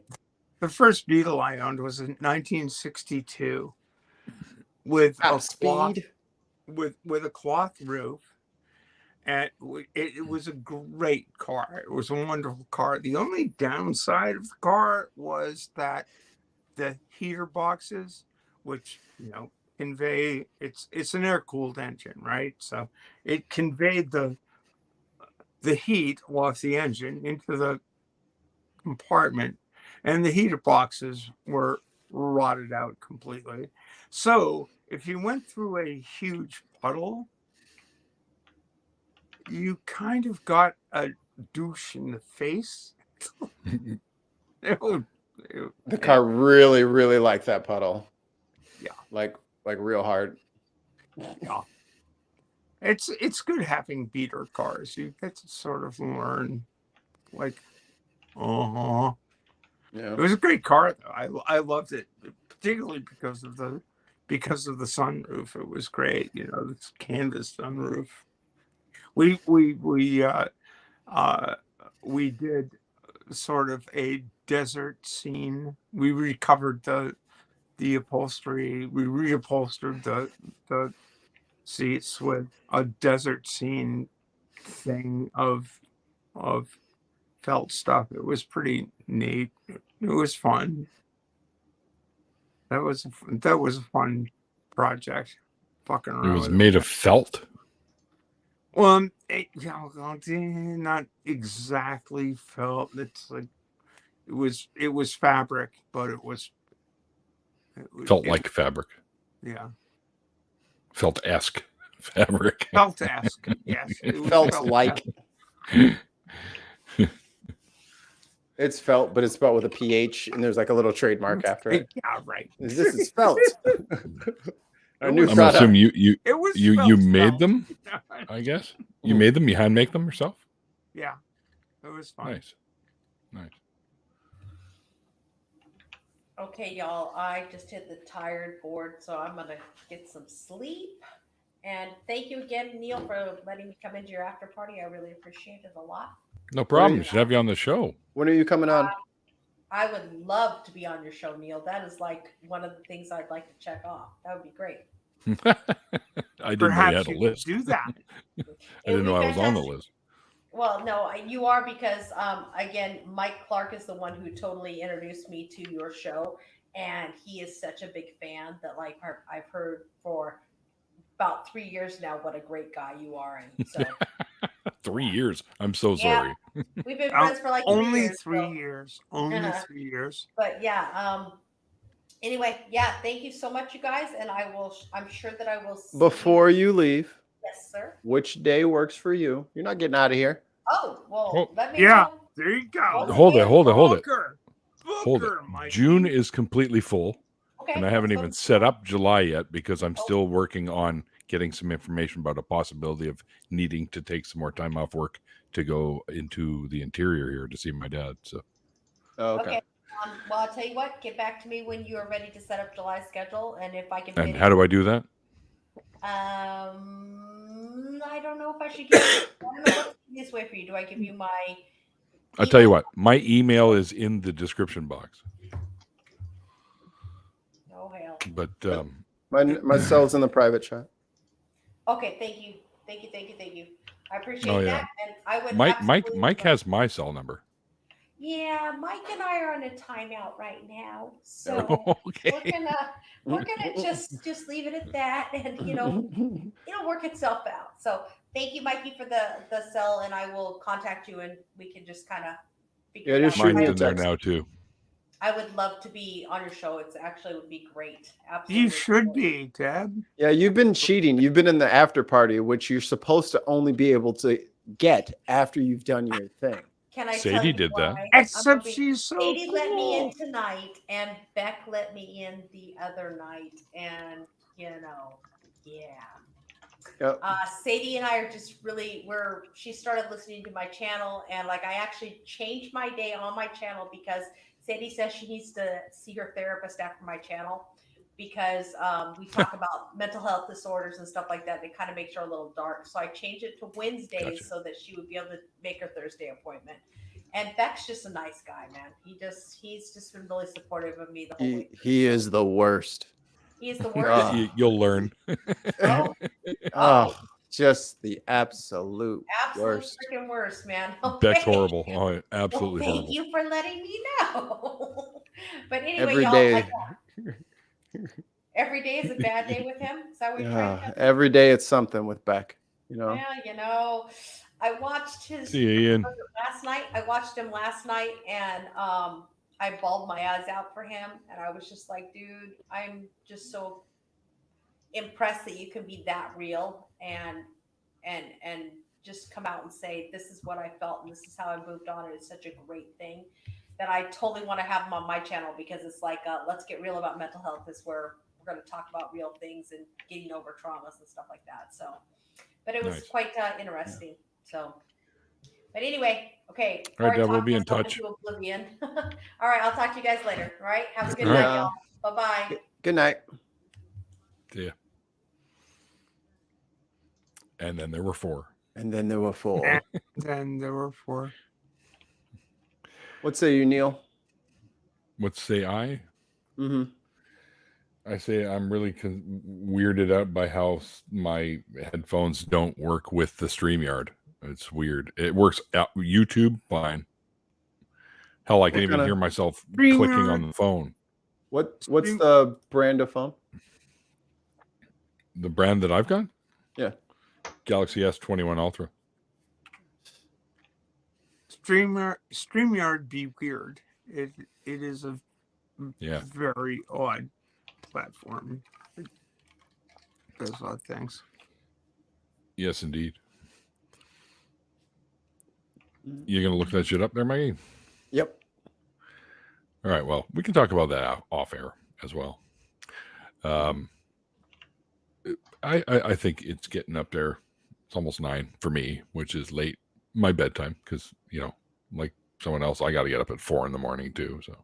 The first Beetle I owned was in 1962 with Top a cloth, speed. with a cloth roof. And it was a great car. It was a wonderful car. The only downside of the car was that the heater boxes, which convey it's an air-cooled engine, right? So it conveyed the heat off the engine into the compartment, and the heater boxes were rotted out completely. So if you went through a huge puddle, you kind of got a douche in the face. The car really, really liked that puddle. Yeah. Like real hard. Yeah. It's good having beater cars. You get to sort of learn, like, Yeah. It was a great car though. I loved it, particularly because of the sunroof. It was great, this canvas sunroof. We did sort of a desert scene. We recovered the upholstery. We reupholstered the seats with a desert scene thing of felt stuff. It was pretty neat. It was fun. That was a fun project. Fucking around. It was with made of felt. Well, not exactly felt. It's like it was fabric, but it was Felt like fabric. Yeah. Felt-esque fabric. Felt-esque, yes. It felt like. It's felt, but it's spelled with a PH, and there's like a little trademark after it. Yeah, right. This is felt. Our new I'm product. assuming It you made them. I guess you made them. You hand make them yourself. Yeah, it was fun. Nice. Okay, y'all, I just hit the tired board, so I'm going to get some sleep. And thank you again, Neil, for letting me come into your after party. I really appreciate it a lot. No problem. Should have you on the show. When are you coming on? I would love to be on your show, Neil. That is like one of the things I'd like to check off. That would be great. I didn't know you had a list. Do that. I didn't know I was on the list. Well, no, you are because, again, Mike Clark is the one who totally introduced me to your show. And he is such a big fan that, like, I've heard for about 3 years now what a great guy you are. And so 3 years. I'm so sorry. We've been friends for like only 3 years. Only 3 years. But yeah, anyway, yeah, thank you so much, you guys. And I'm sure that I will see Before you leave, yes, sir. which day works for you? You're not getting out of here. Oh, well, let me Yeah, know. there you go. Hold it. Booker, Mikey. June is completely full. Okay, And I haven't even set up July yet because I'm still working on getting some information about a possibility of needing to take some more time off work to go into the interior here to see my dad. So, Okay. Well, I'll tell you what. Get back to me when you are ready to set up July's schedule, and if I can. and how do I do that? I don't know if I should give. I don't know what's the easiest way for you. Do I give you my? I'll tell you what. My email is in the description box. Oh hell. But my cell's in the private chat. Okay, thank you. I appreciate Oh, that, yeah. and I would. Mike has my cell number. Yeah, Mike and I are on a timeout right now, so Okay. we're gonna just leave it at that, and it'll work itself out. So thank you, Mikey, for the cell, and I will contact you, and we can just kind of figure it out. Mine's in there now too. I would love to be on your show. It's actually would be great. Absolutely. You should be, Deb. Yeah, you've been cheating. You've been in the after party, which you're supposed to only be able to get after you've done your thing. Can I Sadie tell you did that. why? Except she's so Sadie let me in cool. tonight, and Beck let me in the other night, and yeah. Yep. Sadie and I are just really she started listening to my channel, and like I actually changed my day on my channel because Sadie says she needs to see her therapist after my channel because we talk about mental health disorders and stuff like that. And it kind of makes her a little dark. So I changed it to Wednesdays Gotcha. so that she would be able to make her Thursday appointment. And Beck's just a nice guy, man. He's just been really supportive of me the whole week. He is the worst. He is the worst. You'll learn. Oh, just the absolute worst. Freaking worst, man. Beck's horrible. Oh, absolutely Thank horrible. you for letting me know. But anyway, Every y'all, day. like, every day is a bad day with him. Is that what you're trying to tell me? Every day it's something with Beck. Well, I watched his See you, Ian. last night. I watched him last night, and I bawled my eyes out for him, and I was just like, dude, I'm just so impressed that you can be that real and just come out and say, this is what I felt and this is how I moved on. And it's such a great thing that I totally want to have him on my channel, because it's like, let's get real about mental health, is where we're going to talk about real things and getting over traumas and stuff like that. So, but it was Nice. quite interesting. So, but anyway, okay. All right, Deb, we'll talk be in myself touch. into oblivion. All right, I'll talk to you guys later. All right, have a good All night, right. y'all. Bye-bye. Good night. See ya. And then there were 4. And then there were 4. And then there were 4. What say you, Neil? What say I? Mm-hmm. I say I'm really weirded out by how my headphones don't work with the StreamYard. It's weird. It works out YouTube fine. Hell, I can even hear myself clicking on the phone. What's the brand of phone? The brand that I've got? Yeah. Galaxy S21 Ultra. StreamYard be weird. It is a very odd platform. It does odd things. Yes, indeed. You gonna look that shit up there, Maggie? Yep. All right. Well, we can talk about that off air as well. I think it's getting up there. It's almost 9 for me, which is late my bedtime, because like someone else, I got to get up at 4 in the morning too. So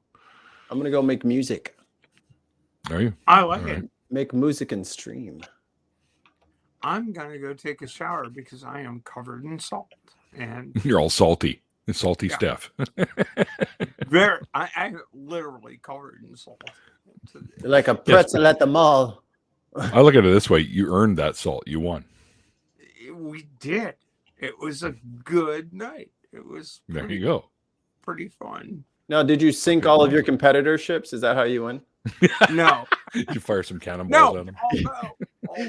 I'm gonna go make music. Are you? I like it. Make music and stream. I'm gonna go take a shower because I am covered in salt. And You're all salty. Salty Steph. I literally covered in salt. You're like a pretzel at the mall. I look at it this way: you earned that salt. You won. We did. It was a good night. It was There you go. pretty fun. Now, did you sink all of your competitorships? Is that how you win? No. You fire some cannonballs at them.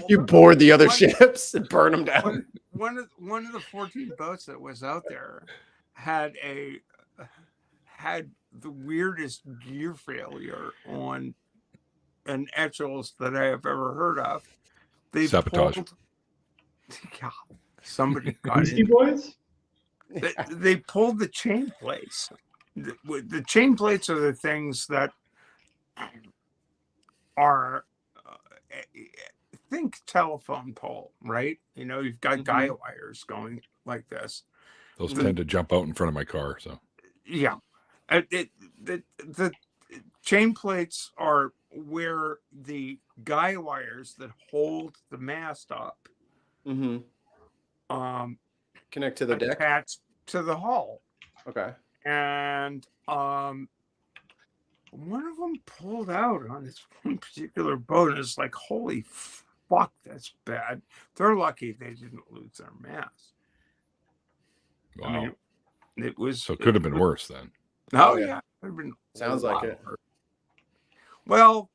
You board the other ships and burn them down. One of the 14 boats that was out there had the weirdest gear failure on an Etchels that I have ever heard of. They Sabotage. Somebody got Whiskey in. Boys? They pulled the chain plates. The chain plates are the things that are think telephone pole, right? You've got guy wires going like this. Those tend to jump out in front of my car. So yeah, the chain plates are where the guy wires that hold the mast up connect to the deck, attached to the hull. Okay. And one of them pulled out on this one particular boat, and it's like, holy fuck, that's bad. They're lucky they didn't lose their mast. wow. I mean, it was. So it could have been worse then. Oh yeah, could have been a Sounds like lot it. worse. Well,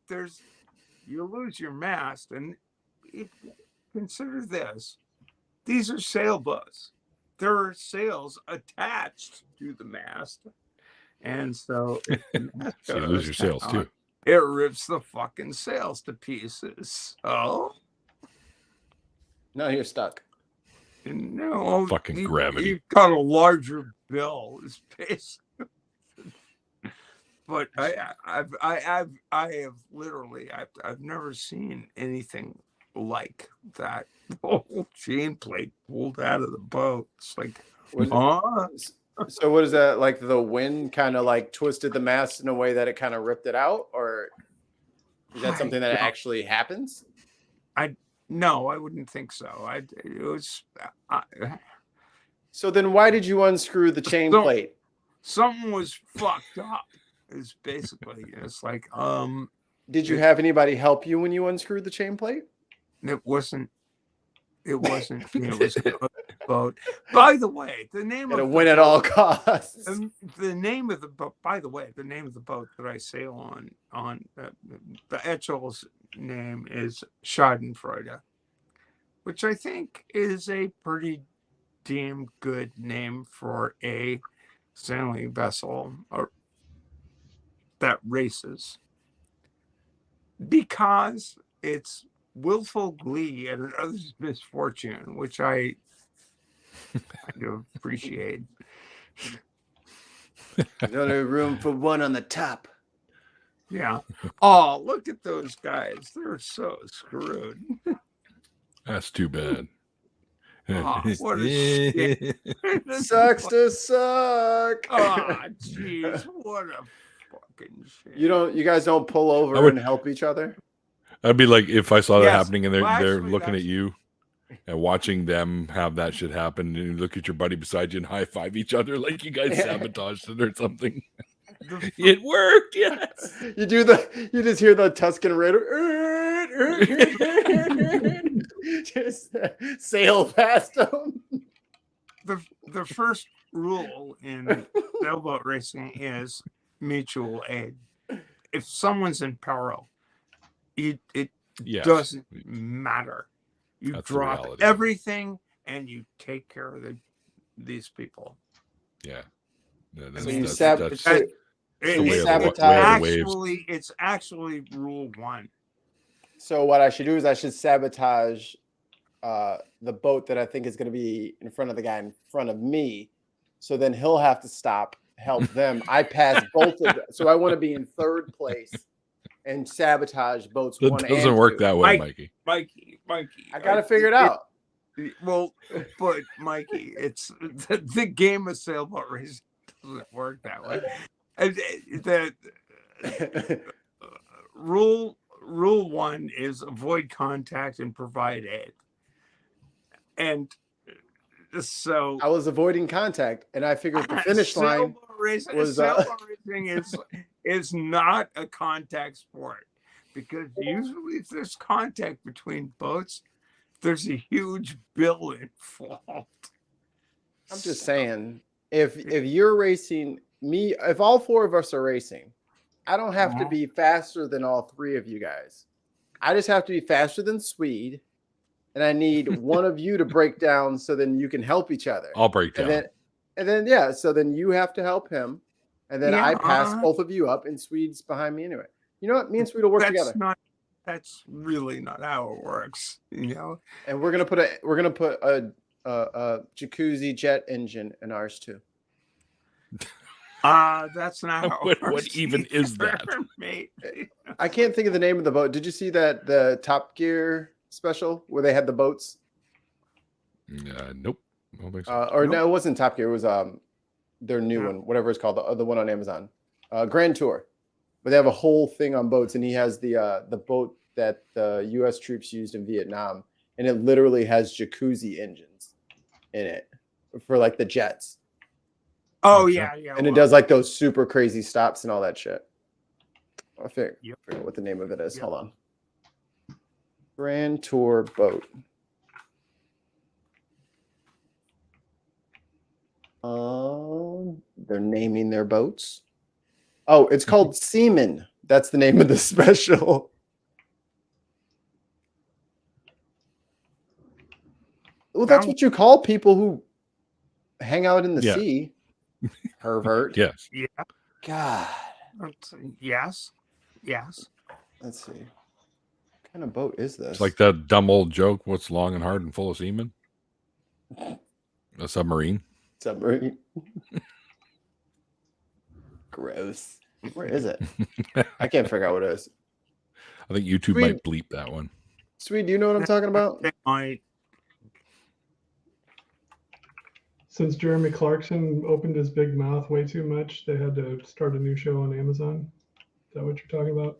you lose your mast, and consider this: these are sailboats. There are sails attached to the mast, and so if the mast So you lose your sails goes too. down, it rips the fucking sails to pieces. So now you're stuck. no, Fucking gravity. You've got a larger bill, is basically. But I have literally I've never seen anything like that. The whole chain plate pulled out of the boat. It's like, So what is that, like the wind kind of like twisted the mast in a way that it kind of ripped it out, or Is that something that actually happens? No, I wouldn't think so. It was. So then why did you unscrew the chain plate? Something was fucked up. Is basically it's like Did you have anybody help you when you unscrewed the chain plate? It wasn't. It was a boat. By the way, the name of the win at all costs. The name of the boat. By the way, the name of the boat that I sail on the Etchel's name is Schadenfreude, which I think is a pretty damn good name for a sailing vessel that races, because it's willful glee at another's misfortune, which I kind of appreciate. Another room for one on the top. Yeah. Oh, look at those guys. They're so screwed. That's too bad. Oh, what a shit. Sucks to suck. Oh, jeez. What a fucking shit. You guys don't pull over and help each other? I'd be like, if I saw that happening and they're actually, looking at you and watching them have that shit happen, and you look at your buddy beside you and high five each other like you guys sabotaged it or something. It worked, yes. You just hear the Tuscan Raider just sail past them. The first rule in sailboat racing is mutual aid. If someone's in peril, it doesn't matter. You drop everything and you take care of these people. Yeah. So you sabotage. It's actually rule 1. So what I should do is I should sabotage the boat that I think is going to be in front of the guy in front of me. So then he'll have to stop, help them. I pass both of them. So I want to be in third place and sabotage boats. It doesn't work that way, Mikey. I got to figure it out. Well, but Mikey, it's the game of sailboat racing doesn't work that way. The rule 1 is avoid contact and provide aid. And so I was avoiding contact, and I figured the finish line was sailboat racing is not a contact sport, because usually if there's contact between boats, there's a huge bill involved. I'm just saying, if you're racing me, if all 4 of us are racing, I don't have to be faster than all 3 of you guys. I just have to be faster than Swede, and I need one of you to break down so then you can help each other. I'll break down. And then yeah, so then you have to help him, and then I pass both of you up, and Swede's behind me anyway. You know what? Me and Swede will work together. That's really not how it works, you know. And we're gonna put a jacuzzi jet engine in ours too. That's not how it works. What even is that? Mate. I can't think of the name of the boat. Did you see the Top Gear special where they had the boats? Nope. I don't think so. No, it wasn't Top Gear. It was their new one, whatever it's called, the one on Amazon, Grand Tour. But they have a whole thing on boats, and he has the boat that the U.S. troops used in Vietnam, and it literally has jacuzzi engines in it for like the jets. Oh yeah. And it does like those super crazy stops and all that shit. I forget what the name of it is. Hold on. Grand Tour boat. They're naming their boats. Oh, it's called Seaman. That's the name of the special. Well, that's what you call people who hang out in the sea. Pervert. Yes. Yeah. God. Yes. Let's see. What kind of boat is this? It's like that dumb old joke. What's long and hard and full of semen? A submarine. Submarine. Gross. Where is it? I can't figure out what it is. I think YouTube might bleep that one. Sweet, do you know what I'm talking about? Since Jeremy Clarkson opened his big mouth way too much, they had to start a new show on Amazon. Is that what you're talking about?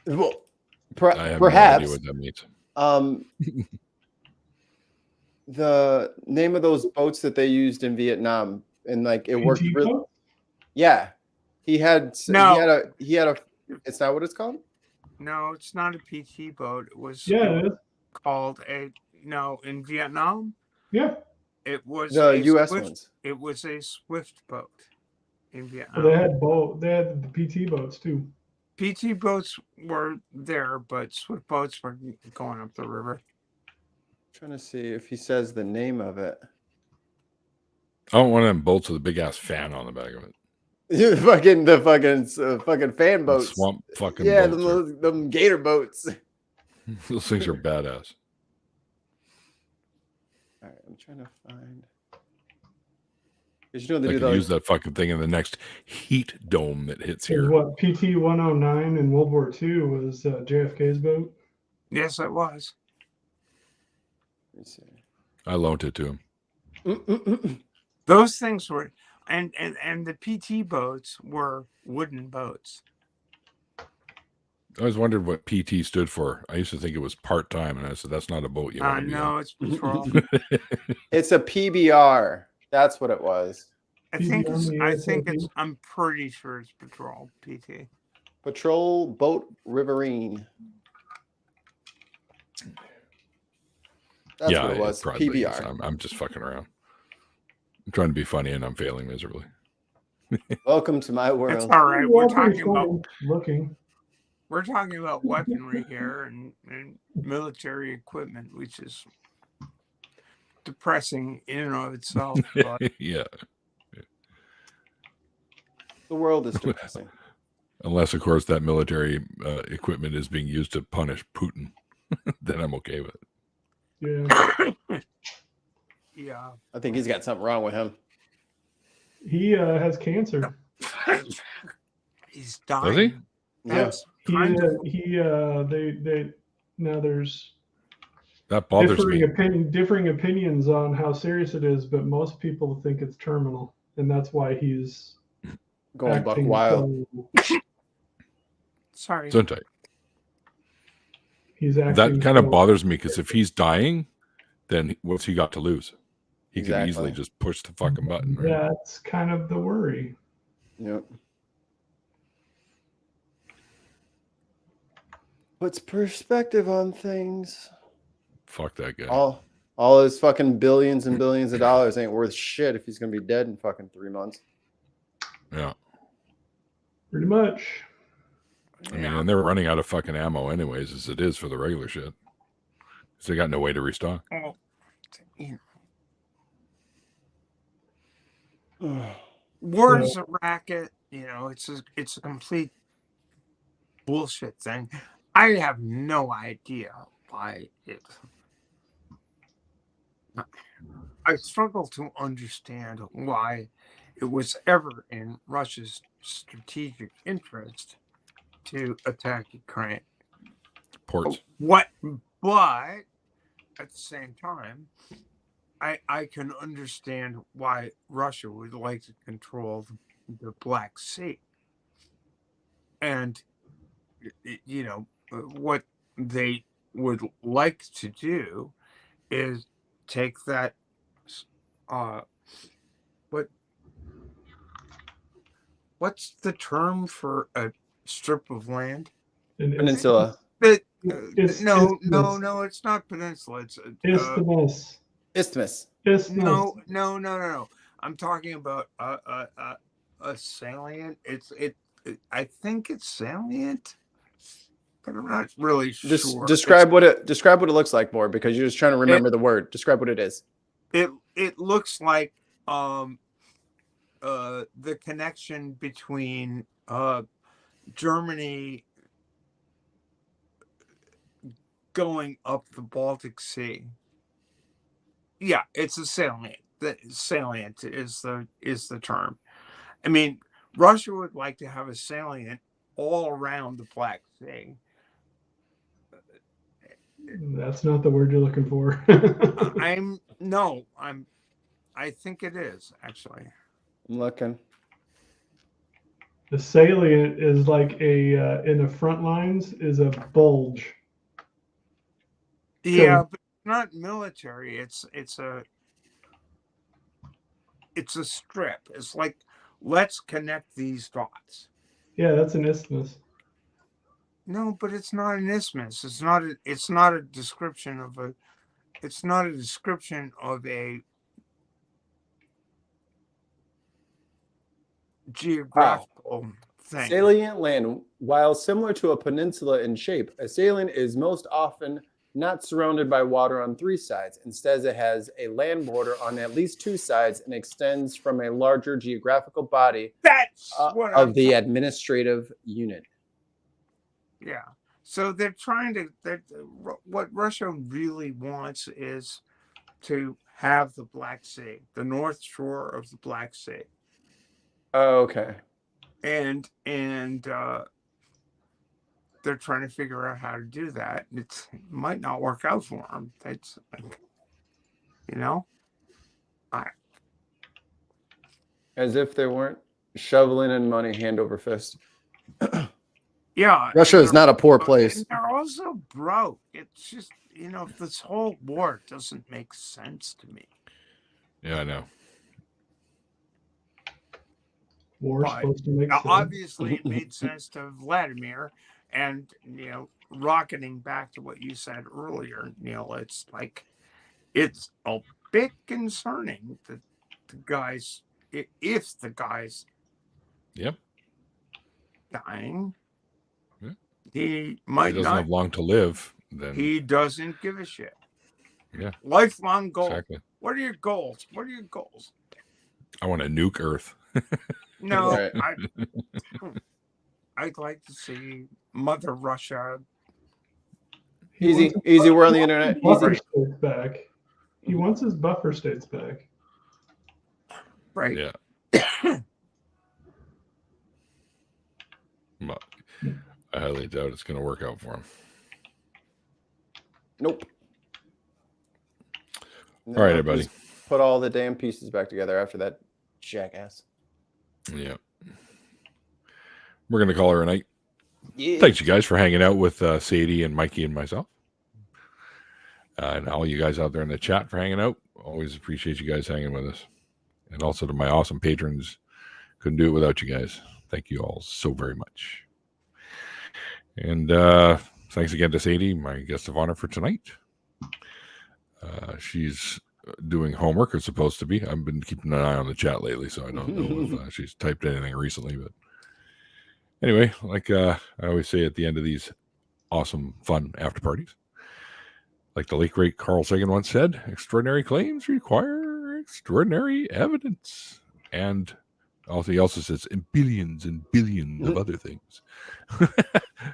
Well, I have perhaps. no idea what that means. The name of those boats that they used in Vietnam, and like it worked PT really. boat? Yeah, he had No. he had a. It's not what it's called. No, it's not a PT boat. It was Yeah, it is. called in Vietnam. Yeah. It was The a U.S. Swift, ones. It was a Swift boat in Well, Vietnam. they had boat. They had the PT boats too. PT boats were there, but Swift boats were going up the river. Trying to see if he says the name of it. I want one of them boats with a big ass fan on the back of it. the fucking fan boats. Swamp fucking yeah, boats. them gator boats. Those things are badass. All right, I'm trying to find. Because you know They they do could the, use that fucking thing in the next heat dome that hits And here. what PT 109 in World War II was JFK's boat. Yes, it was. Let me see. I loaned it to him. Those things were, and the PT boats were wooden boats. I always wondered what PT stood for. I used to think it was part-time, and I said, that's not a boat you want to be No, on. it's patrol. It's a PBR. That's what it was. I'm pretty sure it's patrol PT. Patrol Boat Riverine. That's what it was. probably is. PBR. I'm just fucking around. I'm trying to be funny, and I'm failing miserably. Welcome to my world. It's all right. Well, We're pretty talking about funny looking. we're talking about weaponry here and military equipment, which is depressing in and of itself. But Yeah. The world is depressing. Unless, of course, that military equipment is being used to punish Putin. Then I'm okay with it. Yeah. yeah, I think he's got something wrong with him. He has cancer. he's Does dying. he? That's He kind of- they now there's That bothers me. differing opinions on how serious it is, but most people think it's terminal, and that's why he's Going buck acting wild. so- Sorry. Sometimes. He's acting That kind of so- bothers me because if he's dying, then what's he got to lose? He could Exactly. easily just push the fucking button. Right? That's kind of the worry. Yep. Puts perspective on things. Fuck that guy. All his fucking billions and billions of dollars ain't worth shit if he's gonna be dead in fucking 3 months. Yeah. Pretty much. I mean, and they're running out of fucking ammo anyways, as it is for the regular shit. So they got no way to restock. Oh, you know. War is a racket. It's a complete bullshit thing. I have no idea why it. I struggle to understand why it was ever in Russia's strategic interest to attack Ukraine. Ports. But at the same time, I can understand why Russia would like to control the Black Sea. And, what they would like to do is take that, what's the term for a strip of land? Peninsula. It's not peninsula. It's Isthmus. Isthmus. No. I'm talking about a salient. I think it's salient, but I'm not really sure. Describe what it looks like more, because you're just trying to remember the word. Describe what it is. It looks like the connection between Germany going up the Baltic Sea. Yeah, it's a salient. The salient is the term. I mean, Russia would like to have a salient all around the Black Sea. That's not the word you're looking for. I think it is, actually. I'm looking. The salient is like a in the front lines is a bulge. Yeah, but it's not military. It's a strip. It's like, let's connect these dots. Yeah, that's an isthmus. No, but it's not an isthmus. It's not a description of a. It's not a description of a geographical thing. Salient land, while similar to a peninsula in shape, a salient is most often not surrounded by water on 3 sides. Instead, it has a land border on at least 2 sides and extends from a larger geographical body of the administrative unit. Yeah. So they're trying to. What Russia really wants is to have the Black Sea, the North Shore of the Black Sea. Oh, okay. And they're trying to figure out how to do that. It might not work out for them. That's, As if they weren't shoveling in money hand over fist. Yeah. Russia is not a poor place. And they're also broke. It's just, this whole war doesn't make sense to me. Yeah, I know. War's supposed to make sense. Obviously, it made sense to Vladimir, and rocketing back to what you said earlier, Neil. It's like it's a bit concerning that the guys, if the guys, dying, he might doesn't not have long to live. Then he doesn't give a shit. Yeah, lifelong goal. Exactly. What are your goals? What are your goals? I want to nuke Earth. No, Right. I'd like to see Mother Russia. Easy. We're on the internet. Buffer Easy. states back. He wants his buffer states back. Right. Yeah. Well, I highly doubt it's going to work out for him. Nope. All right, everybody. Just put all the damn pieces back together after that jackass. Yeah. We're going to call her a night. Yeah. Thanks, you guys, for hanging out with Sadie and Mikey and myself. And all you guys out there in the chat for hanging out. Always appreciate you guys hanging with us. And also to my awesome patrons. Couldn't do it without you guys. Thank you all so very much. And thanks again to Sadie, my guest of honor for tonight. She's doing homework, or supposed to be. I've been keeping an eye on the chat lately, so I don't know if she's typed anything recently. But anyway, like I always say at the end of these awesome, fun after parties, like the late great Carl Sagan once said, extraordinary claims require extraordinary evidence. And also, he also says, and billions of other things.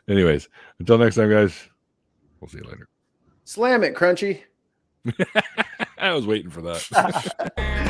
Anyways, until next time, guys, we'll see you later. Slam it, Crunchy. I was waiting for that.